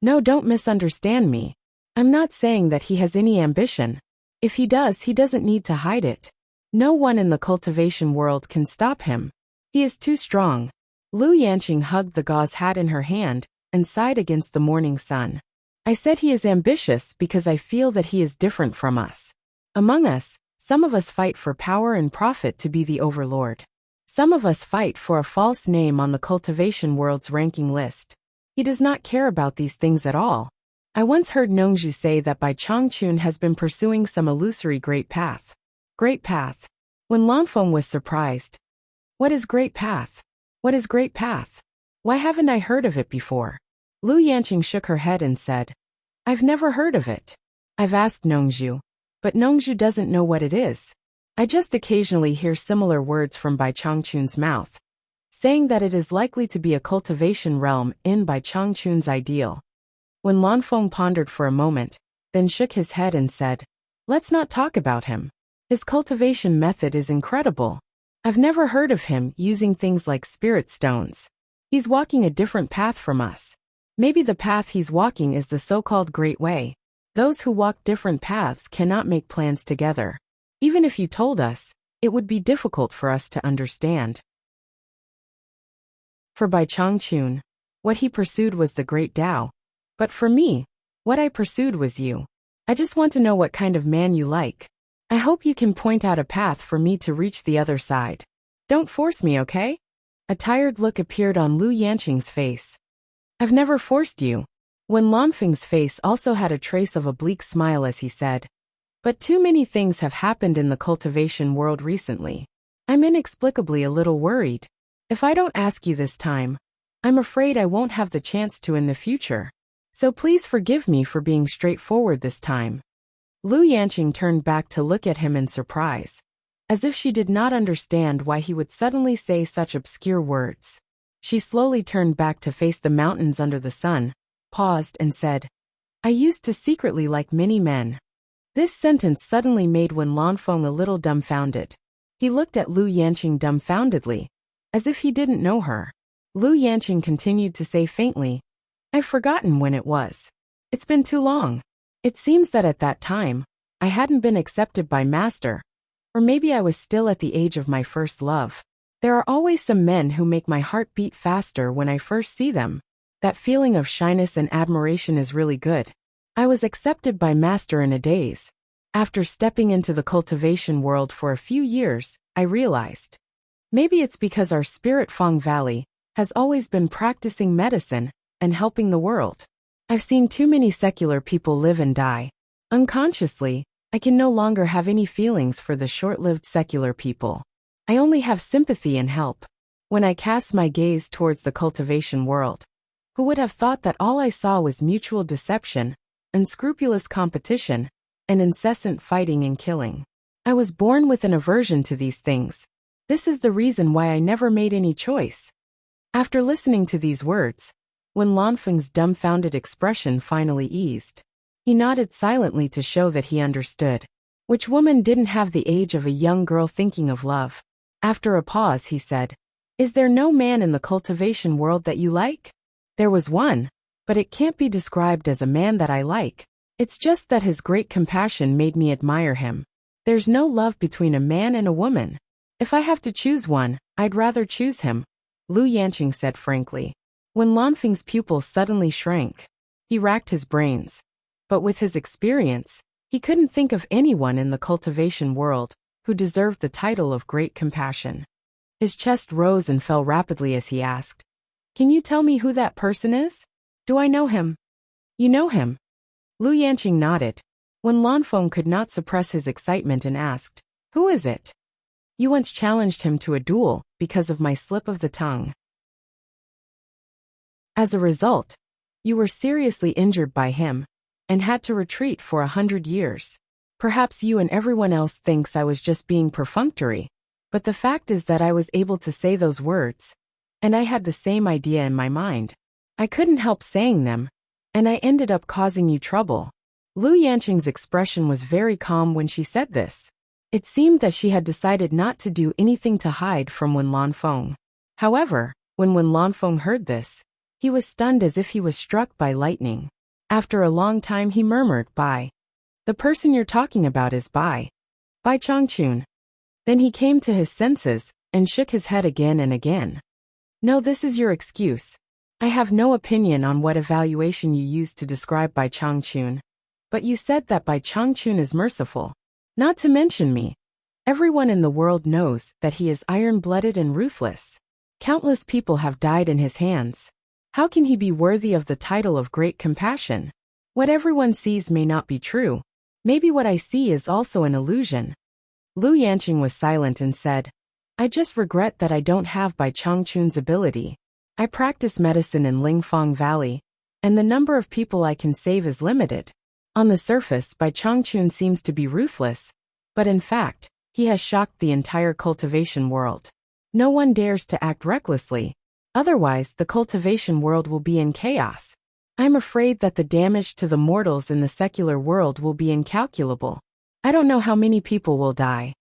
No, don't misunderstand me. I'm not saying that he has any ambition. If he does, he doesn't need to hide it. No one in the cultivation world can stop him. He is too strong. Lu Yanqing hugged the gauze hat in her hand and sighed against the morning sun. I said he is ambitious because I feel that he is different from us. Among us, some of us fight for power and profit to be the overlord. Some of us fight for a false name on the cultivation world's ranking list. He does not care about these things at all. I once heard Nongzhu say that Bai Changchun has been pursuing some illusory great path. Great path. When Lanfeng was surprised. What is great path? What is great path? Why haven't I heard of it before? Lu Yanqing shook her head and said, I've never heard of it. I've asked Nongzhu. But Nongzhu doesn't know what it is. I just occasionally hear similar words from Bai Changchun's mouth, saying that it is likely to be a cultivation realm in Bai Changchun's ideal. When Lanfeng pondered for a moment, then shook his head and said, Let's not talk about him. His cultivation method is incredible. I've never heard of him using things like spirit stones. He's walking a different path from us. Maybe the path he's walking is the so-called Great Way. Those who walk different paths cannot make plans together. Even if you told us, it would be difficult for us to understand. For Bai Changchun, what he pursued was the Great Tao. But for me, what I pursued was you. I just want to know what kind of man you like. I hope you can point out a path for me to reach the other side. Don't force me, okay? A tired look appeared on Lu Yanqing's face. I've never forced you. When Lanfeng's face also had a trace of a bleak smile as he said, But too many things have happened in the cultivation world recently. I'm inexplicably a little worried. If I don't ask you this time, I'm afraid I won't have the chance to in the future. So please forgive me for being straightforward this time. Lu Yanqing turned back to look at him in surprise, as if she did not understand why he would suddenly say such obscure words. She slowly turned back to face the mountains under the sun, paused and said, I used to secretly like many men. This sentence suddenly made Wen Lanfeng a little dumbfounded. He looked at Lu Yanqing dumbfoundedly, as if he didn't know her. Lu Yanqing continued to say faintly, I've forgotten when it was. It's been too long. It seems that at that time, I hadn't been accepted by Master. Or maybe I was still at the age of my first love. There are always some men who make my heart beat faster when I first see them. That feeling of shyness and admiration is really good. I was accepted by Master in a daze. After stepping into the cultivation world for a few years, I realized. Maybe it's because our spirit Fang Valley has always been practicing medicine and helping the world. I've seen too many secular people live and die. Unconsciously, I can no longer have any feelings for the short-lived secular people. I only have sympathy and help. When I cast my gaze towards the cultivation world, who would have thought that all I saw was mutual deception, unscrupulous competition, and incessant fighting and killing? I was born with an aversion to these things, This is the reason why I never made any choice. After listening to these words, Wen Lanfeng's dumbfounded expression finally eased. He nodded silently to show that he understood. Which woman didn't have the age of a young girl thinking of love? After a pause he said, "Is there no man in the cultivation world that you like?" "There was one, but it can't be described as a man that I like. It's just that his great compassion made me admire him. There's no love between a man and a woman. If I have to choose one, I'd rather choose him," Lu Yanqing said frankly. Wen Lanfeng's pupils suddenly shrank. He racked his brains. But with his experience, he couldn't think of anyone in the cultivation world who deserved the title of great compassion. His chest rose and fell rapidly as he asked, "Can you tell me who that person is? Do I know him?" "You know him?" Lu Yanqing nodded. Wen Lanfeng could not suppress his excitement and asked, "Who is it?" "You once challenged him to a duel because of my slip of the tongue. As a result, you were seriously injured by him and had to retreat for 100 years. Perhaps you and everyone else thinks I was just being perfunctory, but the fact is that I was able to say those words, and I had the same idea in my mind. I couldn't help saying them, and I ended up causing you trouble." Lu Yanqing's expression was very calm when she said this. It seemed that she had decided not to do anything to hide from Wen Lanfeng. However, when Wen Lanfeng heard this, he was stunned as if he was struck by lightning. After a long time he murmured, "Bai. The person you're talking about is Bai Changchun." Then he came to his senses and shook his head again and again. "No, this is your excuse. I have no opinion on what evaluation you used to describe Bai Changchun. But you said that Bai Changchun is merciful. Not to mention me. Everyone in the world knows that he is iron-blooded and ruthless. Countless people have died in his hands. How can he be worthy of the title of great compassion? What everyone sees may not be true. Maybe what I see is also an illusion." Lu Yanqing was silent and said, "I just regret that I don't have Bai Changchun's ability. I practice medicine in Lingfang Valley, and the number of people I can save is limited. On the surface, Bai Changchun seems to be ruthless, but in fact, he has shocked the entire cultivation world. No one dares to act recklessly. Otherwise, the cultivation world will be in chaos. I'm afraid that the damage to the mortals in the secular world will be incalculable. I don't know how many people will die."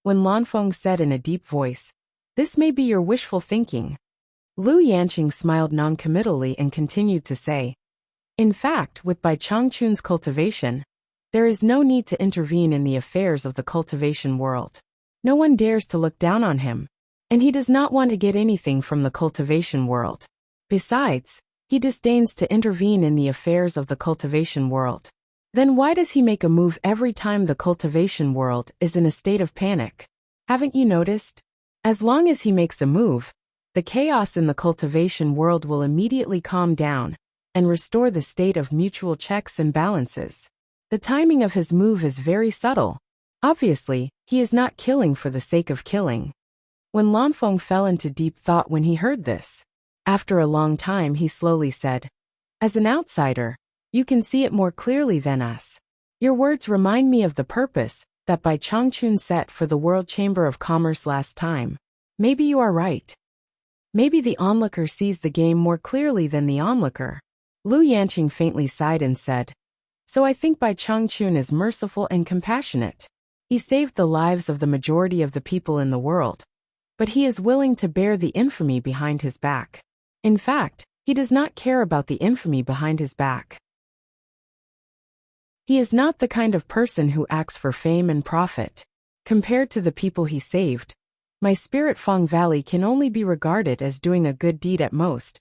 Wen Lanfeng said in a deep voice, "This may be your wishful thinking." Lu Yanqing smiled noncommittally and continued to say, "In fact, with Bai Changchun's cultivation, there is no need to intervene in the affairs of the cultivation world. No one dares to look down on him, and he does not want to get anything from the cultivation world. Besides, he disdains to intervene in the affairs of the cultivation world. Then why does he make a move every time the cultivation world is in a state of panic? Haven't you noticed? As long as he makes a move, the chaos in the cultivation world will immediately calm down and restore the state of mutual checks and balances. The timing of his move is very subtle. Obviously, he is not killing for the sake of killing." Wen Lanfeng fell into deep thought when he heard this. After a long time he slowly said, "As an outsider, you can see it more clearly than us. Your words remind me of the purpose that Bai Changchun set for the World Chamber of Commerce last time. Maybe you are right. Maybe the onlooker sees the game more clearly than the onlooker." Lu Yanqing faintly sighed and said, "So I think Bai Changchun is merciful and compassionate. He saved the lives of the majority of the people in the world, but he is willing to bear the infamy behind his back. In fact, he does not care about the infamy behind his back. He is not the kind of person who acts for fame and profit. Compared to the people he saved, my Spirit Fang Valley can only be regarded as doing a good deed at most,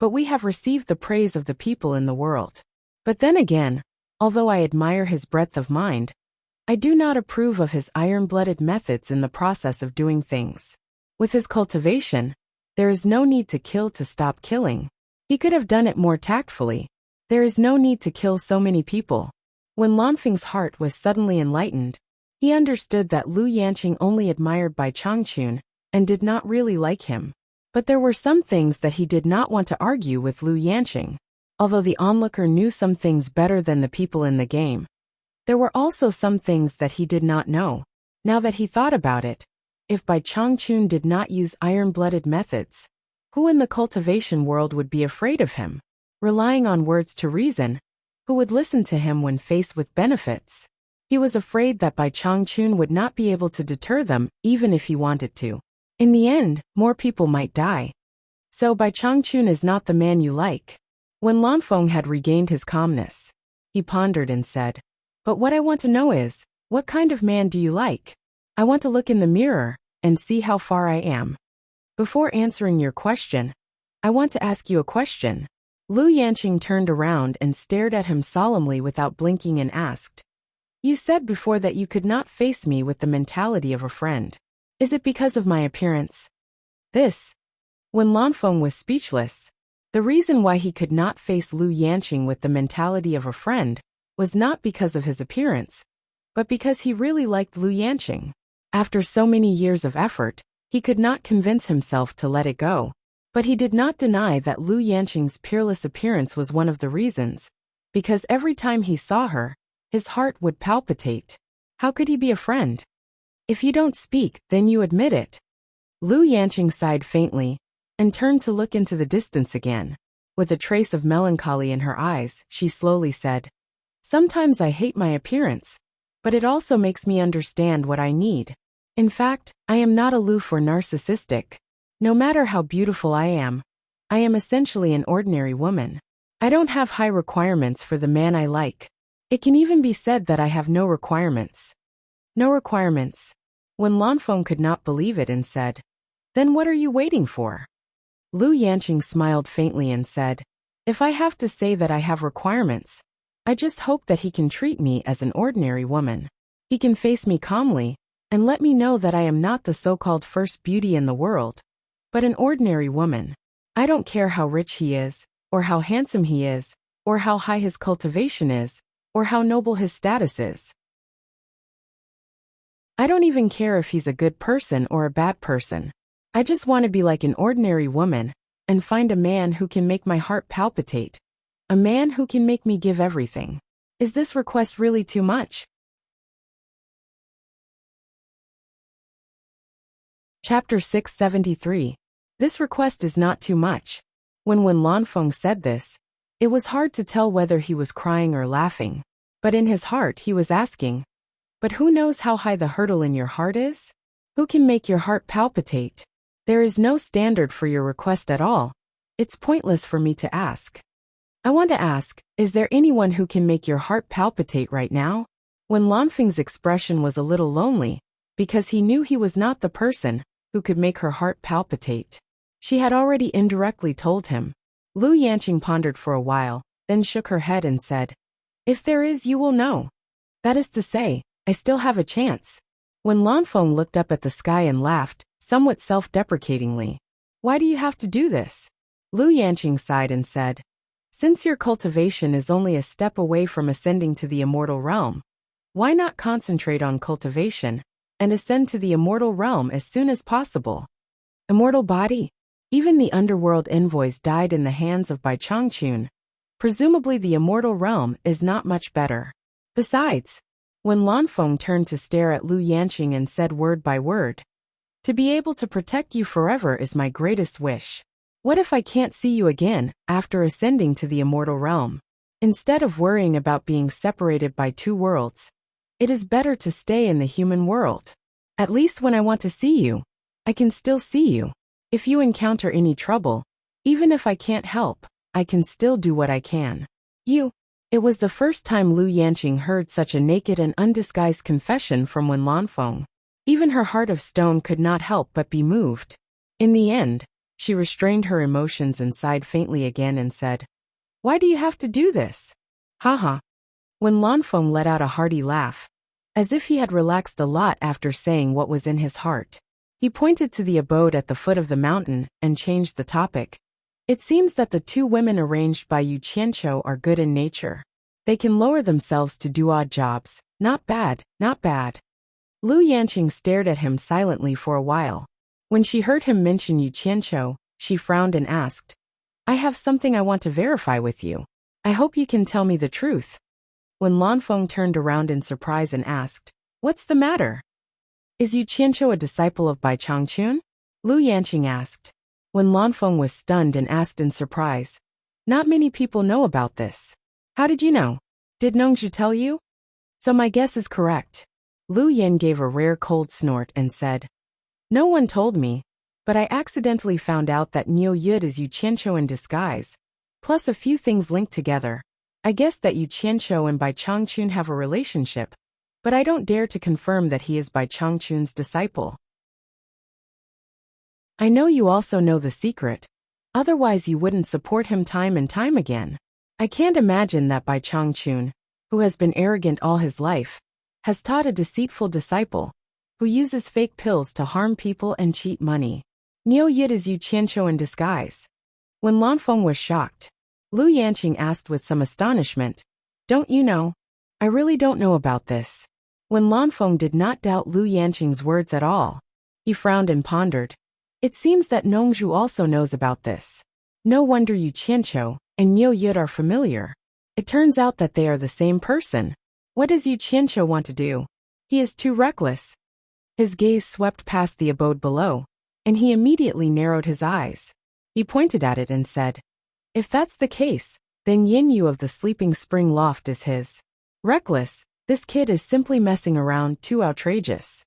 but we have received the praise of the people in the world. But then again, although I admire his breadth of mind, I do not approve of his iron-blooded methods in the process of doing things. With his cultivation, there is no need to kill to stop killing. He could have done it more tactfully. There is no need to kill so many people." When Lanfeng's heart was suddenly enlightened, he understood that Lu Yanqing only admired Bai Changchun and did not really like him. But there were some things that he did not want to argue with Lu Yanqing. Although the onlooker knew some things better than the people in the game, there were also some things that he did not know. Now that he thought about it, If Bai Changchun did not use iron-blooded methods, who in the cultivation world would be afraid of him? Relying on words to reason, who would listen to him when faced with benefits? He was afraid that Bai Changchun would not be able to deter them even if he wanted to. In the end, more people might die. So Bai Changchun is not the man you like. When Lanfeng had regained his calmness, he pondered and said, "But what I want to know is, what kind of man do you like? I want to look in the mirror and see how far I am. Before answering your question, I want to ask you a question." Lu Yanqing turned around and stared at him solemnly without blinking and asked, "You said before that you could not face me with the mentality of a friend. Is it because of my appearance?" When Lanfeng was speechless, the reason why he could not face Lu Yanqing with the mentality of a friend was not because of his appearance, but because he really liked Lu Yanqing. After so many years of effort, he could not convince himself to let it go. But he did not deny that Lu Yanqing's peerless appearance was one of the reasons, because every time he saw her, his heart would palpitate. How could he be a friend? "If you don't speak, then you admit it." Lu Yanqing sighed faintly and turned to look into the distance again. With a trace of melancholy in her eyes, she slowly said, "Sometimes I hate my appearance, but it also makes me understand what I need. In fact, I am not aloof or narcissistic. No matter how beautiful I am essentially an ordinary woman. I don't have high requirements for the man I like. It can even be said that I have no requirements." No requirements. When Lanfeng could not believe it and said, "Then what are you waiting for?" Lu Yanqing smiled faintly and said, "If I have to say that I have requirements, I just hope that he can treat me as an ordinary woman. He can face me calmly and let me know that I am not the so-called first beauty in the world, but an ordinary woman. I don't care how rich he is, or how handsome he is, or how high his cultivation is, or how noble his status is. I don't even care if he's a good person or a bad person. I just want to be like an ordinary woman and find a man who can make my heart palpitate. A man who can make me give everything. Is this request really too much?" Chapter 673. This request is not too much. When Lanfeng said this, it was hard to tell whether he was crying or laughing. But in his heart he was asking, "But who knows how high the hurdle in your heart is? Who can make your heart palpitate? There is no standard for your request at all. It's pointless for me to ask. I want to ask, is there anyone who can make your heart palpitate right now?" When Lanfeng's expression was a little lonely, because he knew he was not the person who could make her heart palpitate. She had already indirectly told him. Lu Yanqing pondered for a while, then shook her head and said, "If there is, you will know. That is to say, I still have a chance." When Lanfeng looked up at the sky and laughed, somewhat self-deprecatingly, "Why do you have to do this?" Lu Yanqing sighed and said, "Since your cultivation is only a step away from ascending to the immortal realm, why not concentrate on cultivation and ascend to the immortal realm as soon as possible?" Immortal body? Even the underworld envoys died in the hands of Bai Changchun. Presumably the immortal realm is not much better. Besides, when Lanfeng turned to stare at Lu Yanqing and said word by word, "To be able to protect you forever is my greatest wish. What if I can't see you again after ascending to the immortal realm? Instead of worrying about being separated by two worlds, it is better to stay in the human world. At least when I want to see you, I can still see you. If you encounter any trouble, even if I can't help, I can still do what I can. You." It was the first time Lu Yanqing heard such a naked and undisguised confession from Wen Lanfeng. Even her heart of stone could not help but be moved. In the end, she restrained her emotions and sighed faintly again and said, "Why do you have to do this?" Haha. When Lanfeng let out a hearty laugh, as if he had relaxed a lot after saying what was in his heart. He pointed to the abode at the foot of the mountain and changed the topic. "It seems that the two women arranged by Yu Qianqiu are good in nature. They can lower themselves to do odd jobs. Not bad, not bad." Lu Yanqing stared at him silently for a while. When she heard him mention Yu Qianqiu, she frowned and asked, "I have something I want to verify with you. I hope you can tell me the truth." When Lanfeng turned around in surprise and asked, "What's the matter?" Is Yu Qianqiu a disciple of Bai Changchun? Lu Yanqing asked. When Lanfeng was stunned and asked in surprise, not many people know about this. How did you know? Did Nongzhu tell you? So my guess is correct. Lu Yen gave a rare cold snort and said, no one told me, but I accidentally found out that Niu Yud is Yu Qianqiu in disguise, plus a few things linked together. I guess that Yu Qianqiu and Bai Changchun have a relationship, but I don't dare to confirm that he is Bai Changchun's disciple. I know you also know the secret, otherwise you wouldn't support him time and time again. I can't imagine that Bai Changchun, who has been arrogant all his life, has taught a deceitful disciple, who uses fake pills to harm people and cheat money. Niu Yid is Yu Qianqiu in disguise. When Lanfeng was shocked, Lu Yanqing asked with some astonishment, don't you know? I really don't know about this. When Lanfeng did not doubt Lu Yanqing's words at all, he frowned and pondered. It seems that Nongzhu also knows about this. No wonder Yu Qianqiu and Niu Yid are familiar. It turns out that they are the same person. What does Yu Qianqiu want to do? He is too reckless. His gaze swept past the abode below, and he immediately narrowed his eyes. He pointed at it and said, if that's the case, then Yin Yu of the Sleeping Spring Loft is his. Reckless, this kid is simply messing around, too outrageous.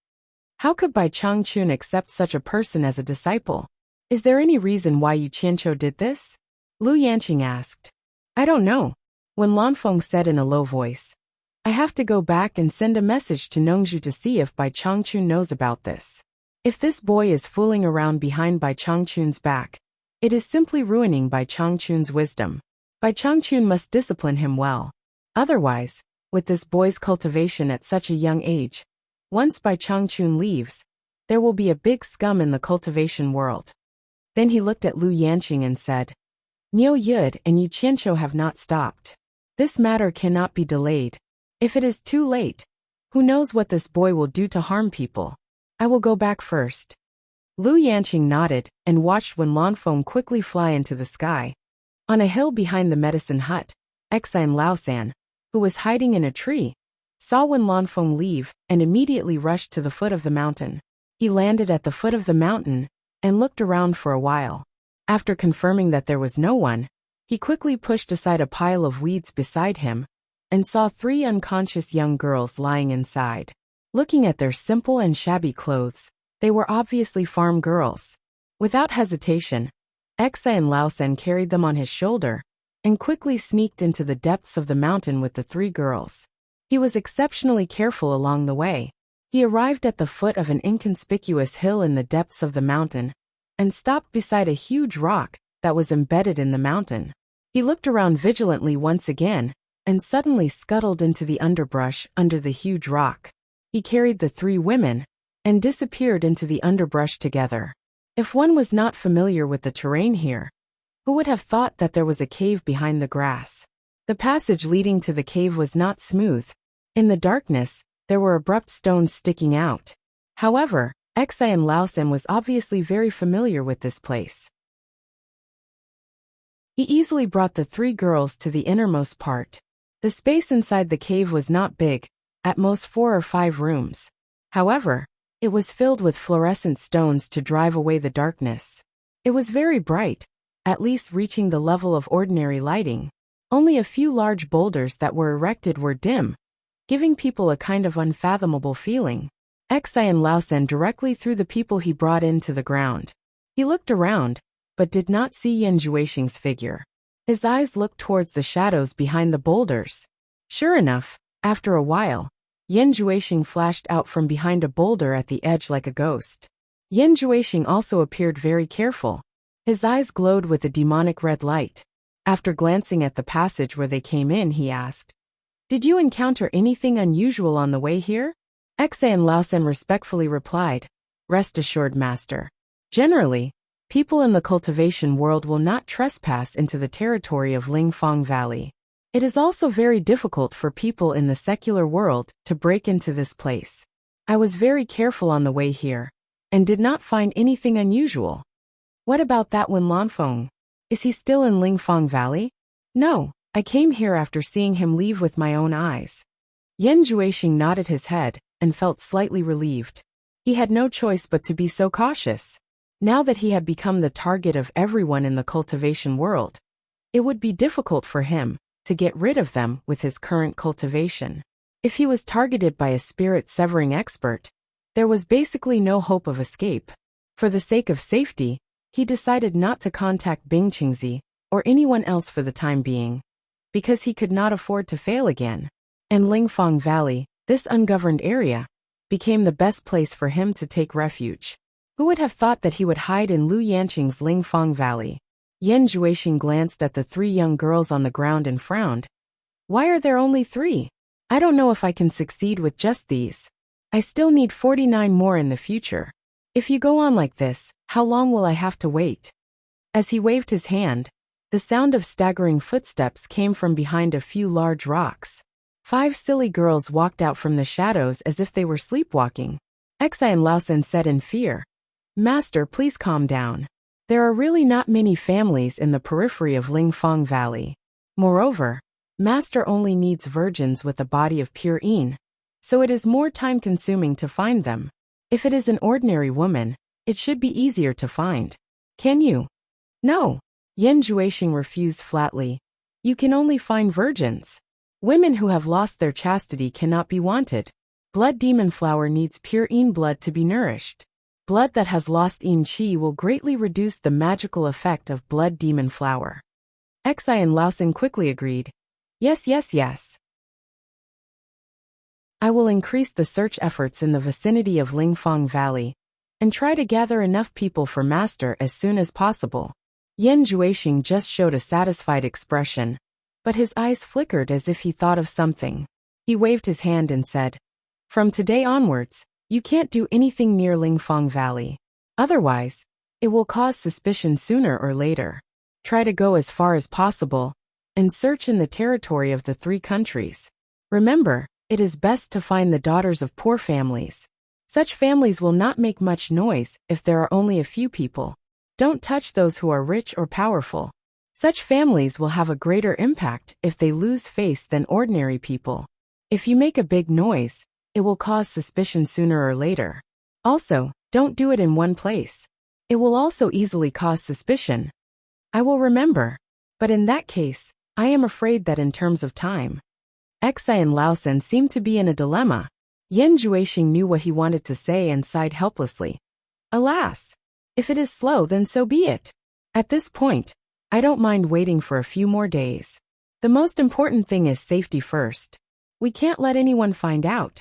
How could Bai Changchun accept such a person as a disciple? Is there any reason why Yu Qianqiu did this? Lu Yanqing asked. I don't know. When Lanfeng said in a low voice, I have to go back and send a message to Nongzhu to see if Bai Changchun knows about this. If this boy is fooling around behind Bai Changchun's back, it is simply ruining Bai Changchun's wisdom. Bai Changchun must discipline him well. Otherwise, with this boy's cultivation at such a young age, once Bai Changchun leaves, there will be a big scum in the cultivation world. Then he looked at Lu Yanqing and said, Niu Yud and Yu Qianqiu have not stopped. This matter cannot be delayed. If it is too late, who knows what this boy will do to harm people? I will go back first. Lu Yanqing nodded and watched when Lanfeng quickly fly into the sky. On a hill behind the medicine hut, Exine Laosan, who was hiding in a tree, saw when Lanfeng leave and immediately rushed to the foot of the mountain. He landed at the foot of the mountain and looked around for a while. After confirming that there was no one, he quickly pushed aside a pile of weeds beside him and saw 3 unconscious young girls lying inside. Looking at their simple and shabby clothes, they were obviously farm girls. Without hesitation, Exine Laosan carried them on his shoulder and quickly sneaked into the depths of the mountain with the 3 girls. He was exceptionally careful along the way. He arrived at the foot of an inconspicuous hill in the depths of the mountain and stopped beside a huge rock that was embedded in the mountain. He looked around vigilantly once again and suddenly scuttled into the underbrush under the huge rock. He carried the 3 women and disappeared into the underbrush together. If one was not familiar with the terrain here, who would have thought that there was a cave behind the grass? The passage leading to the cave was not smooth. In the darkness, there were abrupt stones sticking out. However, Exine Laosan was obviously very familiar with this place. He easily brought the 3 girls to the innermost part. The space inside the cave was not big, at most 4 or 5 rooms. However, it was filled with fluorescent stones to drive away the darkness. It was very bright, at least reaching the level of ordinary lighting. Only a few large boulders that were erected were dim, giving people a kind of unfathomable feeling. Exine Laosan directly threw the people he brought in to the ground. He looked around, but did not see Yen Juexing's figure. His eyes looked towards the shadows behind the boulders. Sure enough, after a while, Yen Juexing flashed out from behind a boulder at the edge like a ghost. Yen Juexing also appeared very careful. His eyes glowed with a demonic red light. After glancing at the passage where they came in, he asked, Did you encounter anything unusual on the way here? Exine Laosan respectfully replied, Rest assured, master. Generally, people in the cultivation world will not trespass into the territory of Lingfang Valley. It is also very difficult for people in the secular world to break into this place. I was very careful on the way here, and did not find anything unusual. What about that Wen Lanfeng? Is he still in Lingfang Valley? No, I came here after seeing him leave with my own eyes. Yen Juexing nodded his head and felt slightly relieved. He had no choice but to be so cautious. Now that he had become the target of everyone in the cultivation world, it would be difficult for him to get rid of them with his current cultivation. If he was targeted by a spirit-severing expert, there was basically no hope of escape. For the sake of safety, he decided not to contact Bing Qingzi or anyone else for the time being, because he could not afford to fail again. And Lingfang Valley, this ungoverned area, became the best place for him to take refuge. Who would have thought that he would hide in Lu Yanqing's Lingfang Valley? Yan Juexing glanced at the 3 young girls on the ground and frowned. Why are there only 3? I don't know if I can succeed with just these. I still need 49 more in the future. If you go on like this, how long will I have to wait? As he waved his hand, the sound of staggering footsteps came from behind a few large rocks. 5 silly girls walked out from the shadows as if they were sleepwalking. Xi and Laosen said in fear, "Master, please calm down. There are really not many families in the periphery of Lingfang Valley. Moreover, Master only needs virgins with a body of pure yin, so it is more time-consuming to find them. If it is an ordinary woman, it should be easier to find. Can you?" "No." Yan Juexing refused flatly. "You can only find virgins. Women who have lost their chastity cannot be wanted. Blood demon flower needs pure yin blood to be nourished. Blood that has lost yin qi will greatly reduce the magical effect of blood demon flower." Xi and Laosen quickly agreed. Yes. I will increase the search efforts in the vicinity of Lingfang Valley and try to gather enough people for Master as soon as possible. Yan Juexing just showed a satisfied expression, but his eyes flickered as if he thought of something. He waved his hand and said, "From today onwards, you can't do anything near Lingfang Valley. Otherwise, it will cause suspicion sooner or later. Try to go as far as possible and search in the territory of the 3 countries. Remember, it is best to find the daughters of poor families. Such families will not make much noise if there are only a few people. Don't touch those who are rich or powerful. Such families will have a greater impact if they lose face than ordinary people. If you make a big noise, it will cause suspicion sooner or later. Also, don't do it in one place. It will also easily cause suspicion." "I will remember. But in that case, I am afraid that in terms of time." Xi and Laosen seemed to be in a dilemma. Yan Juexing knew what he wanted to say and sighed helplessly. "Alas! If it is slow, then so be it. At this point, I don't mind waiting for a few more days. The most important thing is safety first. We can't let anyone find out."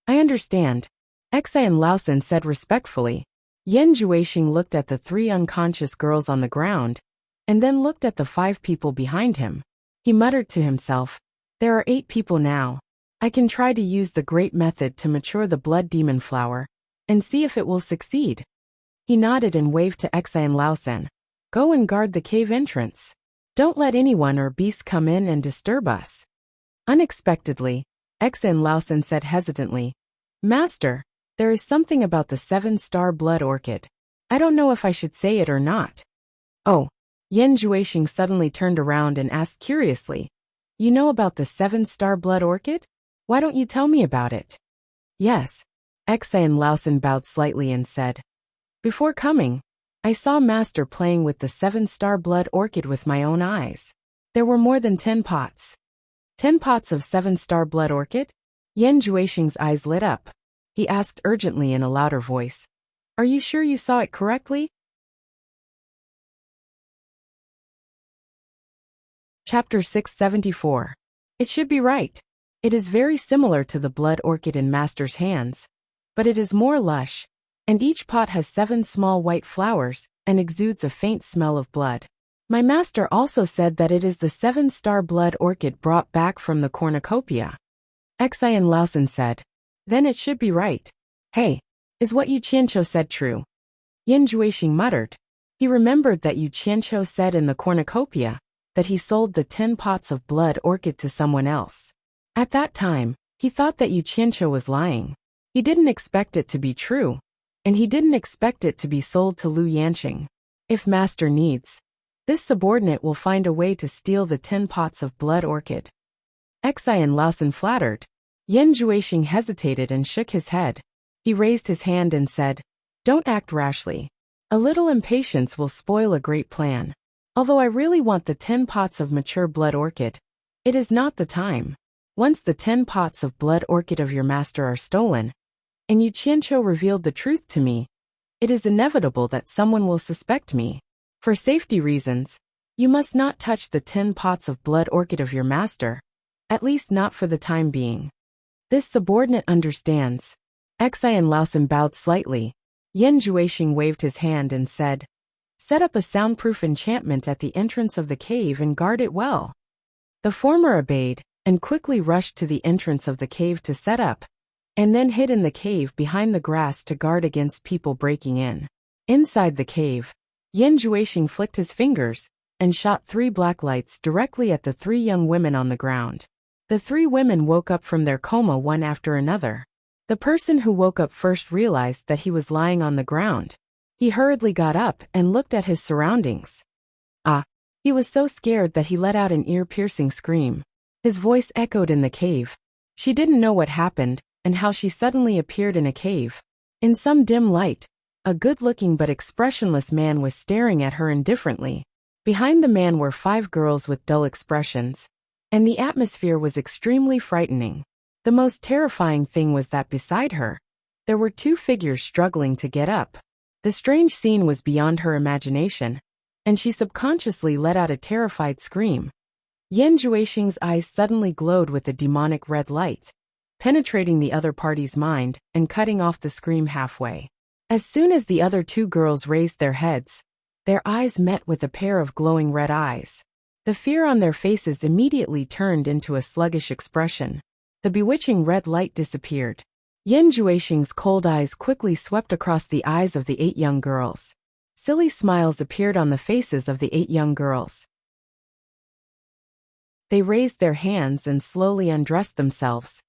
"I understand," Xi and Laosen said respectfully. Yan Juexing looked at the 3 unconscious girls on the ground, and then looked at the 5 people behind him. He muttered to himself, "There are 8 people now. I can try to use the great method to mature the blood demon flower, and see if it will succeed." He nodded and waved to Xi and Laosen. "Go and guard the cave entrance. Don't let anyone or beast come in and disturb us." Unexpectedly, Xi and Laosen said hesitantly, "Master, there is something about the 7-star blood orchid. I don't know if I should say it or not." "Oh." Yan Juexing suddenly turned around and asked curiously, "You know about the 7-star blood orchid? Why don't you tell me about it?" "Yes." Xi and Laosen bowed slightly and said, "Before coming, I saw Master playing with the 7-star blood orchid with my own eyes. There were more than 10 pots. 10 pots of 7-star blood orchid?" Yan Juexing's eyes lit up. He asked urgently in a louder voice, "Are you sure you saw it correctly?" Chapter 674. It should be right. It is very similar to the blood orchid in Master's hands, but it is more lush, and each pot has 7 small white flowers and exudes a faint smell of blood. My master also said that it is the 7-star blood orchid brought back from the cornucopia. Xi and Laosen said, "Then it should be right. Hey, is what Yu Qianqiu said true?" Yan Juexing muttered. He remembered that Yu Qianqiu said in the cornucopia that he sold the 10 pots of blood orchid to someone else. At that time, he thought that Yu Qianqiu was lying. He didn't expect it to be true, and he didn't expect it to be sold to Lu Yanqing. If Master needs, this subordinate will find a way to steal the 10 pots of blood orchid. Xi and Laosen flattered. Yan Juexing hesitated and shook his head. He raised his hand and said, "Don't act rashly. A little impatience will spoil a great plan. Although I really want the 10 pots of mature blood orchid, it is not the time. Once the 10 pots of blood orchid of your master are stolen, and Yu Qianqiu revealed the truth to me, it is inevitable that someone will suspect me. For safety reasons, you must not touch the 10 pots of blood orchid of your master, at least not for the time being." This subordinate understands. Xi and Laosin bowed slightly. Yan Juexing waved his hand and said, "Set up a soundproof enchantment at the entrance of the cave and guard it well." The former obeyed, and quickly rushed to the entrance of the cave to set up, and then hid in the cave behind the grass to guard against people breaking in. Inside the cave, Yan Juexing flicked his fingers and shot 3 black lights directly at the 3 young women on the ground. The 3 women woke up from their coma one after another. The person who woke up first realized that he was lying on the ground. He hurriedly got up and looked at his surroundings. He was so scared that he let out an ear-piercing scream. His voice echoed in the cave. She didn't know what happened and how she suddenly appeared in a cave. In some dim light, a good-looking but expressionless man was staring at her indifferently. Behind the man were 5 girls with dull expressions, and the atmosphere was extremely frightening. The most terrifying thing was that beside her, there were 2 figures struggling to get up. The strange scene was beyond her imagination, and she subconsciously let out a terrified scream. Yan Juexing's eyes suddenly glowed with a demonic red light, penetrating the other party's mind and cutting off the scream halfway. As soon as the other 2 girls raised their heads, their eyes met with a pair of glowing red eyes. The fear on their faces immediately turned into a sluggish expression. The bewitching red light disappeared. Yan Juexing's cold eyes quickly swept across the eyes of the 8 young girls. Silly smiles appeared on the faces of the 8 young girls. They raised their hands and slowly undressed themselves.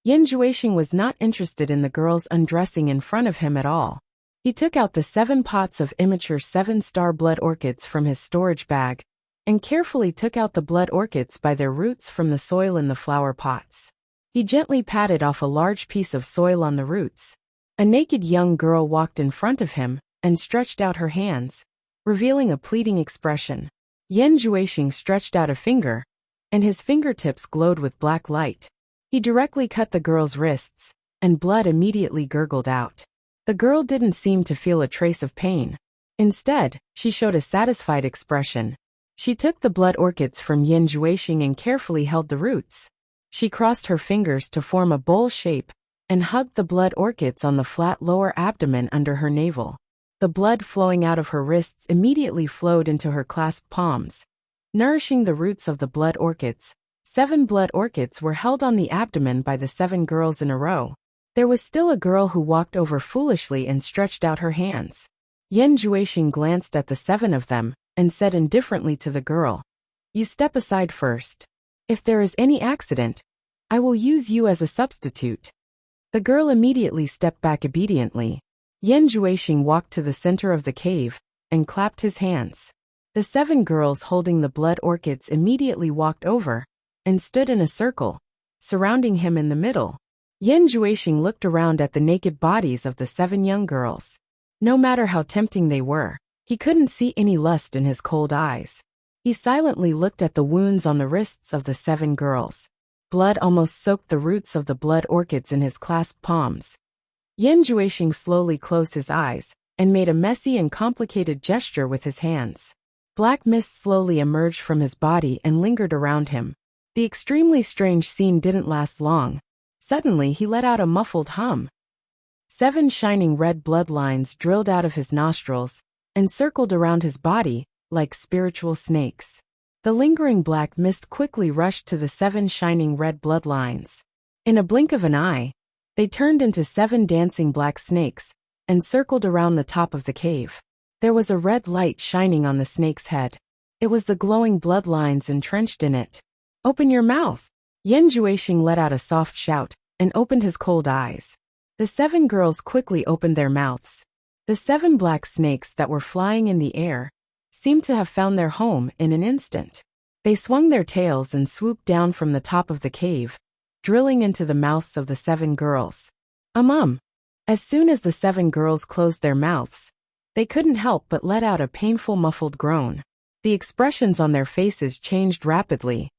Yan Juexing was not interested in the girls undressing in front of him at all. He took out the 7 pots of immature 7-star blood orchids from his storage bag, and carefully took out the blood orchids by their roots from the soil in the flower pots. He gently patted off a large piece of soil on the roots. A naked young girl walked in front of him and stretched out her hands, revealing a pleading expression. Yan Juexing stretched out a finger, and his fingertips glowed with black light. He directly cut the girl's wrists, and blood immediately gurgled out. The girl didn't seem to feel a trace of pain. Instead, she showed a satisfied expression. She took the blood orchids from Yan Juexing and carefully held the roots. She crossed her fingers to form a bowl shape and hugged the blood orchids on the flat lower abdomen under her navel. The blood flowing out of her wrists immediately flowed into her clasped palms, nourishing the roots of the blood orchids. 7 blood orchids were held on the abdomen by the 7 girls in a row. There was still a girl who walked over foolishly and stretched out her hands. Yan Juexing glanced at the 7 of them and said indifferently to the girl, "You step aside first. If there is any accident, I will use you as a substitute." The girl immediately stepped back obediently. Yan Juexing walked to the center of the cave and clapped his hands. The 7 girls holding the blood orchids immediately walked over and stood in a circle, surrounding him in the middle. Yan Juexing looked around at the naked bodies of the 7 young girls. No matter how tempting they were, he couldn't see any lust in his cold eyes. He silently looked at the wounds on the wrists of the 7 girls. Blood almost soaked the roots of the blood orchids in his clasped palms. Yan Juexing slowly closed his eyes and made a messy and complicated gesture with his hands. Black mist slowly emerged from his body and lingered around him. The extremely strange scene didn't last long. Suddenly he let out a muffled hum. 7 shining red bloodlines drilled out of his nostrils and circled around his body like spiritual snakes. The lingering black mist quickly rushed to the 7 shining red bloodlines. In a blink of an eye, they turned into 7 dancing black snakes and circled around the top of the cave. There was a red light shining on the snake's head. It was the glowing bloodlines entrenched in it. "Open your mouth!" Yan Juexing let out a soft shout and opened his cold eyes. The 7 girls quickly opened their mouths. The 7 black snakes that were flying in the air seemed to have found their home in an instant. They swung their tails and swooped down from the top of the cave, drilling into the mouths of the 7 girls. As soon as the 7 girls closed their mouths, they couldn't help but let out a painful muffled groan. The expressions on their faces changed rapidly.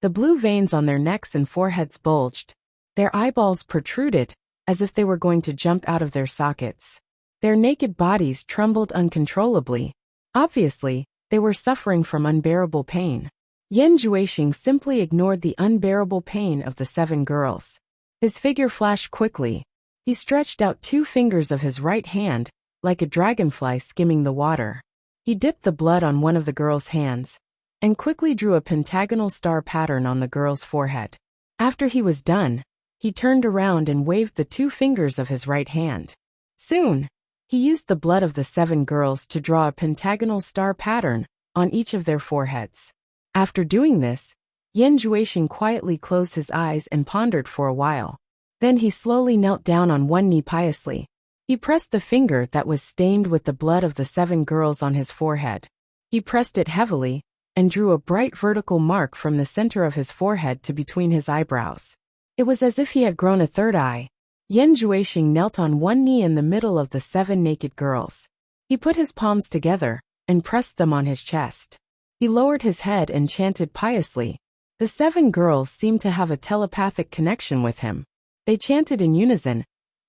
The blue veins on their necks and foreheads bulged. Their eyeballs protruded, as if they were going to jump out of their sockets. Their naked bodies trembled uncontrollably. Obviously, they were suffering from unbearable pain. Yan Juexing simply ignored the unbearable pain of the 7 girls. His figure flashed quickly. He stretched out 2 fingers of his right hand, like a dragonfly skimming the water. He dipped the blood on one of the girl's hands, and quickly drew a pentagonal star pattern on the girl's forehead. After he was done, he turned around and waved the 2 fingers of his right hand. Soon, he used the blood of the 7 girls to draw a pentagonal star pattern on each of their foreheads. After doing this, Yan Juexing quietly closed his eyes and pondered for a while. Then he slowly knelt down on one knee piously. He pressed the finger that was stained with the blood of the 7 girls on his forehead. He pressed it heavily, and drew a bright vertical mark from the center of his forehead to between his eyebrows. It was as if he had grown a third eye. Yan Juexing knelt on one knee in the middle of the 7 naked girls. He put his palms together, and pressed them on his chest. He lowered his head and chanted piously. The 7 girls seemed to have a telepathic connection with him. They chanted in unison,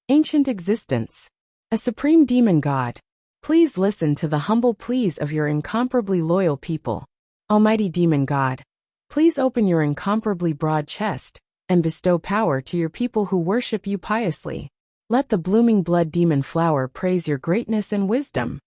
"Ancient existence, a supreme demon god, please listen to the humble pleas of your incomparably loyal people. Almighty demon god, please open your incomparably broad chest, and bestow power to your people who worship you piously. Let the blooming blood demon flower praise your greatness and wisdom."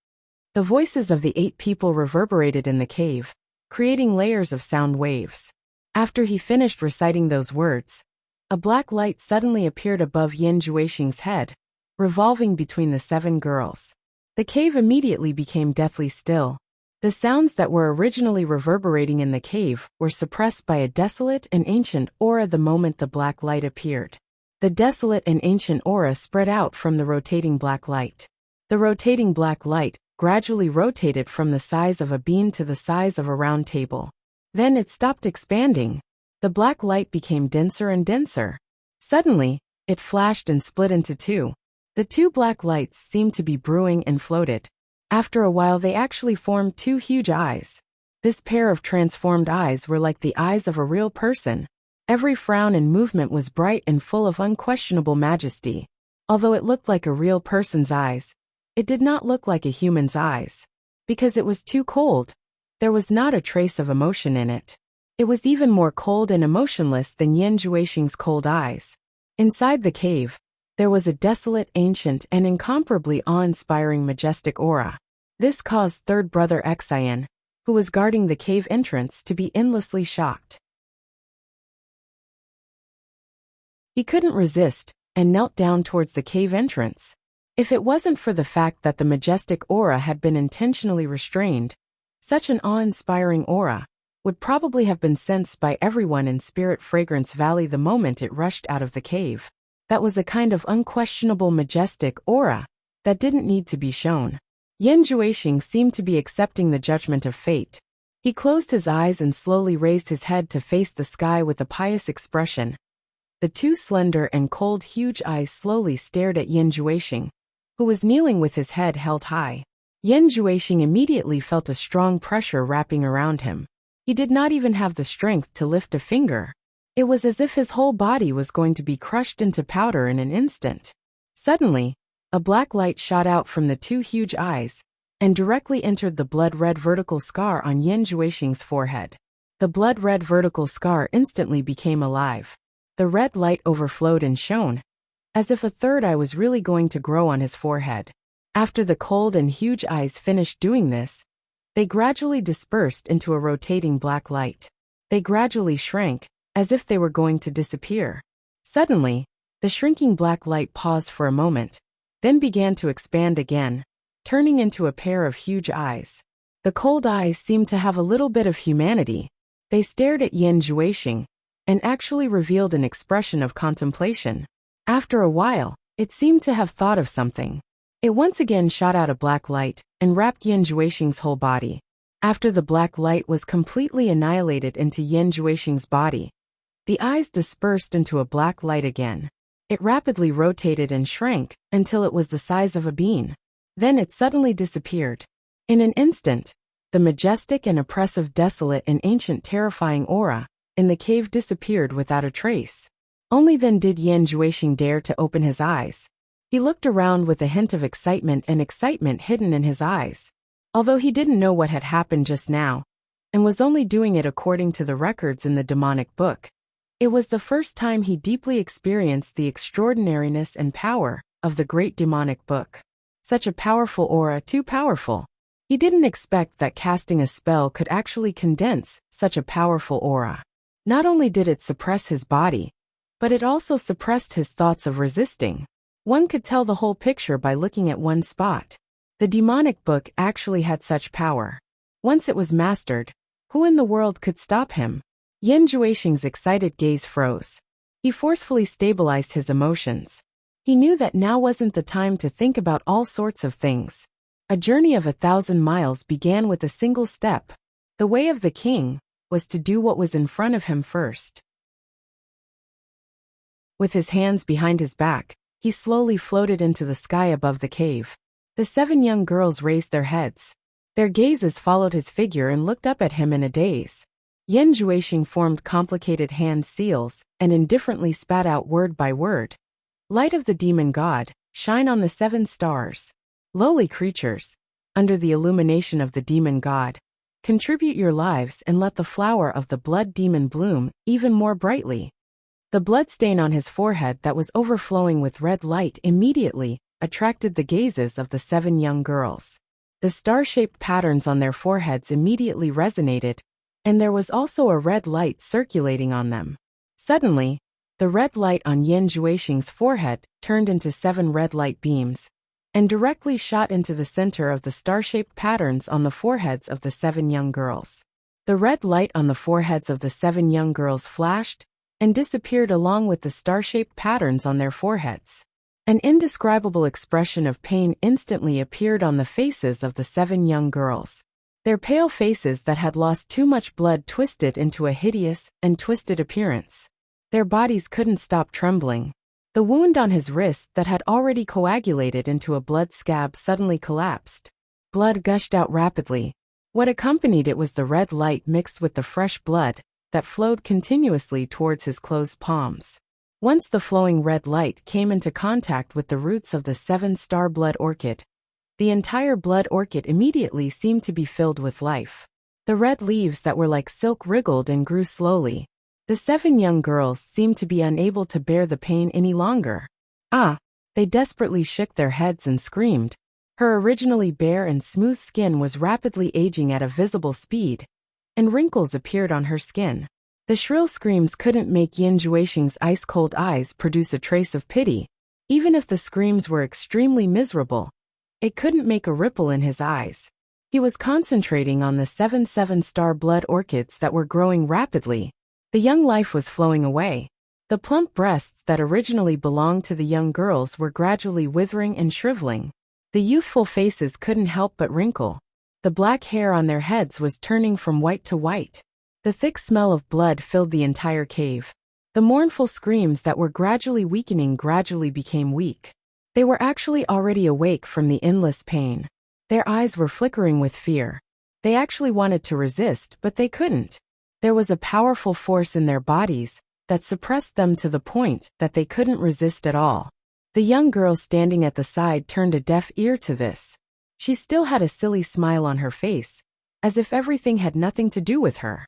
The voices of the 8 people reverberated in the cave, creating layers of sound waves. After he finished reciting those words, a black light suddenly appeared above Yan Juexing's head, revolving between the 7 girls. The cave immediately became deathly still. The sounds that were originally reverberating in the cave were suppressed by a desolate and ancient aura the moment the black light appeared. The desolate and ancient aura spread out from the rotating black light. The rotating black light gradually rotated from the size of a bean to the size of a round table. Then it stopped expanding. The black light became denser and denser. Suddenly, it flashed and split into 2. The 2 black lights seemed to be brewing and floated. After a while they actually formed 2 huge eyes. This pair of transformed eyes were like the eyes of a real person. Every frown and movement was bright and full of unquestionable majesty. Although it looked like a real person's eyes, it did not look like a human's eyes. Because it was too cold, there was not a trace of emotion in it. It was even more cold and emotionless than Yan Juexing's cold eyes. Inside the cave, there was a desolate, ancient, and incomparably awe-inspiring majestic aura. This caused third brother Xian, who was guarding the cave entrance, to be endlessly shocked. He couldn't resist, and knelt down towards the cave entrance. If it wasn't for the fact that the majestic aura had been intentionally restrained, such an awe-inspiring aura would probably have been sensed by everyone in Spirit Fragrance Valley the moment it rushed out of the cave. That was a kind of unquestionable majestic aura that didn't need to be shown. Yan Juexing seemed to be accepting the judgment of fate. He closed his eyes and slowly raised his head to face the sky with a pious expression. The 2 slender and cold huge eyes slowly stared at Yan Juexing, who was kneeling with his head held high. Yan Juexing immediately felt a strong pressure wrapping around him. He did not even have the strength to lift a finger. It was as if his whole body was going to be crushed into powder in an instant. Suddenly, a black light shot out from the 2 huge eyes, and directly entered the blood-red vertical scar on Yan Juexing's forehead. The blood-red vertical scar instantly became alive. The red light overflowed and shone, as if a third eye was really going to grow on his forehead. After the cold and huge eyes finished doing this, they gradually dispersed into a rotating black light. They gradually shrank, as if they were going to disappear. Suddenly, the shrinking black light paused for a moment, then began to expand again, turning into a pair of huge eyes. The cold eyes seemed to have a little bit of humanity. They stared at Yan Juexing, and actually revealed an expression of contemplation. After a while, it seemed to have thought of something. It once again shot out a black light, and wrapped Yan Juexing's whole body. After the black light was completely annihilated into Yan Juexing's body, the eyes dispersed into a black light again. It rapidly rotated and shrank until it was the size of a bean. Then it suddenly disappeared. In an instant, the majestic and oppressive, desolate and ancient terrifying aura in the cave disappeared without a trace. Only then did Yan Juexing dare to open his eyes. He looked around with a hint of excitement hidden in his eyes. Although he didn't know what had happened just now, and was only doing it according to the records in the demonic book, it was the first time he deeply experienced the extraordinariness and power of the great demonic book. Such a powerful aura, too powerful. He didn't expect that casting a spell could actually condense such a powerful aura. Not only did it suppress his body, but it also suppressed his thoughts of resisting. One could tell the whole picture by looking at one spot. The demonic book actually had such power. Once it was mastered, who in the world could stop him? Yan Juexing's excited gaze froze. He forcefully stabilized his emotions. He knew that now wasn't the time to think about all sorts of things. A journey of 1,000 miles began with a single step. The way of the king was to do what was in front of him first. With his hands behind his back, he slowly floated into the sky above the cave. The 7 young girls raised their heads. Their gazes followed his figure and looked up at him in a daze. Yan Juexing formed complicated hand seals and indifferently spat out word by word. Light of the demon god, shine on the 7 stars. Lowly creatures, under the illumination of the demon god, contribute your lives and let the flower of the blood demon bloom even more brightly. The blood stain on his forehead that was overflowing with red light immediately attracted the gazes of the 7 young girls. The star-shaped patterns on their foreheads immediately resonated, and there was also a red light circulating on them. Suddenly, the red light on Yan Juexing's forehead turned into 7 red light beams, and directly shot into the center of the star-shaped patterns on the foreheads of the 7 young girls. The red light on the foreheads of the 7 young girls flashed and disappeared along with the star-shaped patterns on their foreheads. An indescribable expression of pain instantly appeared on the faces of the 7 young girls. Their pale faces that had lost too much blood twisted into a hideous and twisted appearance. Their bodies couldn't stop trembling. The wound on his wrist that had already coagulated into a blood scab suddenly collapsed. Blood gushed out rapidly. What accompanied it was the red light mixed with the fresh blood that flowed continuously towards his closed palms. Once the flowing red light came into contact with the roots of the 7-star blood orchid, the entire blood orchid immediately seemed to be filled with life. The red leaves that were like silk wriggled and grew slowly. The 7 young girls seemed to be unable to bear the pain any longer. They desperately shook their heads and screamed. Her originally bare and smooth skin was rapidly aging at a visible speed, and wrinkles appeared on her skin. The shrill screams couldn't make Yan Juexing's ice-cold eyes produce a trace of pity. Even if the screams were extremely miserable, it couldn't make a ripple in his eyes. He was concentrating on the 7-star blood orchids that were growing rapidly. The young life was flowing away. The plump breasts that originally belonged to the young girls were gradually withering and shriveling. The youthful faces couldn't help but wrinkle. The black hair on their heads was turning from white to white. The thick smell of blood filled the entire cave. The mournful screams that were gradually weakening gradually became weak. They were actually already awake from the endless pain. Their eyes were flickering with fear. They actually wanted to resist, but they couldn't. There was a powerful force in their bodies that suppressed them to the point that they couldn't resist at all. The young girl standing at the side turned a deaf ear to this. She still had a silly smile on her face, as if everything had nothing to do with her.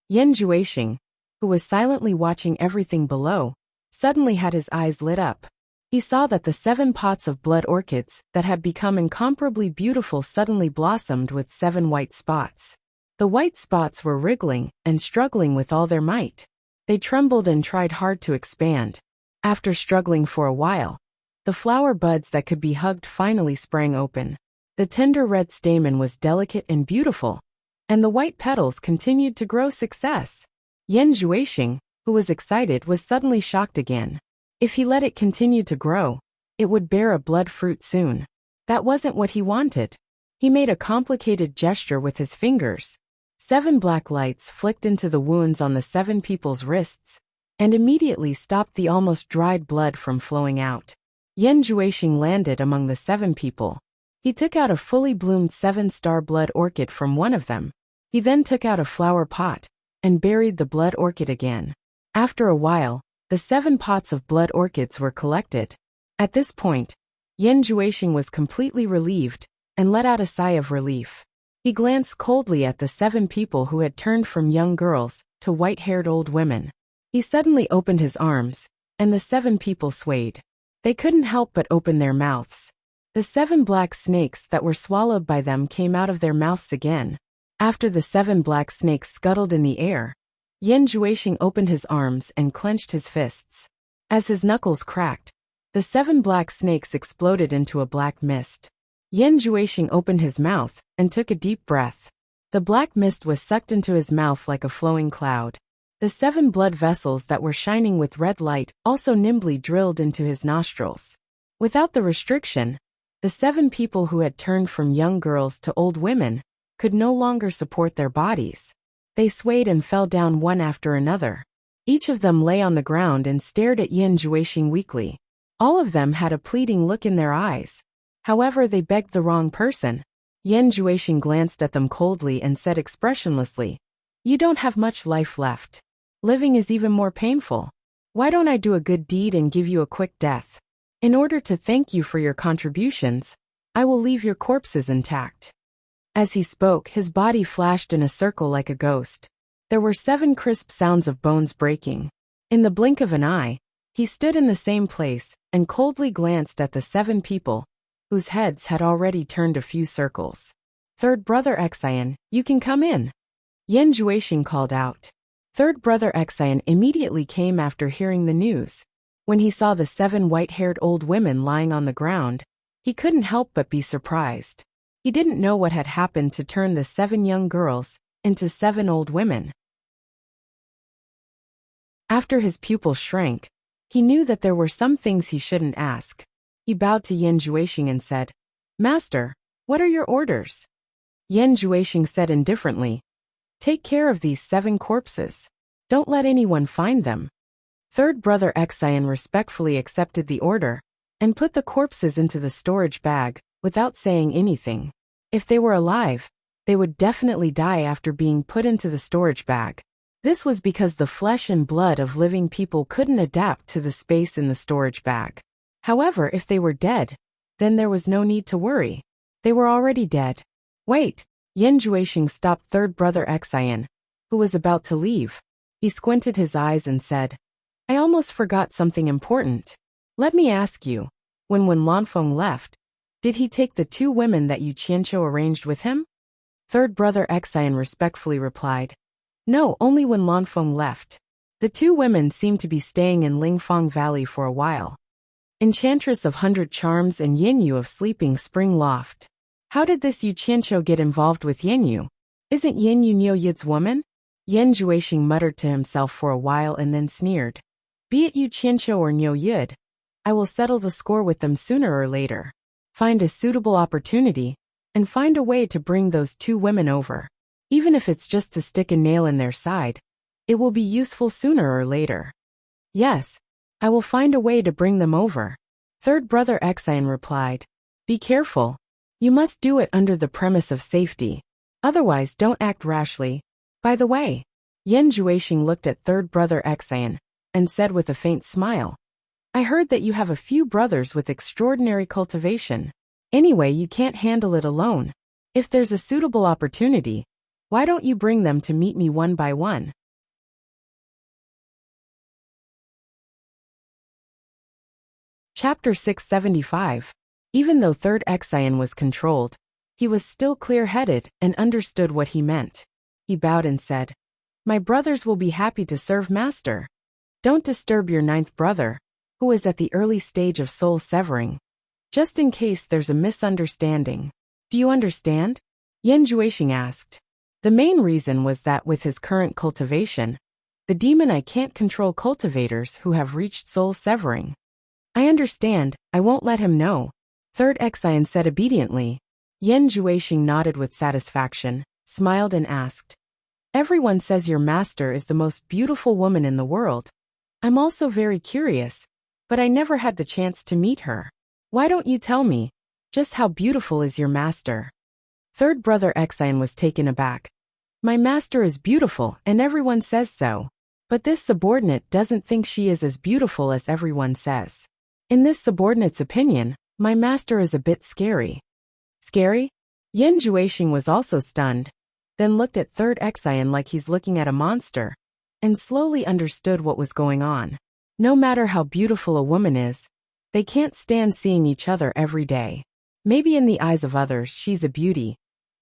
Yan Juexing, who was silently watching everything below, suddenly had his eyes lit up. He saw that the 7 pots of blood orchids that had become incomparably beautiful suddenly blossomed with 7 white spots. The white spots were wriggling and struggling with all their might. They trembled and tried hard to expand. After struggling for a while, the flower buds that could be hugged finally sprang open. The tender red stamen was delicate and beautiful, and the white petals continued to grow success. Yan Juexing, who was excited, was suddenly shocked again. If he let it continue to grow, it would bear a blood fruit soon. That wasn't what he wanted. He made a complicated gesture with his fingers. 7 black lights flicked into the wounds on the 7 people's wrists, and immediately stopped the almost dried blood from flowing out. Yan Juexing landed among the 7 people. He took out a fully bloomed 7-star blood orchid from one of them. He then took out a flower pot and buried the blood orchid again. After a while, the 7 pots of blood orchids were collected. At this point, Yan Juexing was completely relieved and let out a sigh of relief. He glanced coldly at the 7 people who had turned from young girls to white-haired old women. He suddenly opened his arms, and the 7 people swayed. They couldn't help but open their mouths. The 7 black snakes that were swallowed by them came out of their mouths again. After the 7 black snakes scuttled in the air, Yan Juexing opened his arms and clenched his fists. As his knuckles cracked, the 7 black snakes exploded into a black mist. Yan Juexing opened his mouth and took a deep breath. The black mist was sucked into his mouth like a flowing cloud. The 7 blood vessels that were shining with red light also nimbly drilled into his nostrils. Without the restriction, the 7 people who had turned from young girls to old women could no longer support their bodies. They swayed and fell down one after another. Each of them lay on the ground and stared at Yan Juexing weakly. All of them had a pleading look in their eyes. However, they begged the wrong person. Yan Juexing glanced at them coldly and said expressionlessly, "You don't have much life left. Living is even more painful. Why don't I do a good deed and give you a quick death? In order to thank you for your contributions, I will leave your corpses intact." As he spoke, his body flashed in a circle like a ghost. There were 7 crisp sounds of bones breaking. In the blink of an eye, he stood in the same place and coldly glanced at the 7 people, whose heads had already turned a few circles. "Third brother Xian, you can come in," Yan Juexing called out. Third brother Xian immediately came after hearing the news. When he saw the 7 white-haired old women lying on the ground, he couldn't help but be surprised. He didn't know what had happened to turn the 7 young girls into 7 old women. After his pupil shrank, he knew that there were some things he shouldn't ask. He bowed to Yan Juexing and said, "Master, what are your orders?" Yan Juexing said indifferently, "Take care of these 7 corpses. Don't let anyone find them." Third brother Xian respectfully accepted the order and put the corpses into the storage bag without saying anything. If they were alive, they would definitely die after being put into the storage bag. This was because the flesh and blood of living people couldn't adapt to the space in the storage bag. However, if they were dead, then there was no need to worry. They were already dead. "Wait," Yan Juexing stopped third brother Xian, who was about to leave. He squinted his eyes and said, "I almost forgot something important. Let me ask you, when Lanfeng left, did he take the 2 women that Yu Qianqiu arranged with him?" Third brother Xian respectfully replied, "No, only when Lanfeng left. The 2 women seemed to be staying in Lingfang Valley for a while. Enchantress of 100 Charms and Yinyu of Sleeping Spring Loft. How did this Yu Qianqiu get involved with Yinyu? Isn't Yinyu Niu Yid's woman?" Yan Juexing muttered to himself for a while and then sneered. "Be it Yu Qianqiu or Niu Yid, I will settle the score with them sooner or later. Find a suitable opportunity, and find a way to bring those 2 women over. Even if it's just to stick a nail in their side, it will be useful sooner or later. Yes, I will find a way to bring them over." Third brother Xian replied, "Be careful. You must do it under the premise of safety. Otherwise, don't act rashly. By the way," Yan Juexing looked at third brother Xian and said with a faint smile, "I heard that you have a few brothers with extraordinary cultivation. Anyway, you can't handle it alone. If there's a suitable opportunity, why don't you bring them to meet me one by one?" Chapter 675. Even though third Xian was controlled, he was still clear-headed and understood what he meant. He bowed and said, "My brothers will be happy to serve master. Don't disturb your 9th brother, who is at the early stage of soul severing. Just in case there's a misunderstanding. Do you understand?" Yan Juexing asked. The main reason was that with his current cultivation, the demon I can't control cultivators who have reached soul severing. "I understand, I won't let him know," third Xian said obediently. Yan Juexing nodded with satisfaction, smiled and asked, "Everyone says your master is the most beautiful woman in the world. I'm also very curious, but I never had the chance to meet her. Why don't you tell me? Just how beautiful is your master? Third brother Xian was taken aback. My master is beautiful and everyone says so. But this subordinate doesn't think she is as beautiful as everyone says. In this subordinate's opinion, my master is a bit scary. Scary? Yan Juexing was also stunned, then looked at third Xian like he's looking at a monster, and slowly understood what was going on. No matter how beautiful a woman is, they can't stand seeing each other every day. Maybe in the eyes of others she's a beauty,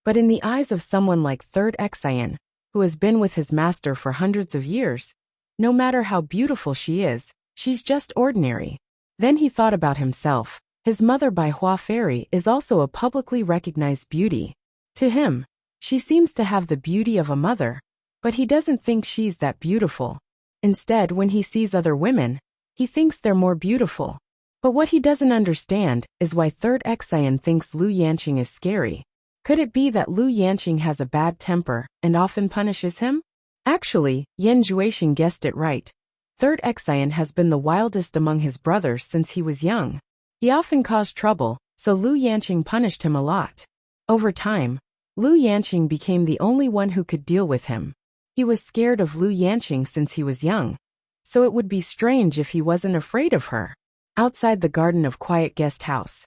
but in the eyes of someone like third Xian, who has been with his master for hundreds of years, no matter how beautiful she is, she's just ordinary. Then he thought about himself. His mother Bai Hua Fairy is also a publicly recognized beauty. To him, she seems to have the beauty of a mother, but he doesn't think she's that beautiful. Instead, when he sees other women, he thinks they're more beautiful. But what he doesn't understand is why third Xian thinks Lu Yanqing is scary. Could it be that Lu Yanqing has a bad temper and often punishes him? Actually, Yan Juexing guessed it right. Third Xian has been the wildest among his brothers since he was young. He often caused trouble, so Lu Yanqing punished him a lot. Over time, Lu Yanqing became the only one who could deal with him. He was scared of Lu Yanqing since he was young, so it would be strange if he wasn't afraid of her. Outside the garden of Quiet Guest House,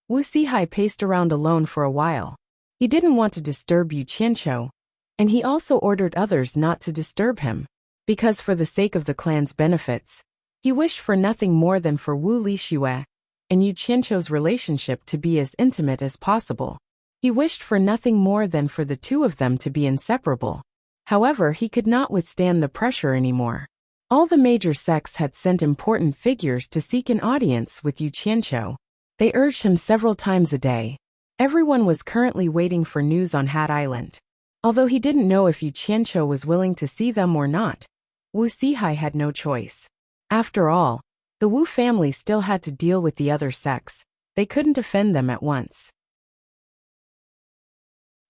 Wu Sihai paced around alone for a while. He didn't want to disturb Yu Qianqiu, and he also ordered others not to disturb him, because for the sake of the clan's benefits, he wished for nothing more than for Wu Lixue and Yu Qianqiu's relationship to be as intimate as possible. He wished for nothing more than for the two of them to be inseparable. However, he could not withstand the pressure anymore. All the major sects had sent important figures to seek an audience with Yu Qianqiu. They urged him several times a day. Everyone was currently waiting for news on Hat Island. Although he didn't know if Yu Qianqiu was willing to see them or not, Wu Sihai had no choice. After all, the Wu family still had to deal with the other sects. They couldn't offend them at once.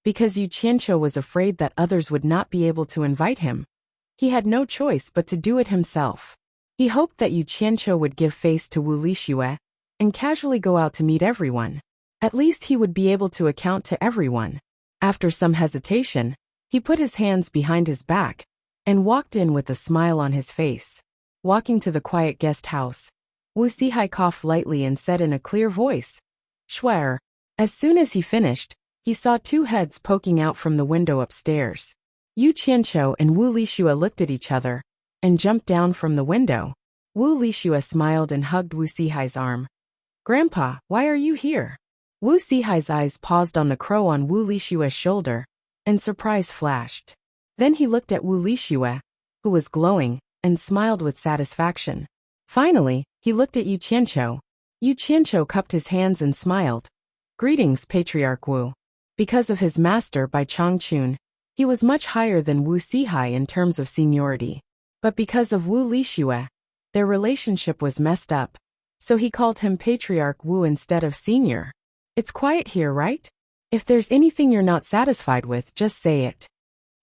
Because Yu Qianqiu was afraid that others would not be able to invite him, he had no choice but to do it himself. He hoped that Yu Qianqiu would give face to Wu Lixue and casually go out to meet everyone. At least he would be able to account to everyone. After some hesitation, he put his hands behind his back and walked in with a smile on his face. Walking to the quiet guest house, Wu Sihai coughed lightly and said in a clear voice, "Schwer." As soon as he finished, he saw two heads poking out from the window upstairs. Yu Qianqiu and Wu Lixue looked at each other and jumped down from the window. Wu Lixue smiled and hugged Wu Sihai's arm. "Grandpa, why are you here?" Wu Sihai's eyes paused on the crow on Wu Lixue's shoulder, and surprise flashed. Then he looked at Wu Lixue, who was glowing, and smiled with satisfaction. Finally, he looked at Yu Qianqiu. Yu Qianqiu cupped his hands and smiled. "Greetings, Patriarch Wu." Because of his master by Changchun, he was much higher than Wu Sihai in terms of seniority. But because of Wu Lixue, their relationship was messed up, so he called him Patriarch Wu instead of Senior. "It's quiet here, right? If there's anything you're not satisfied with, just say it."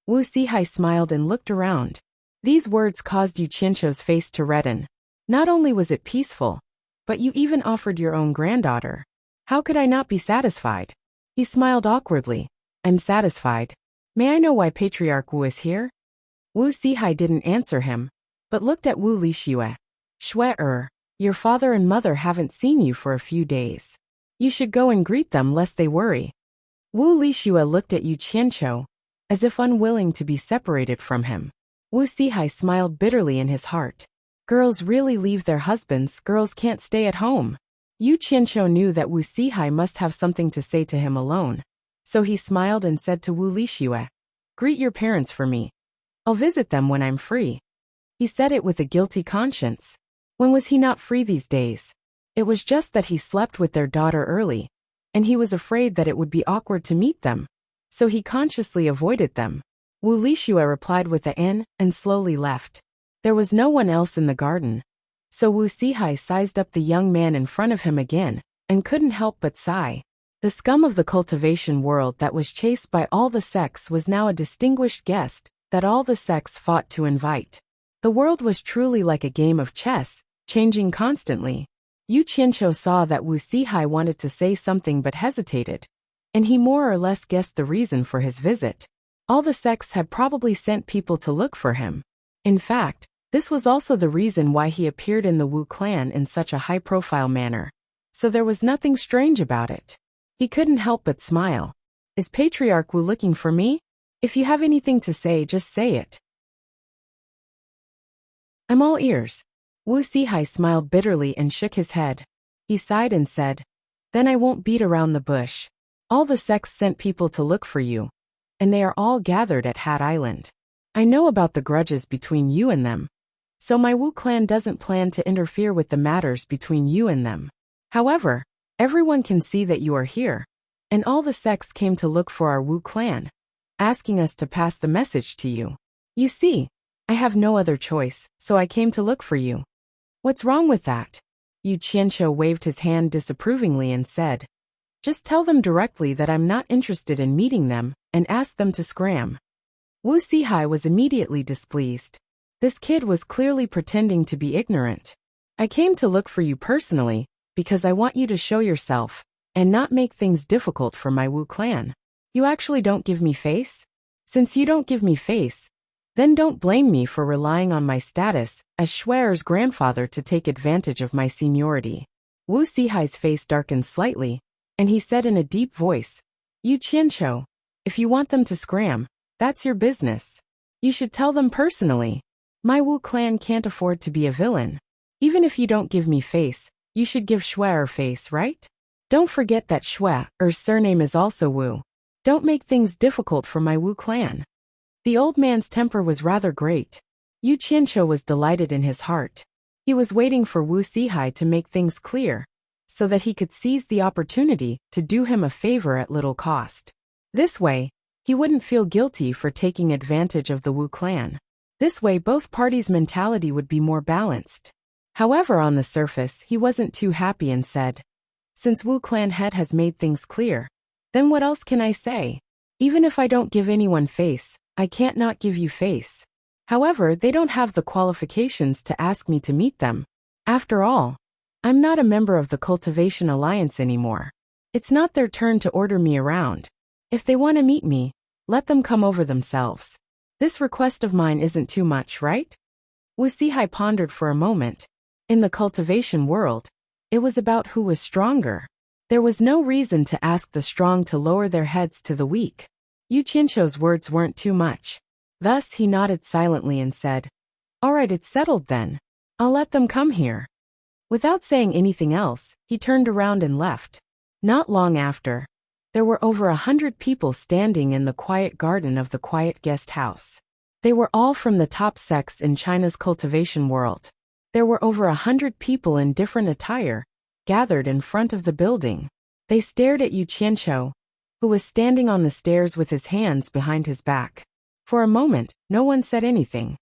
Wu Sihai smiled and looked around. These words caused Yu Qianqiu's face to redden. Not only was it peaceful, but you even offered your own granddaughter. How could I not be satisfied? He smiled awkwardly. "I'm satisfied. May I know why Patriarch Wu is here?" Wu Sihai didn't answer him, but looked at Wu Lixue. "Schwer, your father and mother haven't seen you for a few days. You should go and greet them lest they worry." Wu Lixue looked at Yu Qianqiu, as if unwilling to be separated from him. Wu Sihai smiled bitterly in his heart. Girls really leave their husbands, girls can't stay at home. Yu Qianqiu knew that Wu Sihai must have something to say to him alone, so he smiled and said to Wu Lixue, "Greet your parents for me. I'll visit them when I'm free." He said it with a guilty conscience. When was he not free these days? It was just that he slept with their daughter early, and he was afraid that it would be awkward to meet them, so he consciously avoided them. Wu Lixue replied with a "n" and slowly left. There was no one else in the garden, so Wu Sihai sized up the young man in front of him again, and couldn't help but sigh. The scum of the cultivation world that was chased by all the sects was now a distinguished guest that all the sects fought to invite. The world was truly like a game of chess, changing constantly. Yu Qianqiu saw that Wu Sihai wanted to say something but hesitated, and he more or less guessed the reason for his visit. All the sects had probably sent people to look for him. In fact, this was also the reason why he appeared in the Wu clan in such a high-profile manner. So there was nothing strange about it. He couldn't help but smile. Is Patriarch Wu looking for me? If you have anything to say, just say it. I'm all ears. Wu Sihai smiled bitterly and shook his head. He sighed and said, Then I won't beat around the bush. All the sects sent people to look for you, and they are all gathered at Hat Island. I know about the grudges between you and them, so my Wu clan doesn't plan to interfere with the matters between you and them. However, everyone can see that you are here, and all the sects came to look for our Wu clan, asking us to pass the message to you. You see, I have no other choice, so I came to look for you. What's wrong with that? Yu Qianqiu waved his hand disapprovingly and said, Just tell them directly that I'm not interested in meeting them, and ask them to scram. Wu Sihai was immediately displeased. This kid was clearly pretending to be ignorant. I came to look for you personally, because I want you to show yourself, and not make things difficult for my Wu clan. You actually don't give me face? Since you don't give me face, then don't blame me for relying on my status as Shuer's grandfather to take advantage of my seniority. Wu Sihai's face darkened slightly, and he said in a deep voice, Yu Qianqiu, if you want them to scram, that's your business. You should tell them personally. My Wu clan can't afford to be a villain. Even if you don't give me face, you should give Shuer face, right? Don't forget that Shuer's surname is also Wu. Don't make things difficult for my Wu clan. The old man's temper was rather great. Yu Qianqiu was delighted in his heart. He was waiting for Wu Sihai to make things clear, so that he could seize the opportunity to do him a favor at little cost. This way, he wouldn't feel guilty for taking advantage of the Wu clan. This way both parties' mentality would be more balanced. However, on the surface, he wasn't too happy and said, Since Wu clan head has made things clear, then what else can I say? Even if I don't give anyone face, I can't not give you face. However, they don't have the qualifications to ask me to meet them. After all, I'm not a member of the Cultivation Alliance anymore. It's not their turn to order me around. If they want to meet me, let them come over themselves. This request of mine isn't too much, right? Wu Sihai pondered for a moment. In the cultivation world, it was about who was stronger. There was no reason to ask the strong to lower their heads to the weak. Yu Qianqiu's words weren't too much. Thus he nodded silently and said, All right, it's settled then. I'll let them come here. Without saying anything else, he turned around and left. Not long after, there were over 100 people standing in the quiet garden of the quiet guest house. They were all from the top sects in China's cultivation world. There were over 100 people in different attire, gathered in front of the building. They stared at Yu Qianqiu, who was standing on the stairs with his hands behind his back. For a moment, no one said anything.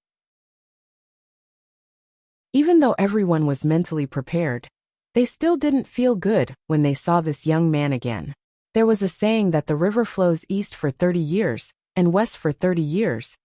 Even though everyone was mentally prepared, they still didn't feel good when they saw this young man again. There was a saying that the river flows east for 30 years, and west for 30 years.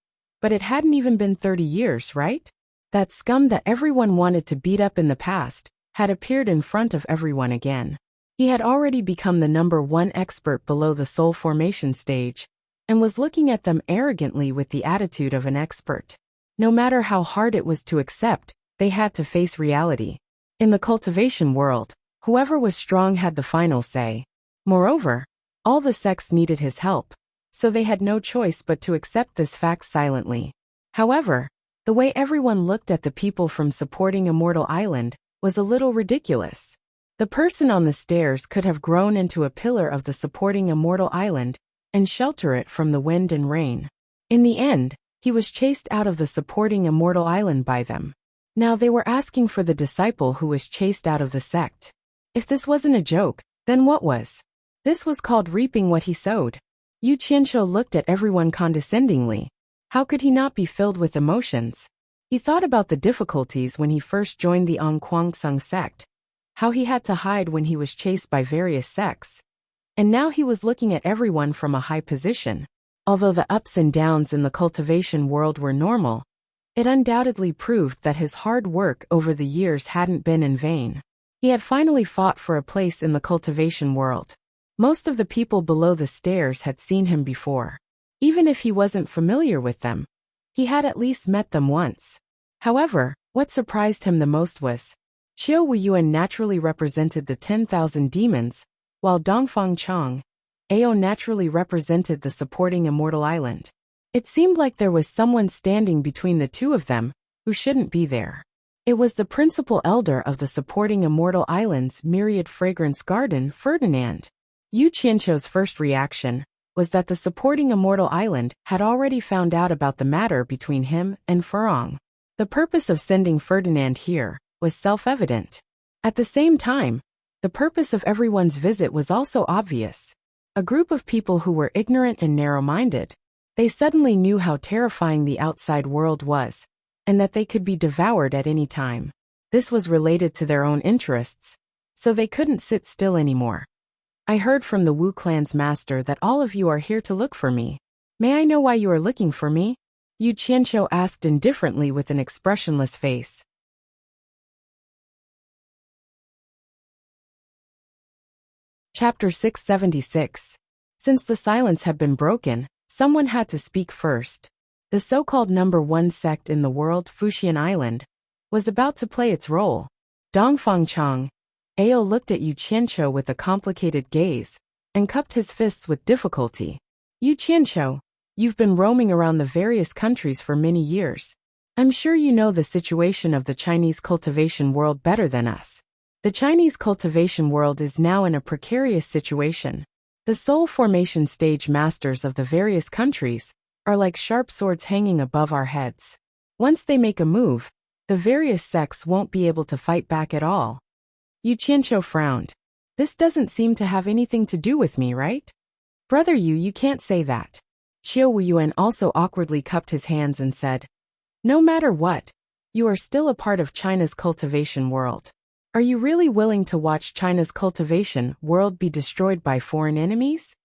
But it hadn't even been 30 years, right? That scum that everyone wanted to beat up in the past had appeared in front of everyone again. He had already become the #1 expert below the soul formation stage, and was looking at them arrogantly with the attitude of an expert. No matter how hard it was to accept, they had to face reality. In the cultivation world, whoever was strong had the final say. Moreover, all the sects needed his help, so they had no choice but to accept this fact silently. However, the way everyone looked at the people from supporting Immortal Island was a little ridiculous. The person on the stairs could have grown into a pillar of the supporting Immortal Island and shelter it from the wind and rain. In the end, he was chased out of the supporting Immortal Island by them. Now they were asking for the disciple who was chased out of the sect. If this wasn't a joke, then what was? This was called reaping what he sowed. Yu Qianqiu looked at everyone condescendingly. How could he not be filled with emotions? He thought about the difficulties when he first joined the Ongquangsung sect, how he had to hide when he was chased by various sects. And now he was looking at everyone from a high position. Although the ups and downs in the cultivation world were normal, It undoubtedly proved that his hard work over the years hadn't been in vain. He had finally fought for a place in the cultivation world. Most of the people below the stairs had seen him before. Even if he wasn't familiar with them, he had at least met them once. However, what surprised him the most was Xiao Wuyuan naturally represented the 10,000 demons, while Dongfang Chang, Ao naturally represented the supporting immortal island. It seemed like there was someone standing between the two of them, who shouldn't be there. It was the principal elder of the supporting immortal island's myriad fragrance garden, Ferdinand. Yu Qianqiu's first reaction was that the supporting immortal island had already found out about the matter between him and Furong. The purpose of sending Ferdinand here was self-evident. At the same time, the purpose of everyone's visit was also obvious. A group of people who were ignorant and narrow-minded. They suddenly knew how terrifying the outside world was, and that they could be devoured at any time. This was related to their own interests, so they couldn't sit still anymore. I heard from the Wu clan's master that all of you are here to look for me. May I know why you are looking for me? Yu Qianqiu asked indifferently with an expressionless face. Chapter 676. Since the silence had been broken, someone had to speak first. The so-called number one sect in the world, Fuxian Island, was about to play its role. Dongfang Chang, Ao looked at Yu Qianqiu with a complicated gaze, and cupped his fists with difficulty. Yu Qianqiu, you've been roaming around the various countries for many years. I'm sure you know the situation of the Chinese cultivation world better than us. The Chinese cultivation world is now in a precarious situation. The soul formation stage masters of the various countries are like sharp swords hanging above our heads. Once they make a move, the various sects won't be able to fight back at all. Yu Qianqiu frowned. This doesn't seem to have anything to do with me, right? Brother you can't say that. Xiao Wuyuan also awkwardly cupped his hands and said, no matter what, you are still a part of China's cultivation world. Are you really willing to watch China's cultivation world be destroyed by foreign enemies?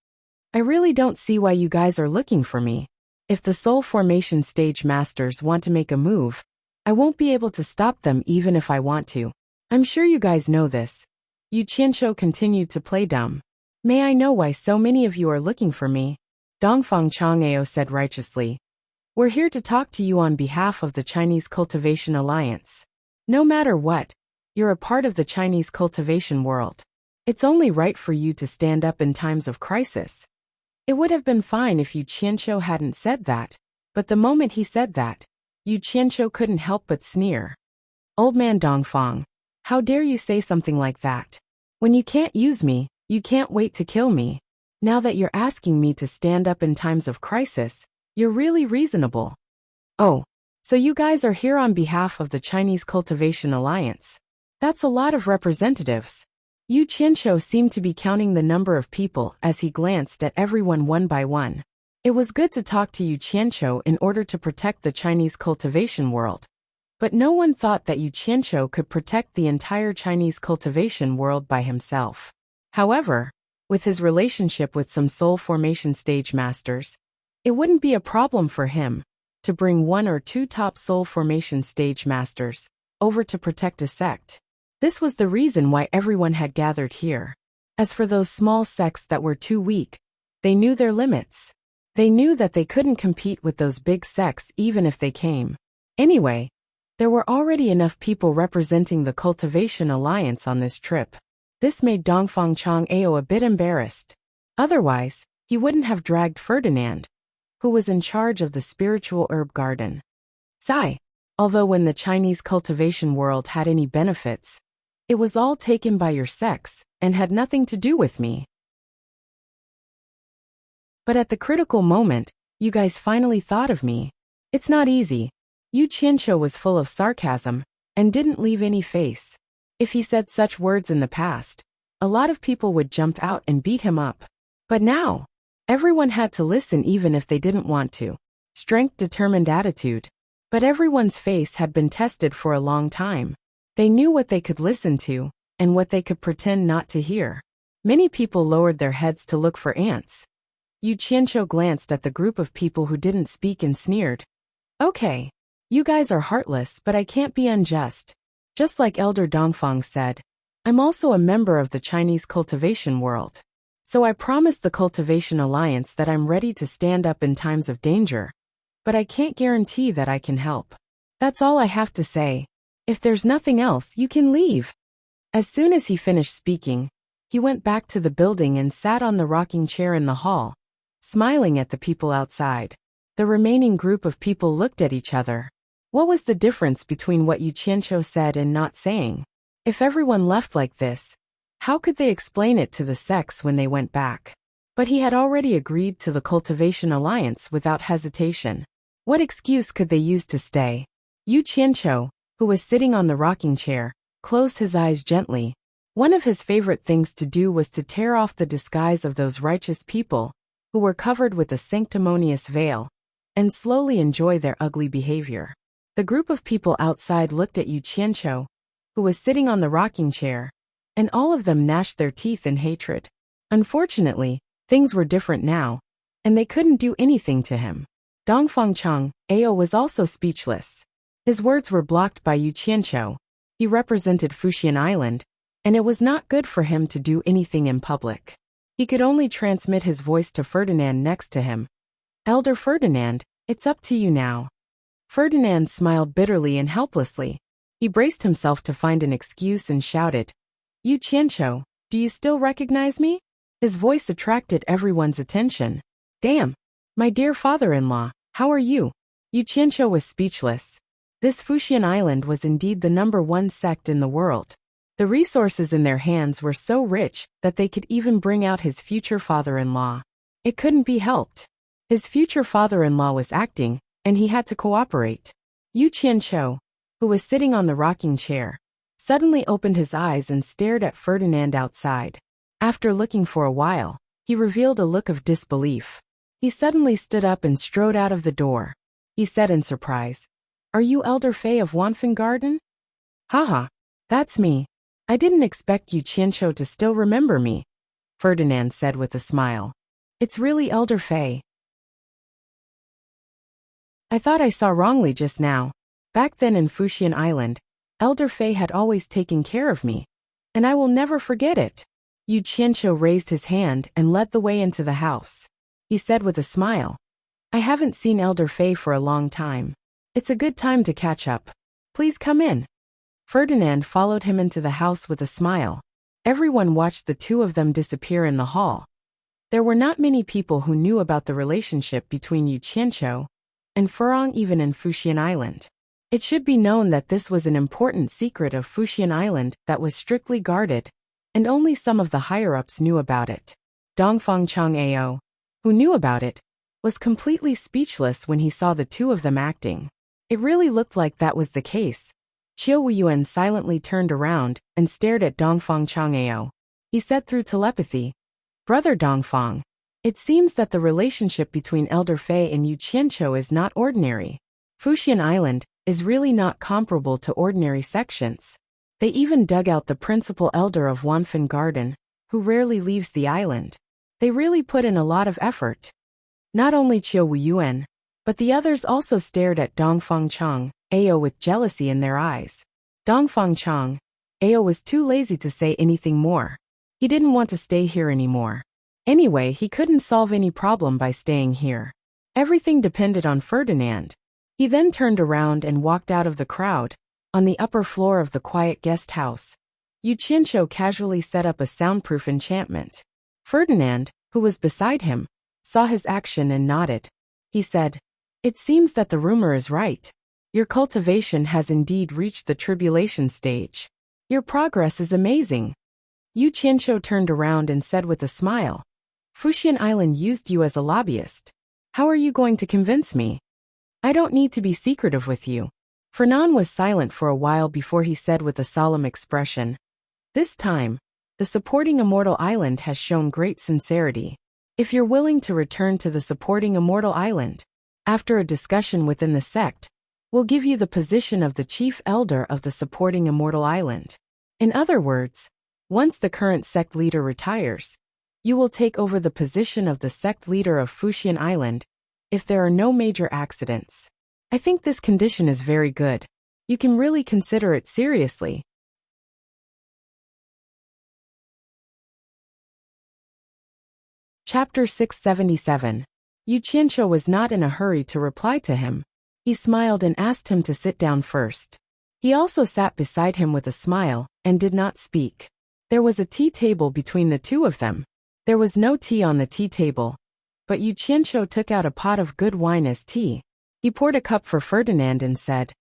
I really don't see why you guys are looking for me. If the soul formation stage masters want to make a move, I won't be able to stop them even if I want to. I'm sure you guys know this. Yu Qianqiu continued to play dumb. May I know why so many of you are looking for me? Dongfang Chang'ao said righteously. We're here to talk to you on behalf of the Chinese Cultivation Alliance. No matter what, you're a part of the Chinese cultivation world. It's only right for you to stand up in times of crisis. It would have been fine if Yu Qianqiu hadn't said that, but the moment he said that, Yu Qianqiu couldn't help but sneer. Old man Dongfang, how dare you say something like that? When you can't use me, you can't wait to kill me. Now that you're asking me to stand up in times of crisis, you're really reasonable. Oh, so you guys are here on behalf of the Chinese Cultivation Alliance. That's a lot of representatives. Yu Qianqiu seemed to be counting the number of people as he glanced at everyone one by one. It was good to talk to Yu Qianqiu in order to protect the Chinese cultivation world. But no one thought that Yu Qianqiu could protect the entire Chinese cultivation world by himself. However, with his relationship with some soul formation stage masters, it wouldn't be a problem for him to bring one or two top soul formation stage masters over to protect a sect. This was the reason why everyone had gathered here. As for those small sects that were too weak, they knew their limits. They knew that they couldn't compete with those big sects even if they came. Anyway, there were already enough people representing the Cultivation Alliance on this trip. This made Dongfang Chang'ao a bit embarrassed. Otherwise, he wouldn't have dragged Ferdinand, who was in charge of the spiritual herb garden. Sigh. Although when the Chinese cultivation world had any benefits, it was all taken by your sects and had nothing to do with me. But at the critical moment, you guys finally thought of me. It's not easy. Yu Qianqiu was full of sarcasm and didn't leave any face. If he said such words in the past, a lot of people would jump out and beat him up. But now, everyone had to listen even if they didn't want to. Strength, determined attitude. But everyone's face had been tested for a long time. They knew what they could listen to, and what they could pretend not to hear. Many people lowered their heads to look for ants. Yu Qianqiu glanced at the group of people who didn't speak and sneered. Okay. You guys are heartless, but I can't be unjust. Just like Elder Dongfang said, I'm also a member of the Chinese cultivation world. So I promised the Cultivation Alliance that I'm ready to stand up in times of danger. But I can't guarantee that I can help. That's all I have to say. If there's nothing else, you can leave. As soon as he finished speaking, he went back to the building and sat on the rocking chair in the hall, smiling at the people outside. The remaining group of people looked at each other. What was the difference between what Yu Qianqiu said and not saying? If everyone left like this, how could they explain it to the sects when they went back? But he had already agreed to the Cultivation Alliance without hesitation. What excuse could they use to stay? Yu Qianqiu, who was sitting on the rocking chair, closed his eyes gently. One of his favorite things to do was to tear off the disguise of those righteous people, who were covered with a sanctimonious veil, and slowly enjoy their ugly behavior. The group of people outside looked at Yu Qianqiu, who was sitting on the rocking chair, and all of them gnashed their teeth in hatred. Unfortunately, things were different now, and they couldn't do anything to him. Dongfang Cheng, Ao, was also speechless. His words were blocked by Yu Qianqiu. He represented Fuxian Island, and it was not good for him to do anything in public. He could only transmit his voice to Ferdinand next to him. Elder Ferdinand, it's up to you now. Ferdinand smiled bitterly and helplessly. He braced himself to find an excuse and shouted, Yu Qianqiu, do you still recognize me? His voice attracted everyone's attention. Damn! My dear father-in-law, how are you? Yu Qianqiu was speechless. This Fuxian Island was indeed the #1 sect in the world. The resources in their hands were so rich that they could even bring out his future father-in-law. It couldn't be helped. His future father-in-law was acting, and he had to cooperate. Yu Qianqiu, who was sitting on the rocking chair, suddenly opened his eyes and stared at Ferdinand outside. After looking for a while, he revealed a look of disbelief. He suddenly stood up and strode out of the door. He said in surprise, Are you Elder Fei of Wanfen Garden? Haha, that's me. I didn't expect Yu Qianqiu to still remember me, Ferdinand said with a smile. It's really Elder Fei. I thought I saw wrongly just now. Back then in Fuxian Island, Elder Fei had always taken care of me, and I will never forget it. Yu Qianqiu raised his hand and led the way into the house. He said with a smile, I haven't seen Elder Fei for a long time. It's a good time to catch up. Please come in. Ferdinand followed him into the house with a smile. Everyone watched the two of them disappear in the hall. There were not many people who knew about the relationship between Yu Qianqiu and Furong even in Fuxian Island. It should be known that this was an important secret of Fuxian Island that was strictly guarded, and only some of the higher-ups knew about it. Dongfang Cheng Ao, who knew about it, was completely speechless when he saw the two of them acting. It really looked like that was the case. Qiu Wuyuan silently turned around and stared at Dongfang Cheng Ao. He said through telepathy, Brother Dongfang, it seems that the relationship between Elder Fei and Yu Qianqiu is not ordinary. Fuxian Island is really not comparable to ordinary sections. They even dug out the principal elder of Wanfen Garden, who rarely leaves the island. They really put in a lot of effort. Not only Qiu Wuyuan, but the others also stared at Dongfang Cheng Ao with jealousy in their eyes. Dongfang Cheng Ao was too lazy to say anything more. He didn't want to stay here anymore. Anyway, he couldn't solve any problem by staying here. Everything depended on Ferdinand. He then turned around and walked out of the crowd. On the upper floor of the quiet guest house, Yu Qianqiu casually set up a soundproof enchantment. Ferdinand, who was beside him, saw his action and nodded. He said, It seems that the rumor is right. Your cultivation has indeed reached the tribulation stage. Your progress is amazing. Yu Qianqiu turned around and said with a smile, Fuxian Island used you as a lobbyist. How are you going to convince me? I don't need to be secretive with you. Fernan was silent for a while before he said with a solemn expression, This time, the supporting Immortal Island has shown great sincerity. If you're willing to return to the supporting Immortal Island, after a discussion within the sect, we'll give you the position of the chief elder of the supporting Immortal Island. In other words, once the current sect leader retires, you will take over the position of the sect leader of Fuxian Island, if there are no major accidents. I think this condition is very good. You can really consider it seriously. Chapter 677. Yu Qianqiu was not in a hurry to reply to him. He smiled and asked him to sit down first. He also sat beside him with a smile, and did not speak. There was a tea table between the two of them. There was no tea on the tea table, but Yu Qianqiu took out a pot of good wine as tea. He poured a cup for Ferdinand and said,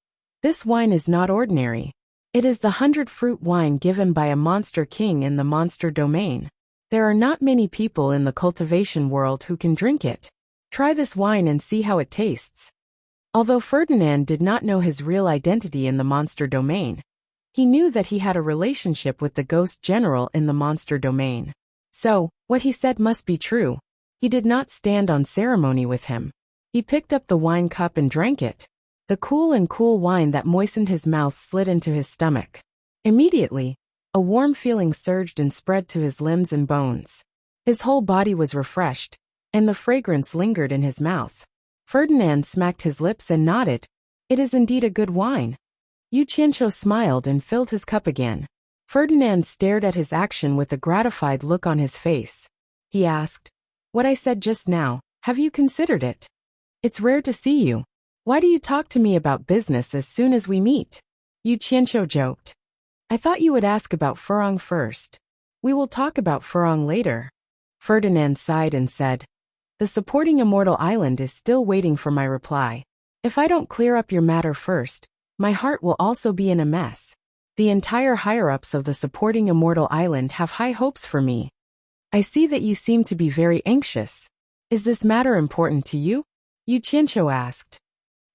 "This wine is not ordinary. It is the 100-fruit wine given by a monster king in the monster domain. There are not many people in the cultivation world who can drink it. Try this wine and see how it tastes." Although Ferdinand did not know his real identity in the monster domain, he knew that he had a relationship with the ghost general in the monster domain. So, what he said must be true. He did not stand on ceremony with him. He picked up the wine cup and drank it. The cool wine that moistened his mouth slid into his stomach. Immediately, a warm feeling surged and spread to his limbs and bones. His whole body was refreshed, and the fragrance lingered in his mouth. Ferdinand smacked his lips and nodded. "It is indeed a good wine." Yu Qianqiu smiled and filled his cup again. Ferdinand stared at his action with a gratified look on his face. He asked, "What I said just now, have you considered it? It's rare to see you. Why do you talk to me about business as soon as we meet?" Yu Qianqiu joked. "I thought you would ask about Furong first. We will talk about Furong later." Ferdinand sighed and said, "The supporting immortal island is still waiting for my reply. If I don't clear up your matter first, my heart will also be in a mess. The entire higher-ups of the supporting immortal island have high hopes for me. I see that you seem to be very anxious. Is this matter important to you?" Yu Qianqiu asked.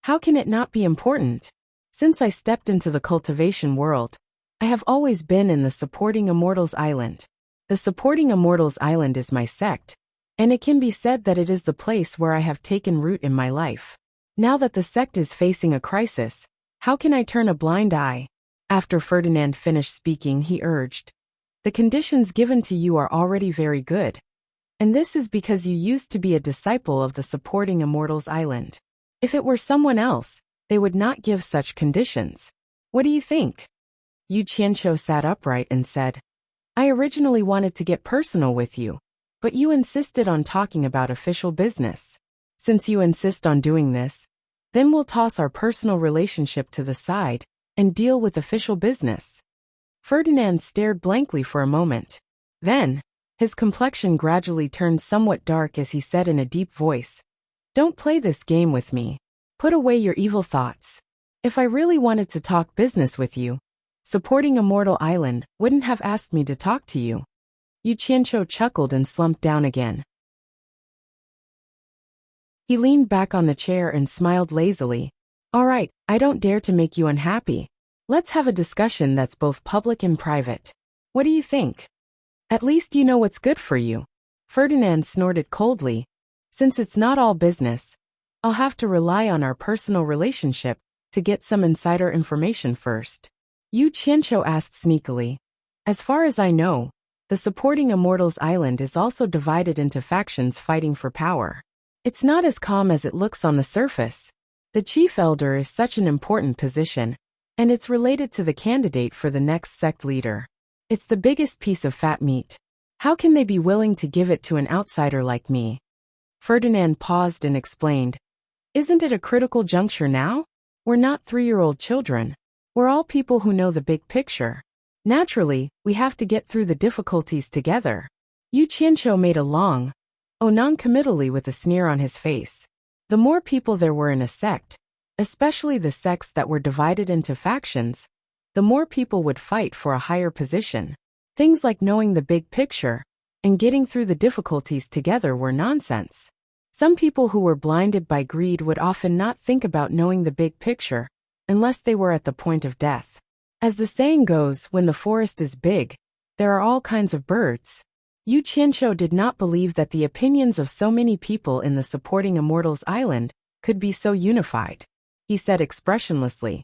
"How can it not be important? Since I stepped into the cultivation world, I have always been in the supporting immortals island. The supporting immortals island is my sect, and it can be said that it is the place where I have taken root in my life. Now that the sect is facing a crisis, how can I turn a blind eye?" After Ferdinand finished speaking, he urged, "The conditions given to you are already very good. And this is because you used to be a disciple of the supporting immortals island. If it were someone else, they would not give such conditions. What do you think?" Yu Qianqiu sat upright and said, "I originally wanted to get personal with you, but you insisted on talking about official business. Since you insist on doing this, then we'll toss our personal relationship to the side and deal with official business." Ferdinand stared blankly for a moment. Then, his complexion gradually turned somewhat dark as he said in a deep voice, "Don't play this game with me. Put away your evil thoughts. If I really wanted to talk business with you, supporting Immortal Island wouldn't have asked me to talk to you." Yu Qianqiu chuckled and slumped down again. He leaned back on the chair and smiled lazily. "All right, I don't dare to make you unhappy. Let's have a discussion that's both public and private. What do you think? At least you know what's good for you." Ferdinand snorted coldly. "Since it's not all business, I'll have to rely on our personal relationship to get some insider information first." Yu Qianqiu asked sneakily, "As far as I know, the supporting Immortals Island is also divided into factions fighting for power. It's not as calm as it looks on the surface. The chief elder is such an important position, and it's related to the candidate for the next sect leader. It's the biggest piece of fat meat. How can they be willing to give it to an outsider like me?" Ferdinand paused and explained, "Isn't it a critical juncture now? We're not 3-year-old children. We're all people who know the big picture. Naturally, we have to get through the difficulties together." Yu Qianqiu made a long, non-committally with a sneer on his face. The more people there were in a sect, especially the sects that were divided into factions, the more people would fight for a higher position. Things like knowing the big picture and getting through the difficulties together were nonsense. Some people who were blinded by greed would often not think about knowing the big picture unless they were at the point of death. As the saying goes, when the forest is big, there are all kinds of birds. Yu Qianqiu did not believe that the opinions of so many people in the supporting Immortals Island could be so unified. He said expressionlessly,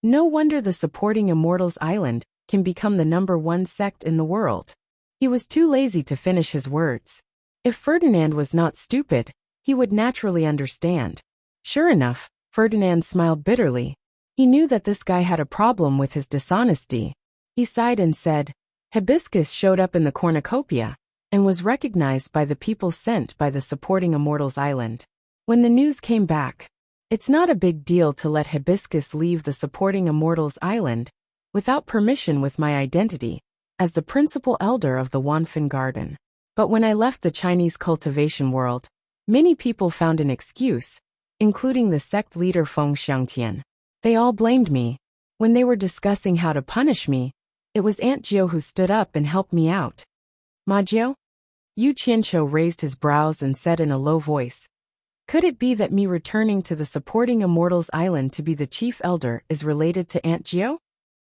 "No wonder the supporting Immortals Island can become the #1 sect in the world." He was too lazy to finish his words. If Ferdinand was not stupid, he would naturally understand. Sure enough, Ferdinand smiled bitterly. He knew that this guy had a problem with his dishonesty. He sighed and said, Hibiscus showed up in the cornucopia and was recognized by the people sent by the supporting Immortals Island. When the news came back, it's not a big deal to let Hibiscus leave the supporting Immortals Island without permission with my identity as the principal elder of the Wanfan Garden. But when I left the Chinese cultivation world, many people found an excuse, including the sect leader Feng Xiangtian. They all blamed me. When they were discussing how to punish me, it was Aunt Jiu who stood up and helped me out. Ma Jiu? Yu Qianqiu raised his brows and said in a low voice, could it be that me returning to the supporting Immortals Island to be the chief elder is related to Aunt Jiu?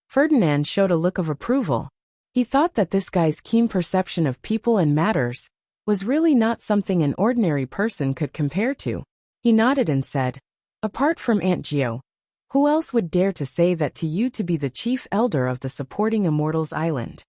Ferdinand showed a look of approval. He thought that this guy's keen perception of people and matters was really not something an ordinary person could compare to. He nodded and said, apart from Aunt Jiu, who else would dare to say that to you to be the chief elder of the supporting Immortals Island?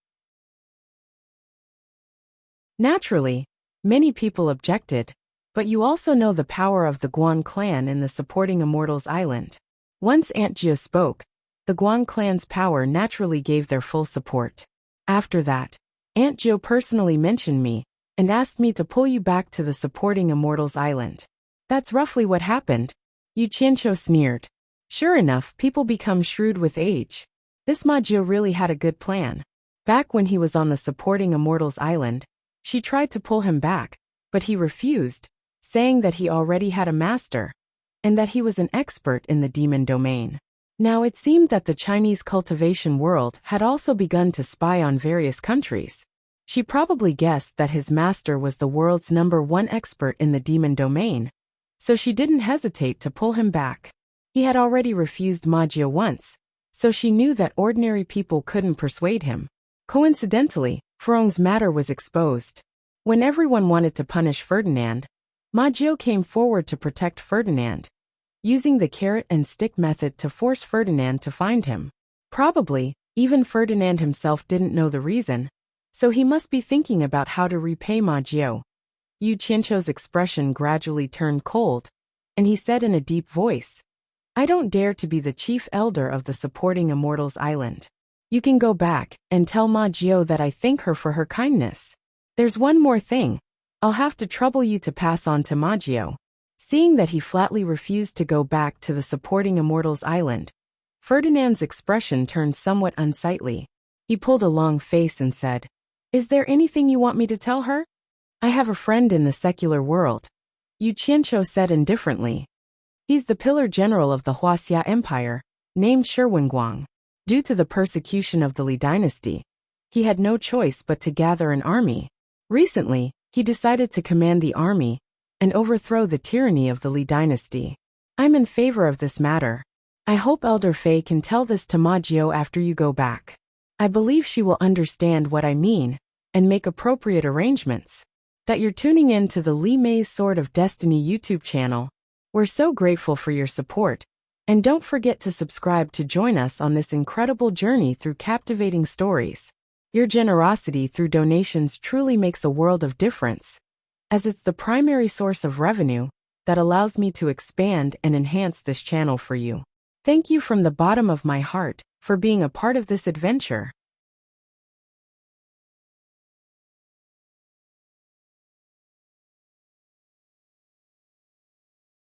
Naturally, many people objected, but you also know the power of the Guan clan in the supporting Immortals Island. Once Aunt Jiu spoke, the Guan clan's power naturally gave their full support. After that, Aunt Jiu personally mentioned me and asked me to pull you back to the supporting Immortals Island. That's roughly what happened. Yu Qianqiu sneered. Sure enough, people become shrewd with age. This Ma Jiu really had a good plan. Back when he was on the supporting Immortals Island, she tried to pull him back, but he refused, saying that he already had a master, and that he was an expert in the demon domain. Now it seemed that the Chinese cultivation world had also begun to spy on various countries. She probably guessed that his master was the world's #1 expert in the demon domain, so she didn't hesitate to pull him back. He had already refused Ma Jiu once, so she knew that ordinary people couldn't persuade him. Coincidentally, Ferong's matter was exposed. When everyone wanted to punish Ferdinand, Ma Jiu came forward to protect Ferdinand, using the carrot and stick method to force Ferdinand to find him. Probably, even Ferdinand himself didn't know the reason, so he must be thinking about how to repay Ma Jiu. Yu Qianqiu's expression gradually turned cold, and he said in a deep voice, I don't dare to be the chief elder of the supporting Immortals Island. You can go back and tell Ma Jiu that I thank her for her kindness. There's one more thing. I'll have to trouble you to pass on to Ma Jiu. Seeing that he flatly refused to go back to the supporting Immortals Island, Ferdinand's expression turned somewhat unsightly. He pulled a long face and said, Is there anything you want me to tell her? I have a friend in the secular world. Yu Qianqiu said indifferently. He's the pillar general of the Huaxia Empire, named Shirwenguang. Due to the persecution of the Li dynasty, he had no choice but to gather an army. Recently, he decided to command the army and overthrow the tyranny of the Li dynasty. I'm in favor of this matter. I hope Elder Fei can tell this to Ma Jiu after you go back. I believe she will understand what I mean and make appropriate arrangements. That you're tuning in to the Li Mei's Sword of Destiny YouTube channel. We're so grateful for your support, and don't forget to subscribe to join us on this incredible journey through captivating stories. Your generosity through donations truly makes a world of difference, as it's the primary source of revenue that allows me to expand and enhance this channel for you. Thank you from the bottom of my heart for being a part of this adventure.